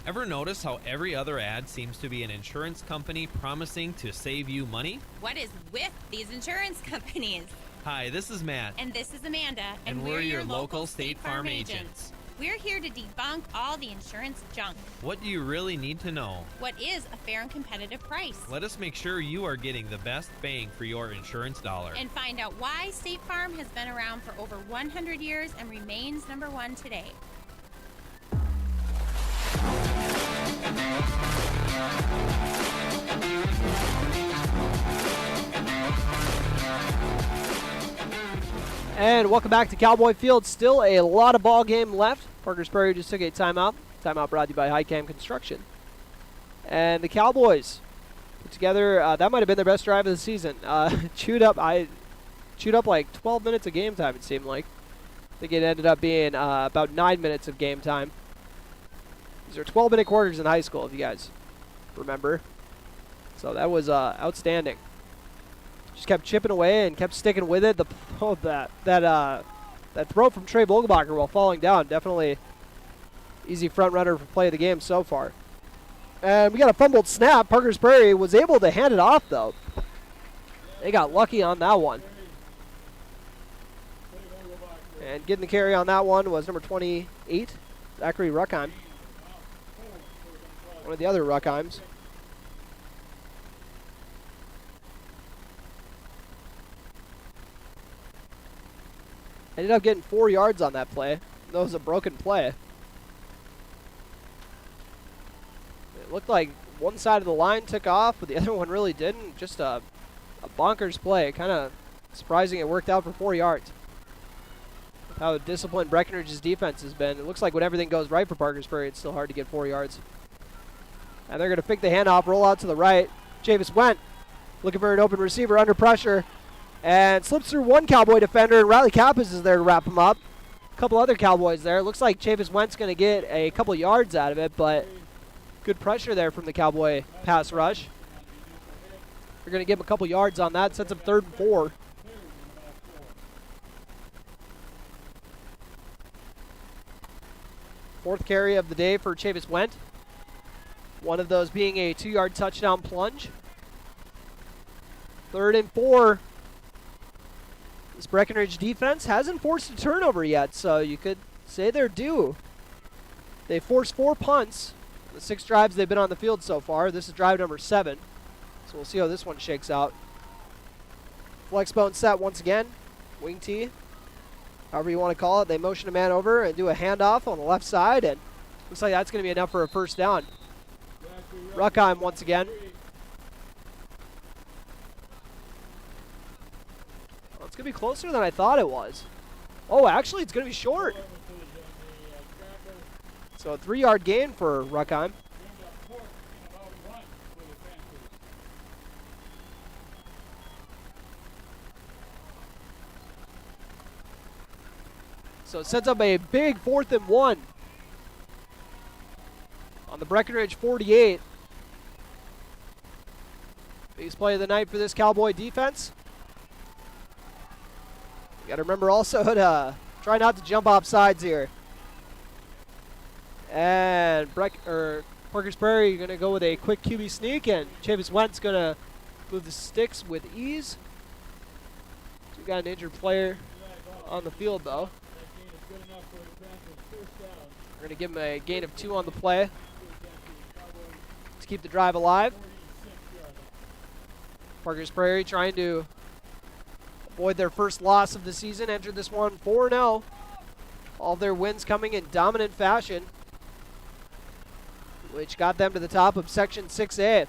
Ever notice how every other ad seems to be an insurance company promising to save you money? What is with these insurance companies? Hi, this is Matt. And this is Amanda. And we're your local State Farm agents. We're here to debunk all the insurance junk. What do you really need to know? What is a fair and competitive price? Let us make sure you are getting the best bang for your insurance dollar. And find out why State Farm has been around for over 100 years and remains #1 today. And welcome back to Cowboy Field. Still a lot of ball game left. Parkers Prairie just took a timeout. Timeout brought to you by Highcamp Construction. And the Cowboys put together, that might have been their best drive of the season. Chewed up like 12 minutes of game time, it seemed like. I think it ended up being about 9 minutes of game time. These are 12-minute quarters in high school, if you guys remember. So that was outstanding. Just kept chipping away and kept sticking with it. That throw from Trey Vogelbacher while falling down, definitely easy front runner for play of the game so far. And we got a fumbled snap. Parkers Prairie was able to hand it off, though. They got lucky on that one. And getting the carry on that one was number 28, Zachary Ruckheim. One of the other Ruckheims. Ended up getting 4 yards on that play. That was a broken play. It looked like one side of the line took off, but the other one really didn't. Just a bonkers play. Kind of surprising it worked out for 4 yards. With how disciplined Breckenridge's defense has been. It looks like when everything goes right for Parkers Prairie, it's still hard to get 4 yards. And they're going to pick the handoff, roll out to the right. Chavis Went looking for an open receiver under pressure. And slips through one Cowboy defender, and Riley Kappas is there to wrap him up. A couple other Cowboys there. Looks like Chavis Went's going to get a couple yards out of it, but good pressure there from the Cowboy pass rush. They're going to give him a couple yards on that. Sets up 3rd and 4. Fourth carry of the day for Chavis Went. One of those being a 2-yard touchdown plunge. 3rd and 4. This Breckenridge defense hasn't forced a turnover yet, so you could say they're due. They forced 4 punts. The 6 drives they've been on the field so far. This is drive number 7. So we'll see how this one shakes out. Flex bone set once again. Wing tee. However you want to call it. They motion a man over and do a handoff on the left side, and looks like that's going to be enough for a first down. Ruckheim once again. Well, it's going to be closer than I thought it was. Oh, actually, it's going to be short. So a 3-yard gain for Ruckheim. So it sets up a big 4th and 1 on the Breckenridge 48. Biggest play of the night for this Cowboy defense. You got to remember also to try not to jump off sides here. And Parkers Prairie going to go with a quick QB sneak, and Chavis Went's going to move the sticks with ease. So we got an injured player on the field, though. We're going to give him a gain of 2 on the play to keep the drive alive. Parkers Prairie trying to avoid their first loss of the season. Entered this one 4-0. All of their wins coming in dominant fashion, which got them to the top of Section 6A.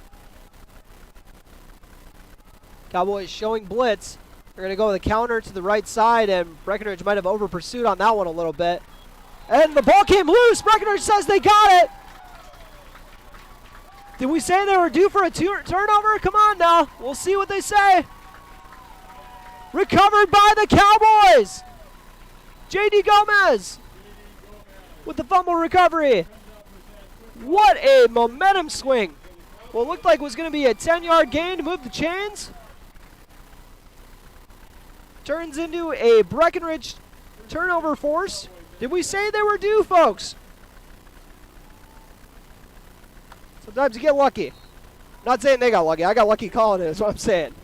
Cowboys showing blitz. They're going to go with a counter to the right side, and Breckenridge might have over-pursued on that one a little bit. And the ball came loose. Breckenridge says they got it. Did we say they were due for a turnover? Come on now. We'll see what they say. Recovered by the Cowboys. J.D. Gomez with the fumble recovery. What a momentum swing. What looked like was going to be a 10-yard gain to move the chains turns into a Breckenridge turnover force. Did we say they were due, folks? Sometimes you get lucky. Not saying they got lucky. I got lucky calling it, is what I'm saying.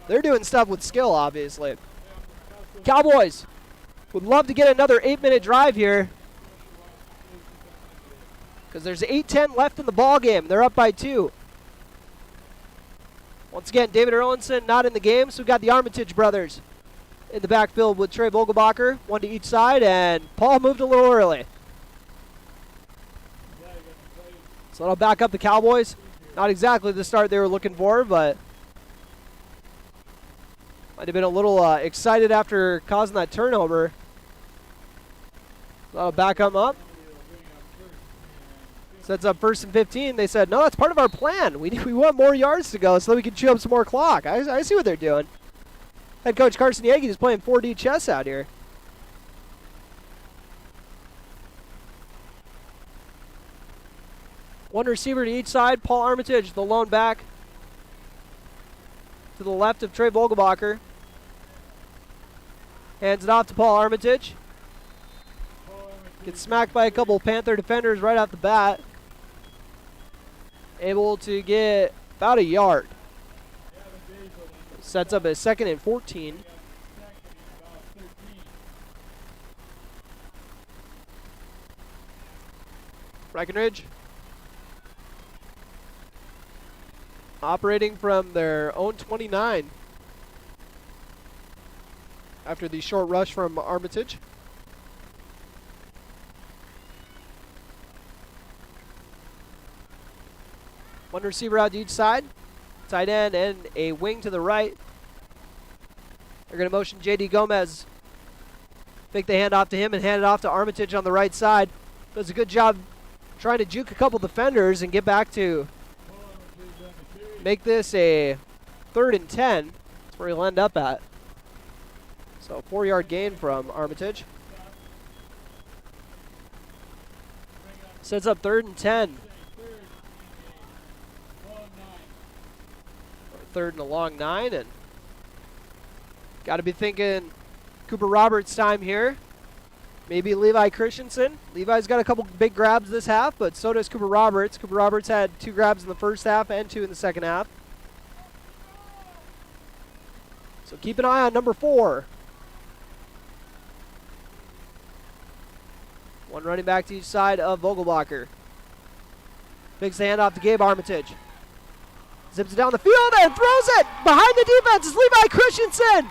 They're doing stuff with skill, obviously. Cowboys would love to get another 8-minute drive here, because there's 8:10 left in the ball game. They're up by 2. Once again, David Erlinson not in the game, so we've got the Armitage brothers in the backfield with Trey Vogelbacher, 1 to each side, and Paul moved a little early. So that'll back up the Cowboys. Not exactly the start they were looking for, but might have been a little excited after causing that turnover. So that'll back them up. Sets up 1st and 15. They said, no, that's part of our plan. We want more yards to go so that we can chew up some more clock. I see what they're doing. Head coach Carson Yagi is playing 4D chess out here. One receiver to each side. Paul Armitage, the lone back, to the left of Trey Vogelbacher. Hands it off to Paul Armitage. Gets smacked by a couple Panther defenders right off the bat. Able to get about a yard. Sets up a 2nd and 14. Breckenridge operating from their own 29 after the short rush from Armitage. One receiver out to each side. Tight end and a wing to the right. They're going to motion J.D. Gomez. Make the handoff to him and hand it off to Armitage on the right side. Does a good job trying to juke a couple defenders and get back to make this a 3rd and 10. That's where he'll end up at. So 4-yard gain from Armitage. Sets up 3rd and 10. 3rd and a long 9, and got to be thinking Cooper Roberts time here. Maybe Levi Christensen. Levi's got a couple big grabs this half, but so does Cooper Roberts. Cooper Roberts had 2 grabs in the first half and 2 in the second half. So keep an eye on number 4. One running back to each side of Vogelbacher. Takes the handoff to Gabe Armitage. Zips it down the field and throws it behind the defense. It's Levi Christensen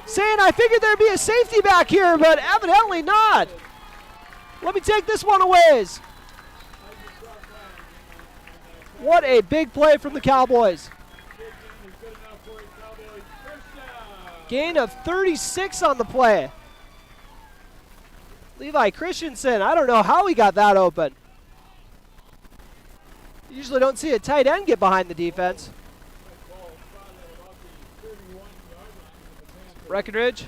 saying, I figured there'd be a safety back here, but evidently not. Let me take this one a ways. What a big play from the Cowboys. Gain of 36 on the play. Levi Christensen, I don't know how he got that open. You usually don't see a tight end get behind the defense. Breckenridge,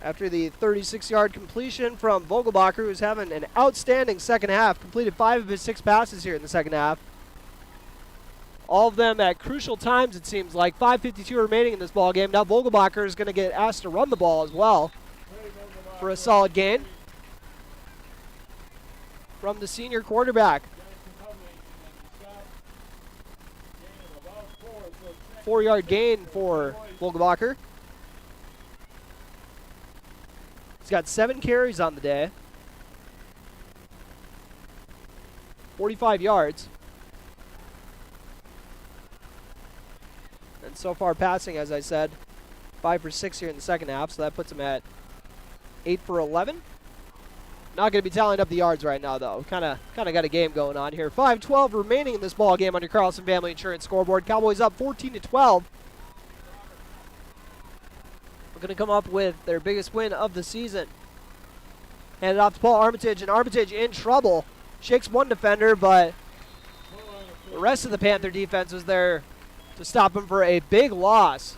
after the 36-yard completion from Vogelbacher, who's having an outstanding second half, completed 5 of his 6 passes here in the second half. All of them at crucial times, it seems like. 5:52 remaining in this ball game. Now Vogelbacher is going to get asked to run the ball as well for a solid gain from the senior quarterback. 4-yard gain for Vogelbacher. He's got 7 carries on the day. 45 yards. And so far passing, as I said, 5 for 6 here in the second half, so that puts him at 8 for 11. Not going to be tallying up the yards right now, though. Kind of got a game going on here. 5:12 remaining in this ball game on your Carlson Family Insurance scoreboard. Cowboys up 14-12. We're going to come up with their biggest win of the season. Hand it off to Paul Armitage, and Armitage in trouble. Shakes one defender, but the rest of the Panther defense was there to stop him for a big loss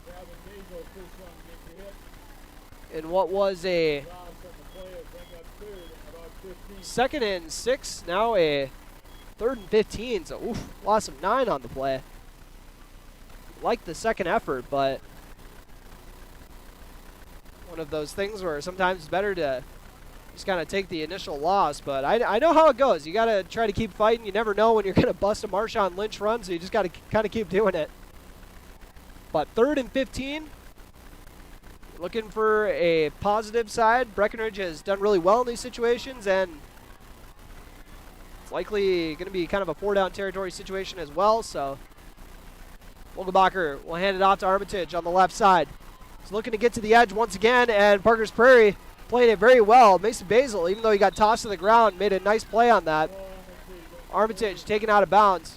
in what was a 2nd and 6, now a 3rd and 15, so loss of 9 on the play. Like the second effort, but one of those things where sometimes it's better to just kind of take the initial loss, but I know how it goes. You got to try to keep fighting. You never know when you're going to bust a Marshawn Lynch run, so you just got to kind of keep doing it. But 3rd and 15, looking for a positive side. Breckenridge has done really well in these situations, and it's likely going to be kind of a 4-down territory situation as well. So Vogelbacher will hand it off to Armitage on the left side. He's looking to get to the edge once again, and Parkers Prairie played it very well. Mason Basil, even though he got tossed to the ground, made a nice play on that. Armitage taken out of bounds.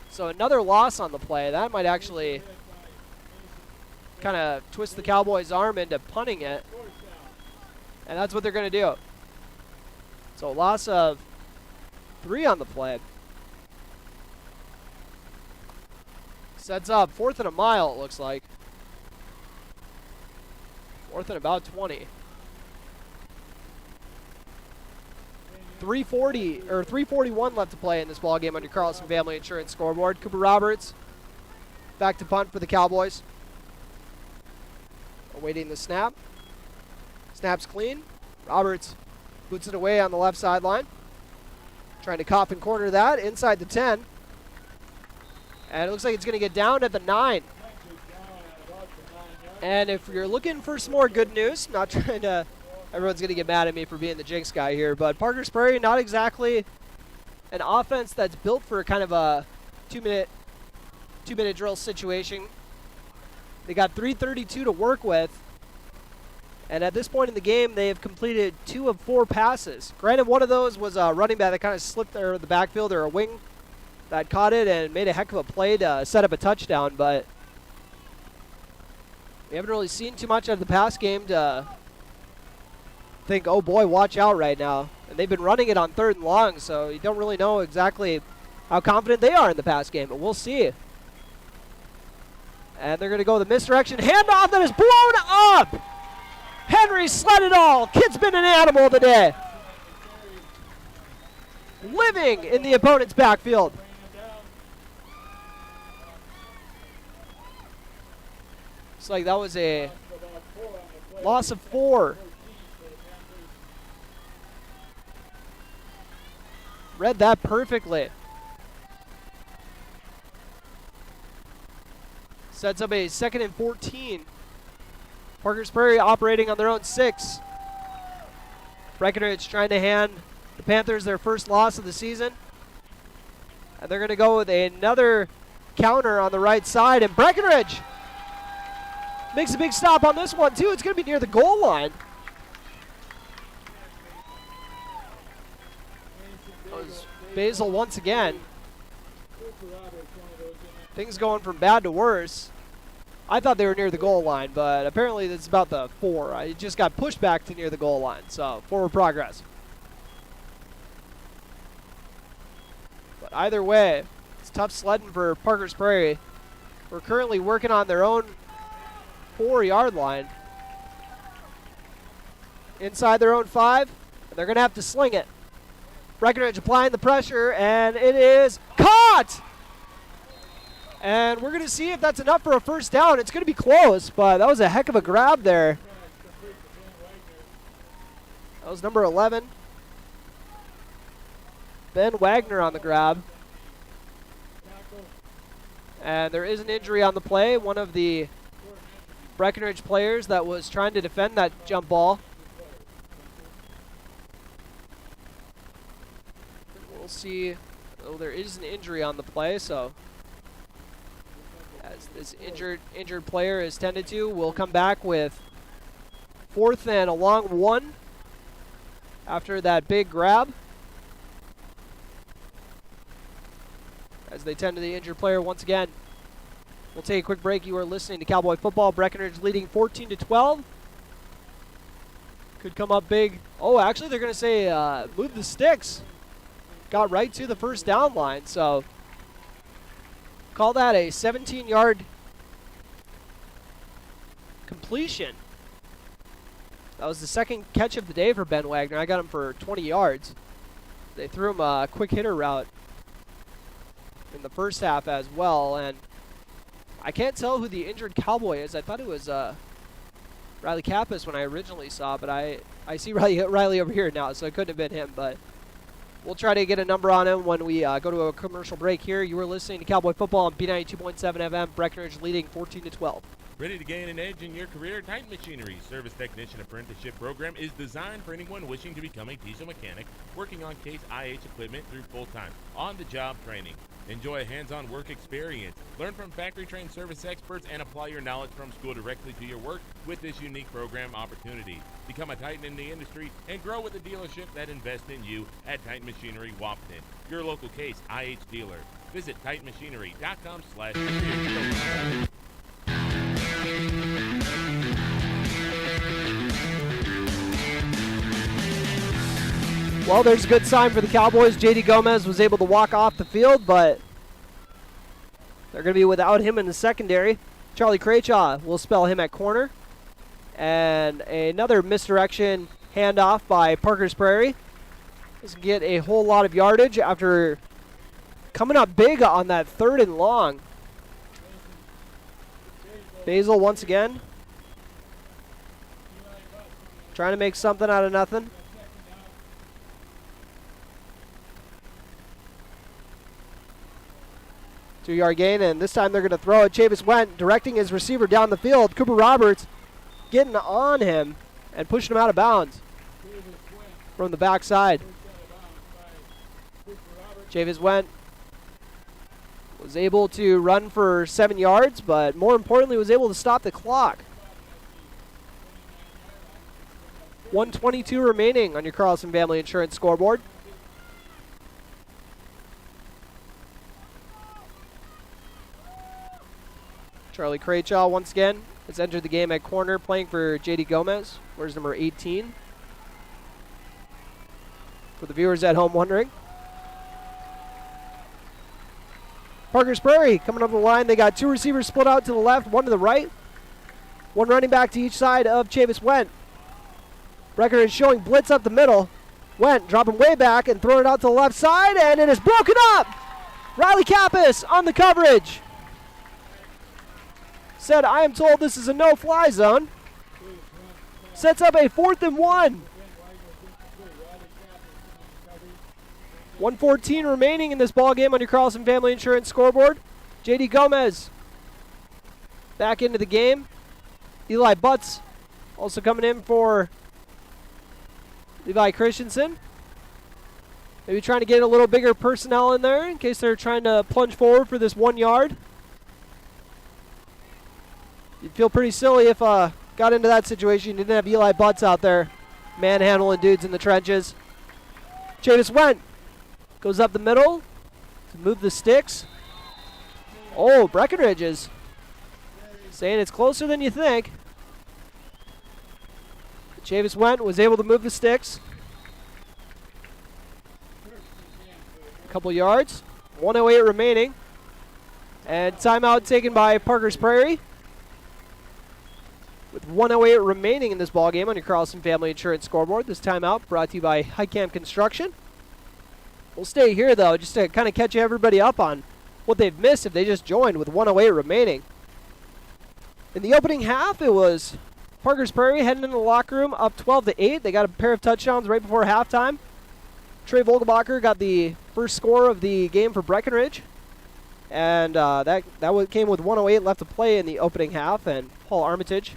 So another loss on the play. That might actually kind of twist the Cowboys' arm into punting it. And that's what they're going to do. So a loss of 3 on the play. Sets up 4th and a mile, it looks like. 4th and about 20. 3:41 left to play in this ball game on your Carlson Family Insurance scoreboard. Cooper Roberts back to punt for the Cowboys. Awaiting the snap. Snap's clean. Roberts boots it away on the left sideline. Trying to coffin corner that inside the 10. And it looks like it's going to get down at the 9. And if you're looking for some more good news, not trying to, everyone's going to get mad at me for being the jinx guy here, but Parkers Prairie, not exactly an offense that's built for kind of a two-minute drill situation. They got 3:32 to work with. And at this point in the game, they have completed 2 of 4 passes. Granted, one of those was a running back that kind of slipped there in the backfield, or a wing that caught it and made a heck of a play to set up a touchdown, but we haven't really seen too much out of the pass game to think, oh boy, watch out right now. And they've been running it on 3rd and long, so you don't really know exactly how confident they are in the pass game, but we'll see. And they're going to go the misdirection. Handoff that is blown up! Henry sled it all. Kid's been an animal today. Living in the opponent's backfield. Looks like that was a loss of 4. Read that perfectly. Sets up a 2nd and 14. Parkers Prairie operating on their own 6. Breckenridge trying to hand the Panthers their first loss of the season. And they're going to go with another counter on the right side. And Breckenridge makes a big stop on this one, too. It's going to be near the goal line. That was Basil once again. Things going from bad to worse. I thought they were near the goal line, but apparently it's about the 4. I just got pushed back to near the goal line, so forward progress. But either way, it's tough sledding for Parkers Prairie. We're currently working on their own 4-yard line. Inside their own 5, and they're going to have to sling it. Breckenridge applying the pressure, and it is caught! And we're going to see if that's enough for a first down. It's going to be close, but that was a heck of a grab there. That was number 11. Ben Wagner on the grab. And there is an injury on the play. One of the Breckenridge players that was trying to defend that jump ball. We'll see. Oh, there is an injury on the play, so as this injured player is tended to, we'll come back with 4th and a long 1 after that big grab. As they tend to the injured player once again. We'll take a quick break. You are listening to Cowboy Football. Breckenridge leading 14-12. Could come up big. Oh, actually, they're going to say move the sticks. Got right to the first down line, so call that a 17-yard completion. That was the 2nd catch of the day for Ben Wagner. I got him for 20 yards. They threw him a quick hitter route in the first half as well, and I can't tell who the injured Cowboy is. I thought it was Riley Kappas when I originally saw, but I see Riley over here now, so it couldn't have been him, but we'll try to get a number on him when we go to a commercial break here. You are listening to Cowboy Football on B92.7 FM. Breckenridge leading 14-12. Ready to gain an edge in your career? Titan Machinery's Service Technician Apprenticeship Program is designed for anyone wishing to become a diesel mechanic, working on Case IH equipment through full-time, on-the-job training. Enjoy a hands-on work experience. Learn from factory-trained service experts and apply your knowledge from school directly to your work with this unique program opportunity. Become a Titan in the industry and grow with a dealership that invests in you at Titan Machinery Wahpeton, your local Case IH dealer. Visit TitanMachinery.com/career. Well, there's a good sign for the Cowboys. J.D. Gomez was able to walk off the field, but they're going to be without him in the secondary. Charlie Craychaw will spell him at corner. And another misdirection handoff by Parkers Prairie. Doesn't get a whole lot of yardage after coming up big on that 3rd and long. Basil once again. Trying to make something out of nothing. Two-yard gain, and this time they're going to throw it. Chavis Went directing his receiver down the field. Cooper Roberts getting on him and pushing him out of bounds from the backside. Chavis Went was able to run for 7 yards, but more importantly was able to stop the clock. 1:22 remaining on your Carlson Family Insurance scoreboard. Charlie Craychaw once again has entered the game at corner, playing for J.D. Gomez. Where's number 18? For the viewers at home wondering. Parkers Prairie coming up the line. They got 2 receivers split out to the left, 1 to the right. 1 running back to each side of Chavis Went. Breckenridge showing blitz up the middle. Went dropping way back and throwing it out to the left side, and it is broken up. Riley Kappas on the coverage. Said, I am told this is a no-fly zone. Sets up a 4th and 1. 1:14 remaining in this ball game on your Carlson Family Insurance scoreboard. J.D. Gomez back into the game. Eli Butts also coming in for Levi Christensen. Maybe trying to get a little bigger personnel in there in case they're trying to plunge forward for this 1 yard. You'd feel pretty silly if got into that situation. You didn't have Eli Butts out there manhandling dudes in the trenches. Chavis Went. Goes up the middle to move the sticks. Oh, Breckenridge is saying it's closer than you think. Chavis Went was able to move the sticks. A couple yards. 1:08 remaining. And timeout taken by Parkers Prairie. With 1:08 remaining in this ballgame on your Carlson Family Insurance scoreboard. This timeout brought to you by Highcamp Construction. We'll stay here, though, just to kind of catch everybody up on what they've missed if they just joined with 1:08 remaining. In the opening half, it was Parkers Prairie heading into the locker room up 12-8. They got a pair of touchdowns right before halftime. Trey Vogelbacher got the first score of the game for Breckenridge. And that came with 1:08 left to play in the opening half. And Paul Armitage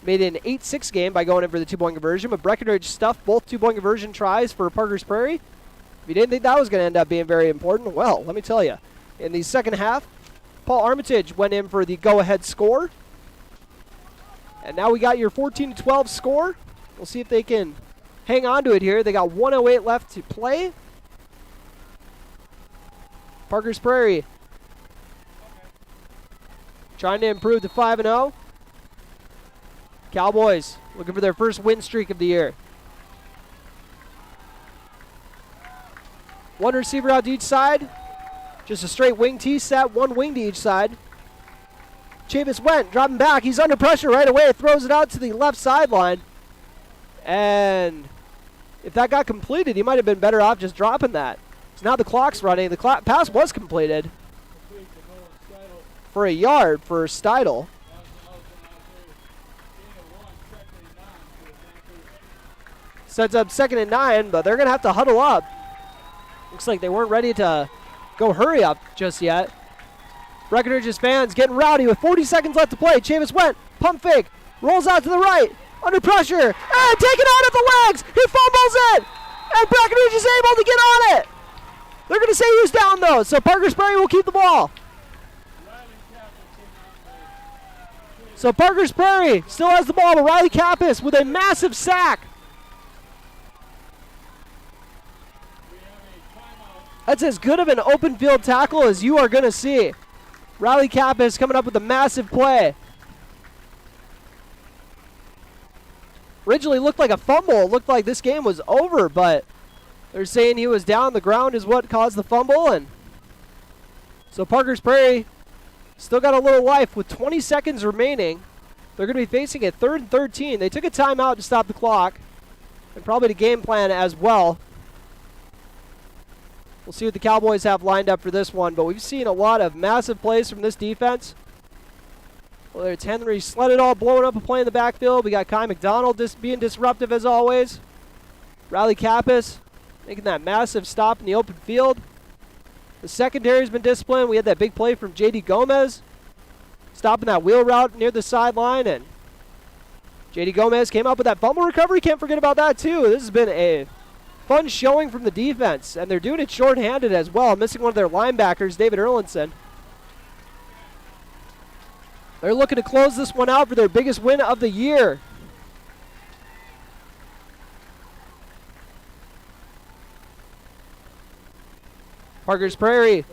made it an 8-6 game by going in for the 2-point conversion. But Breckenridge stuffed both 2-point conversion tries for Parkers Prairie. If you didn't think that was going to end up being very important, well, let me tell you. In the second half, Paul Armitage went in for the go-ahead score. And now we got your 14-12 score. We'll see if they can hang on to it here. They got 1:08 left to play. Parkers Prairie trying to improve to 5-0. Cowboys looking for their first win streak of the year. 1 receiver out to each side. Just a straight wing T set, 1 wing to each side. Chavis Went, dropping back. He's under pressure right away. Throws it out to the left sideline. And if that got completed, he might have been better off just dropping that. So now the clock's running. The pass was completed for a yard for Steidel. Sets up 2nd and 9, but they're going to have to huddle up. Looks like they weren't ready to go hurry up just yet. Breckenridge's fans getting rowdy with 40 seconds left to play. Chavis Went, pump fake, rolls out to the right, under pressure, and taken out at the legs. He fumbles it, and Breckenridge is able to get on it. They're going to say he's down, though, so Parkers Prairie will keep the ball. So Parkers Prairie still has the ball, but Riley Kappas with a massive sack. That's as good of an open field tackle as you are going to see. Riley Kappas coming up with a massive play. Originally looked like a fumble. It looked like this game was over, but they're saying he was down. The ground is what caused the fumble. And so Parkers Prairie still got a little life with 20 seconds remaining. They're going to be facing a 3rd and 13. They took a timeout to stop the clock and probably to game plan as well. We'll see what the Cowboys have lined up for this one, but we've seen a lot of massive plays from this defense. Whether it's Henry Sledadol blowing up a play in the backfield. We got Kai McDonald being disruptive as always. Riley Kappas making that massive stop in the open field. The secondary's been disciplined. We had that big play from J.D. Gomez stopping that wheel route near the sideline, and J.D. Gomez came up with that fumble recovery. Can't forget about that too. This has been a fun showing from the defense, and they're doing it shorthanded as well, missing one of their linebackers, David Erlinson. They're looking to close this one out for their biggest win of the year. Parkers Prairie.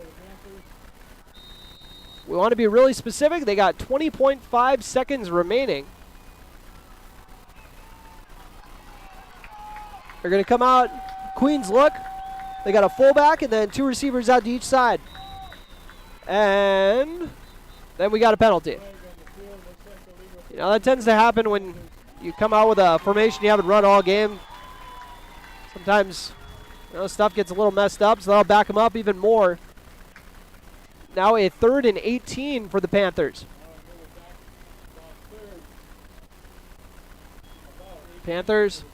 We want to be really specific. They got 20.5 seconds remaining. They're going to come out. Queens look. They got a fullback and then 2 receivers out to each side. And then we got a penalty. You know, that tends to happen when you come out with a formation you haven't run all game. Sometimes, you know, stuff gets a little messed up, so that'll back them up even more. Now a 3rd and 18 for the Panthers. Panthers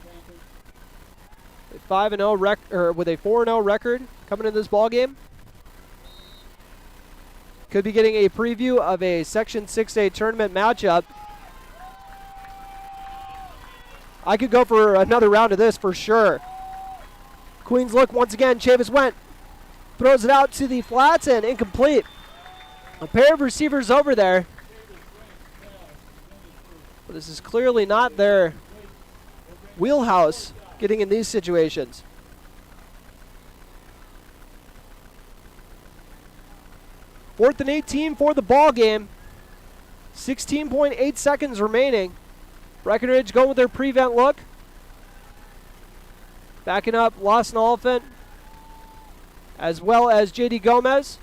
a 5-0 with a 4-0 record coming into this ball game. Could be getting a preview of a Section 6A tournament matchup. I could go for another round of this for sure. Queens look once again. Chavis went. Throws it out to the flats and incomplete. A pair of receivers over there. But this is clearly not their wheelhouse getting in these situations. Fourth and 18 for the ball game. 16.8 seconds remaining. Breckenridge going with their prevent look. Backing up Lawson Oliphant, as well as J.D. Gomez.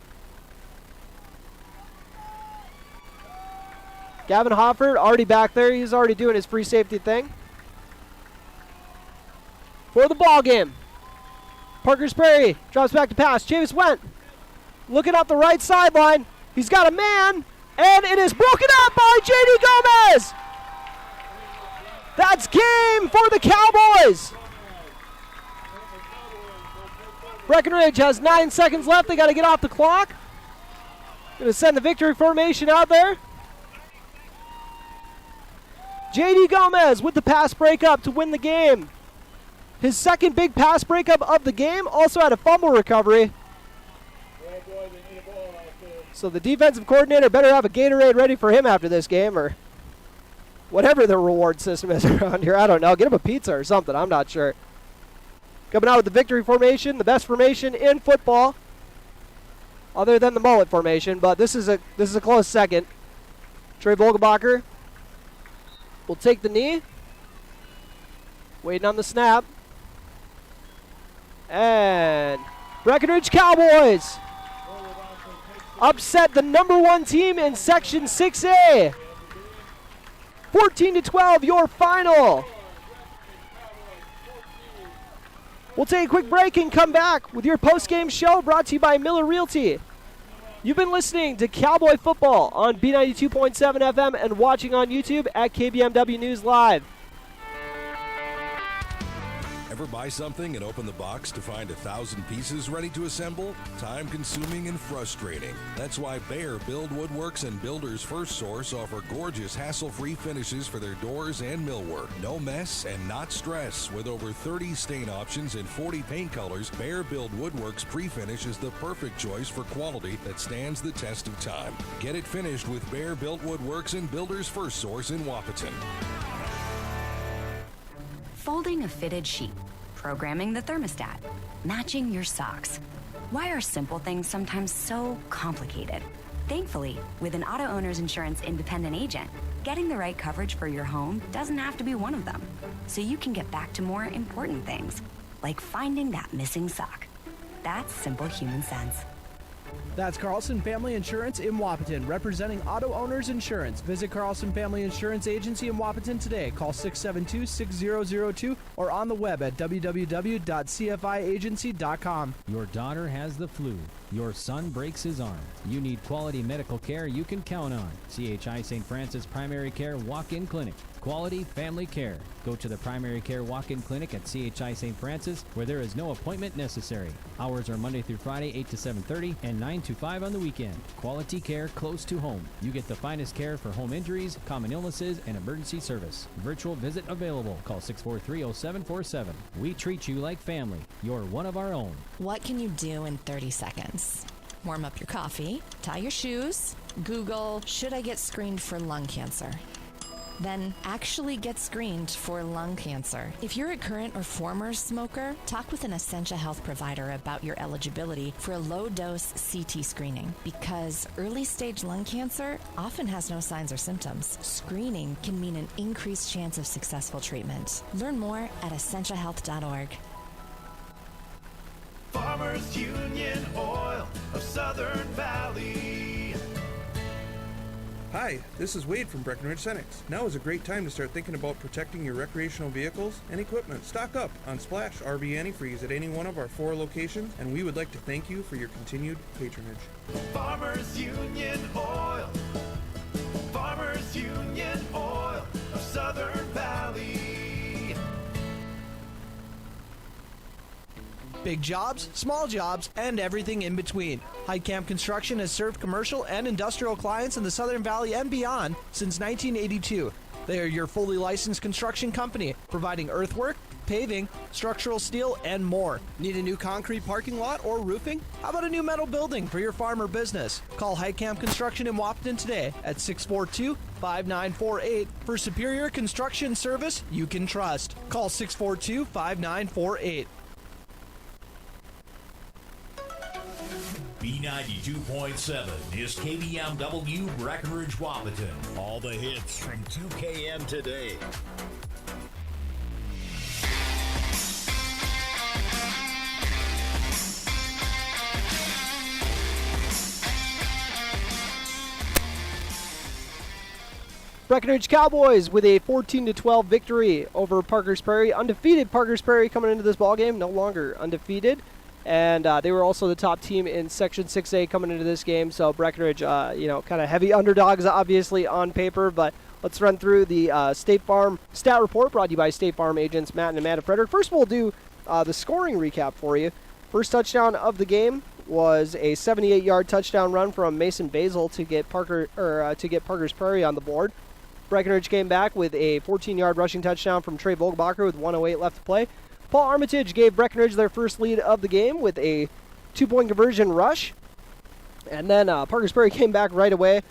Gavin Hoffert already back there. He's already doing his free safety thing. For the ball game, Parkers Prairie drops back to pass. Chavis went. Looking up the right sideline. He's got a man, and it is broken up by J.D. Gomez. That's game for the Cowboys. Breckenridge has 9 seconds left. They got to get off the clock. Going to send the victory formation out there. J.D. Gomez with the pass breakup to win the game. His second big pass breakup of the game. Also had a fumble recovery. So the defensive coordinator better have a Gatorade ready for him after this game, or whatever the reward system is around here. I don't know. Get him a pizza or something. I'm not sure. Coming out with the victory formation, the best formation in football, other than the mullet formation. But this is a close second. Trey Vogelbacher will take the knee. Waiting on the snap. And Breckenridge Cowboys upset the #1 team in Section 6A. 14-12, your final. We'll take a quick break and come back with your post-game show brought to you by Miller Realty. You've been listening to Cowboy Football on B92.7 FM and watching on YouTube at KBMW News Live. Ever buy something and open the box to find 1,000 pieces ready to assemble? Time-consuming and frustrating. That's why Bear Build Woodworks and Builders First Source offer gorgeous, hassle-free finishes for their doors and millwork. No mess and not stress. With over 30 stain options and 40 paint colors, Bear Build Woodworks Pre-Finish is the perfect choice for quality that stands the test of time. Get it finished with Bear Built Woodworks and Builders First Source in Wapaton. Folding a fitted sheet, programming the thermostat, matching your socks. Why are simple things sometimes so complicated? Thankfully, with an auto owner's insurance independent agent, getting the right coverage for your home doesn't have to be one of them. So you can get back to more important things, like finding that missing sock. That's simple human sense. That's Carlson Family Insurance in Wapaton, representing auto owners insurance. Visit Carlson Family Insurance Agency in Wapaton today. Call 672-6002 or on the web at www.cfiagency.com. Your daughter has the flu. Your son breaks his arm. You need quality medical care you can count on. CHI St. Francis Primary Care Walk-In Clinic. Quality family care. Go to the Primary Care Walk-In Clinic at CHI St. Francis, where there is no appointment necessary. Hours are Monday through Friday, 8 to 7:30 and 9 to 5 on the weekend. Quality care close to home. You get the finest care for home injuries, common illnesses, and emergency service. Virtual visit available. Call 643-0747. We treat you like family. You're one of our own. What can you do in 30 seconds? Warm up your coffee, tie your shoes, Google, should I get screened for lung cancer? Then actually get screened for lung cancer. If you're a current or former smoker, talk with an Essentia Health provider about your eligibility for a low-dose CT screening, because early-stage lung cancer often has no signs or symptoms. Screening can mean an increased chance of successful treatment. Learn more at essentiahealth.org. Farmers Union Oil of Southern Valley. Hi, this is Wade from Breckenridge Senex. Now is a great time to start thinking about protecting your recreational vehicles and equipment. Stock up on Splash RV Antifreeze at any one of our 4 locations, and we would like to thank you for your continued patronage. Farmers Union Oil. Farmers Union Oil of Southern Valley. Big jobs, small jobs, and everything in between. Heitkamp Construction has served commercial and industrial clients in the Southern Valley and beyond since 1982. They are your fully licensed construction company, providing earthwork, paving, structural steel, and more. Need a new concrete parking lot or roofing? How about a new metal building for your farm or business? Call Heitkamp Construction in Wapaton today at 642-5948 for superior construction service you can trust. Call 642-5948. B92.7 is KBMW Breckenridge Wapaton. All the hits from 2KM today. Breckenridge Cowboys with a 14-12 victory over Parkers Prairie. Undefeated Parkers Prairie coming into this ballgame, no longer undefeated. And they were also the top team in Section 6A coming into this game. So Breckenridge, kind of heavy underdogs, obviously, on paper. But let's run through the State Farm stat report brought to you by State Farm agents Matt and Amanda Frederick. First, we'll do the scoring recap for you. First touchdown of the game was a 78-yard touchdown run from Mason Basil to get Parkers Prairie on the board. Breckenridge came back with a 14-yard rushing touchdown from Trey Vogelbacher with 1:08 left to play. Paul Armitage gave Breckenridge their first lead of the game with a 2-point conversion rush. And then Parkers Prairie came back right away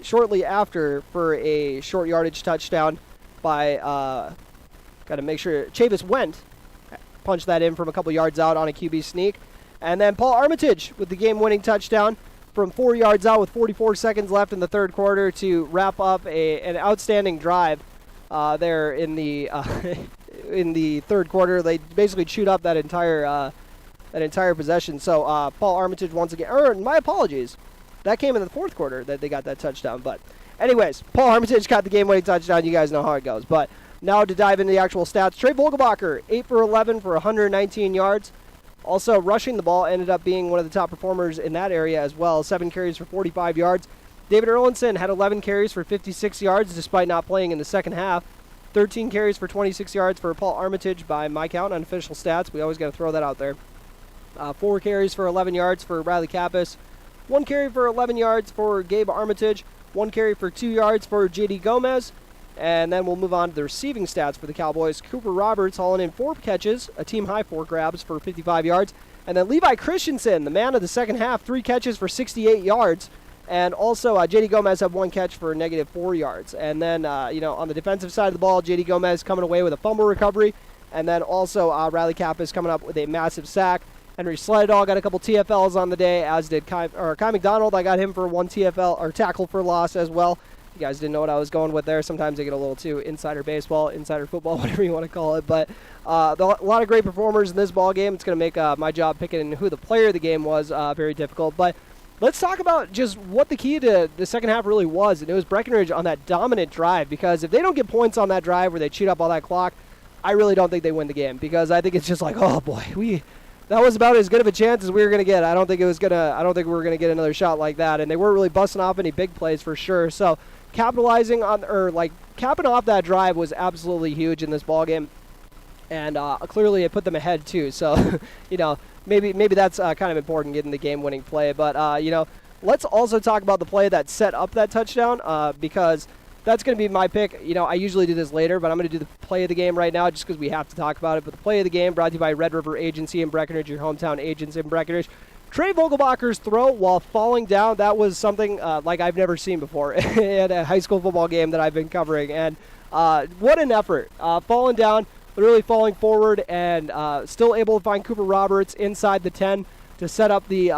shortly after for a short yardage touchdown by, got to make sure, Chavis Went punched that in from a couple yards out on a QB sneak. And then Paul Armitage with the game-winning touchdown from 4 yards out with 44 seconds left in the third quarter to wrap up an outstanding drive there in the in the third quarter. They basically chewed up that entire possession. So Paul Armitage once again, my apologies, that came in the fourth quarter that they got that touchdown. But anyways, Paul Armitage got the game-winning touchdown. You guys know how it goes. But now to dive into the actual stats. Trey Vogelbacher, 8 for 11 for 119 yards. Also rushing the ball, ended up being one of the top performers in that area as well. 7 carries for 45 yards. David Erlinson had 11 carries for 56 yards despite not playing in the second half. 13 carries for 26 yards for Paul Armitage by my count on official stats. We always got to throw that out there. 4 carries for 11 yards for Riley Kappas. 1 carry for 11 yards for Gabe Armitage. 1 carry for 2 yards for J.D. Gomez. And then we'll move on to the receiving stats for the Cowboys. Cooper Roberts hauling in 4 catches, a team-high 4 grabs for 55 yards. And then Levi Christensen, the man of the second half, 3 catches for 68 yards. And also, J.D. Gomez had 1 catch for -4 yards. And then, on the defensive side of the ball, J.D. Gomez coming away with a fumble recovery. And then also, Riley Kappas coming up with a massive sack. Henry Sleddahl got a couple TFLs on the day, as did Kai McDonald. I got him for 1 TFL, or tackle for loss as well. You guys didn't know what I was going with there. Sometimes I get a little too insider baseball, insider football, whatever you want to call it. But a lot of great performers in this ball game. It's going to make my job picking who the player of the game was very difficult. But let's talk about just what the key to the second half really was. And it was Breckenridge on that dominant drive, because if they don't get points on that drive where they cheat up all that clock, I really don't think they win the game, because I think it's just like, oh boy, that was about as good of a chance as we were going to get. I don't think we were going to get another shot like that, and they weren't really busting off any big plays for sure. So capitalizing on, or like capping off that drive was absolutely huge in this ball game, and clearly it put them ahead too. So maybe that's kind of important, getting the game-winning play. But let's also talk about the play that set up that touchdown, because that's going to be my pick. I usually do this later, but I'm going to do the play of the game right now just because we have to talk about it. But the play of the game brought to you by Red River Agency in Breckenridge, your hometown agents in Breckenridge. Trey Vogelbacher's throw while falling down, that was something like I've never seen before in a high school football game that I've been covering. And what an effort. Falling down, literally falling forward, and still able to find Cooper Roberts inside the 10 to set up the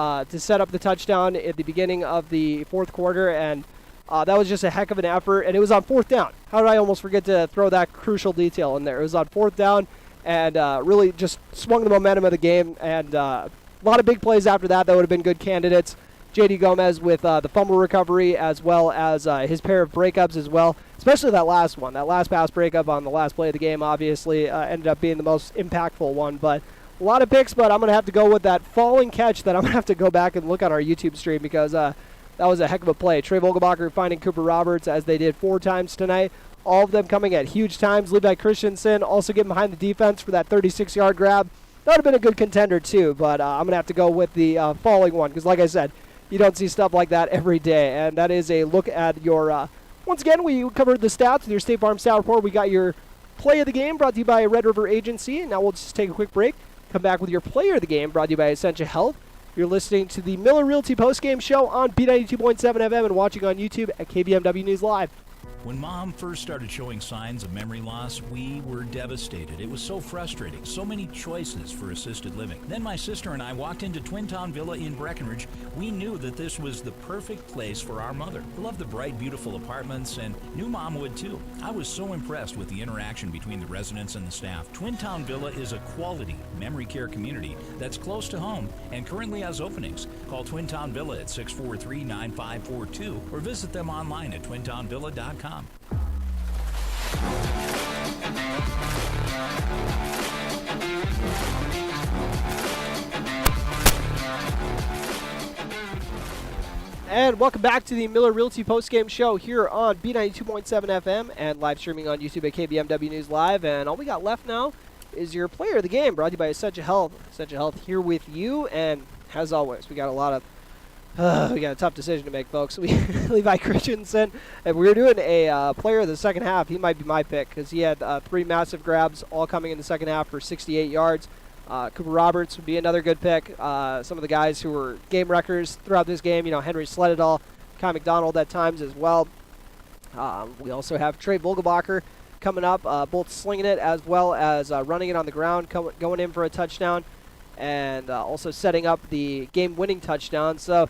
touchdown at the beginning of the fourth quarter. And that was just a heck of an effort, and it was on fourth down. How did I almost forget to throw that crucial detail in there? It was on fourth down, and really just swung the momentum of the game, and a lot of big plays after that would have been good candidates. J.D. Gomez with the fumble recovery, as well as his pair of breakups as well, especially that last one. That last pass breakup on the last play of the game obviously ended up being the most impactful one, but a lot of picks, but I'm going to have to go with that falling catch that I'm going to have to go back and look on our YouTube stream, because that was a heck of a play. Trey Vogelbacher finding Cooper Roberts, as they did 4 times tonight. All of them coming at huge times. Levi Christensen also getting behind the defense for that 36-yard grab. That would have been a good contender too, but I'm going to have to go with the falling one, because like I said, you don't see stuff like that every day. And that is a look at your, once again, we covered the stats with your State Farm Stat Report. We got your play of the game brought to you by Red River Agency. And now we'll just take a quick break. Come back with your player of the game brought to you by Essentia Health. You're listening to the Miller Realty Postgame Show on B92.7 FM and watching on YouTube at KBMW News Live. When Mom first started showing signs of memory loss, we were devastated. It was so frustrating. So many choices for assisted living. Then my sister and I walked into Twin Town Villa in Breckenridge. We knew that this was the perfect place for our mother. We loved the bright, beautiful apartments, and knew Mom would too. I was so impressed with the interaction between the residents and the staff. Twin Town Villa is a quality memory care community that's close to home and currently has openings. Call Twin Town Villa at 643-9542 or visit them online at twintownvilla.com. And welcome back to the Miller Realty Postgame Show here on B92.7 FM and live streaming on YouTube at KBMW News Live. And all we got left now is your player of the game, brought to you by Essentia Health. Essentia Health here with you, and as always, we got a tough decision to make, folks. We Levi Christensen, and we were doing a player of the second half. He might be my pick, because he had 3 massive grabs, all coming in the second half for 68 yards. Cooper Roberts would be another good pick. Some of the guys who were game wreckers throughout this game, Henry Slededall, Kai McDonald at times as well. We also have Trey Vogelbacher coming up, both slinging it as well as running it on the ground, going in for a touchdown, and also setting up the game-winning touchdown. So,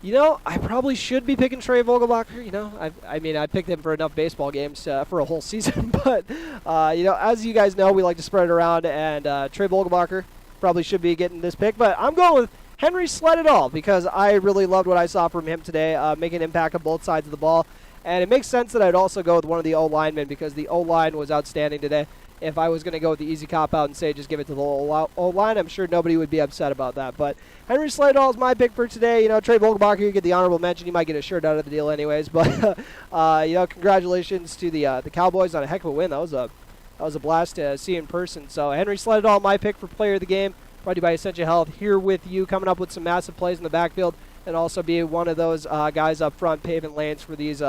I probably should be picking Trey Vogelbacher. I picked him for enough baseball games for a whole season. But, as you guys know, we like to spread it around, and Trey Vogelbacher probably should be getting this pick. But I'm going with Henry Slededall, because I really loved what I saw from him today, making an impact on both sides of the ball. And it makes sense that I'd also go with one of the O-linemen, because the O-line was outstanding today. If I was going to go with the easy cop-out and say just give it to the O-line, I'm sure nobody would be upset about that. But Henry Slededall is my pick for today. Trey Vogelbacher, you get the honorable mention. You might get a shirt out of the deal anyways. But, congratulations to the Cowboys on a heck of a win. That was a blast to see in person. So Henry Slededall, my pick for player of the game, brought to you by Essentia Health, here with you, coming up with some massive plays in the backfield, and also be one of those guys up front paving lanes for these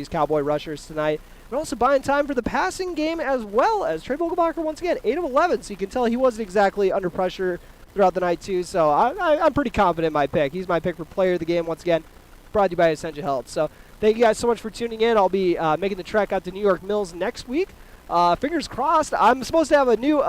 Cowboy rushers tonight. But also buying time for the passing game as well, as Trey Vogelbacher, once again, 8 of 11. So you can tell he wasn't exactly under pressure throughout the night, too. So I'm pretty confident in my pick. He's my pick for player of the game, once again, brought to you by Essentia Health. So thank you guys so much for tuning in. I'll be making the trek out to New York Mills next week. Fingers crossed. I'm supposed to have a new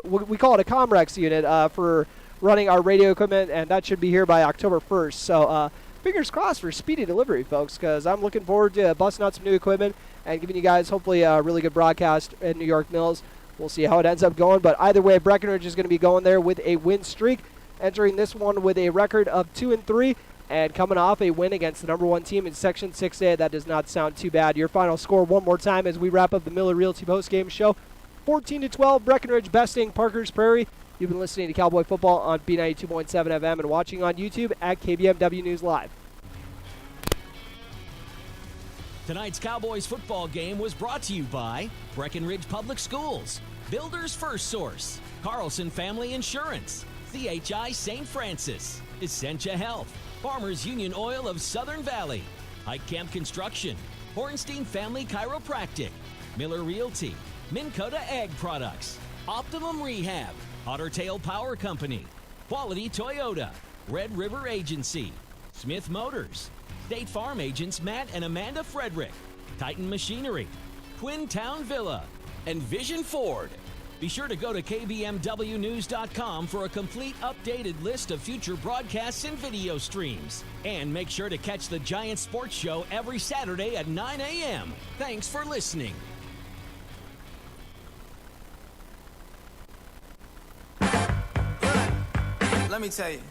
we call it a Comrex unit for running our radio equipment, and that should be here by October 1st. So fingers crossed for speedy delivery, folks, because I'm looking forward to busting out some new equipment and giving you guys hopefully a really good broadcast in New York Mills. We'll see how it ends up going, but either way, Breckenridge is going to be going there with a win streak, entering this one with a record of 2-3, and coming off a win against the number 1 team in Section 6A. That does not sound too bad. Your final score one more time as we wrap up the Miller Realty postgame show. 14-12, Breckenridge besting Parkers Prairie. You've been listening to Cowboy Football on B92.7 FM and watching on YouTube at KBMW News Live. Tonight's Cowboys football game was brought to you by Breckenridge Public Schools, Builders First Source, Carlson Family Insurance, CHI St. Francis, Essentia Health, Farmers Union Oil of Southern Valley, Hike Camp Construction, Hornstein Family Chiropractic, Miller Realty, Minn Kota Ag Products, Optimum Rehab, Otter Tail Power Company, Quality Toyota, Red River Agency, Smith Motors, State Farm agents Matt and Amanda Frederick, Titan Machinery, Twin Town Villa, and Vision Ford. Be sure to go to kbmwnews.com for a complete updated list of future broadcasts and video streams. And make sure to catch the Giant Sports Show every Saturday at 9 a.m. Thanks for listening. Let me tell you.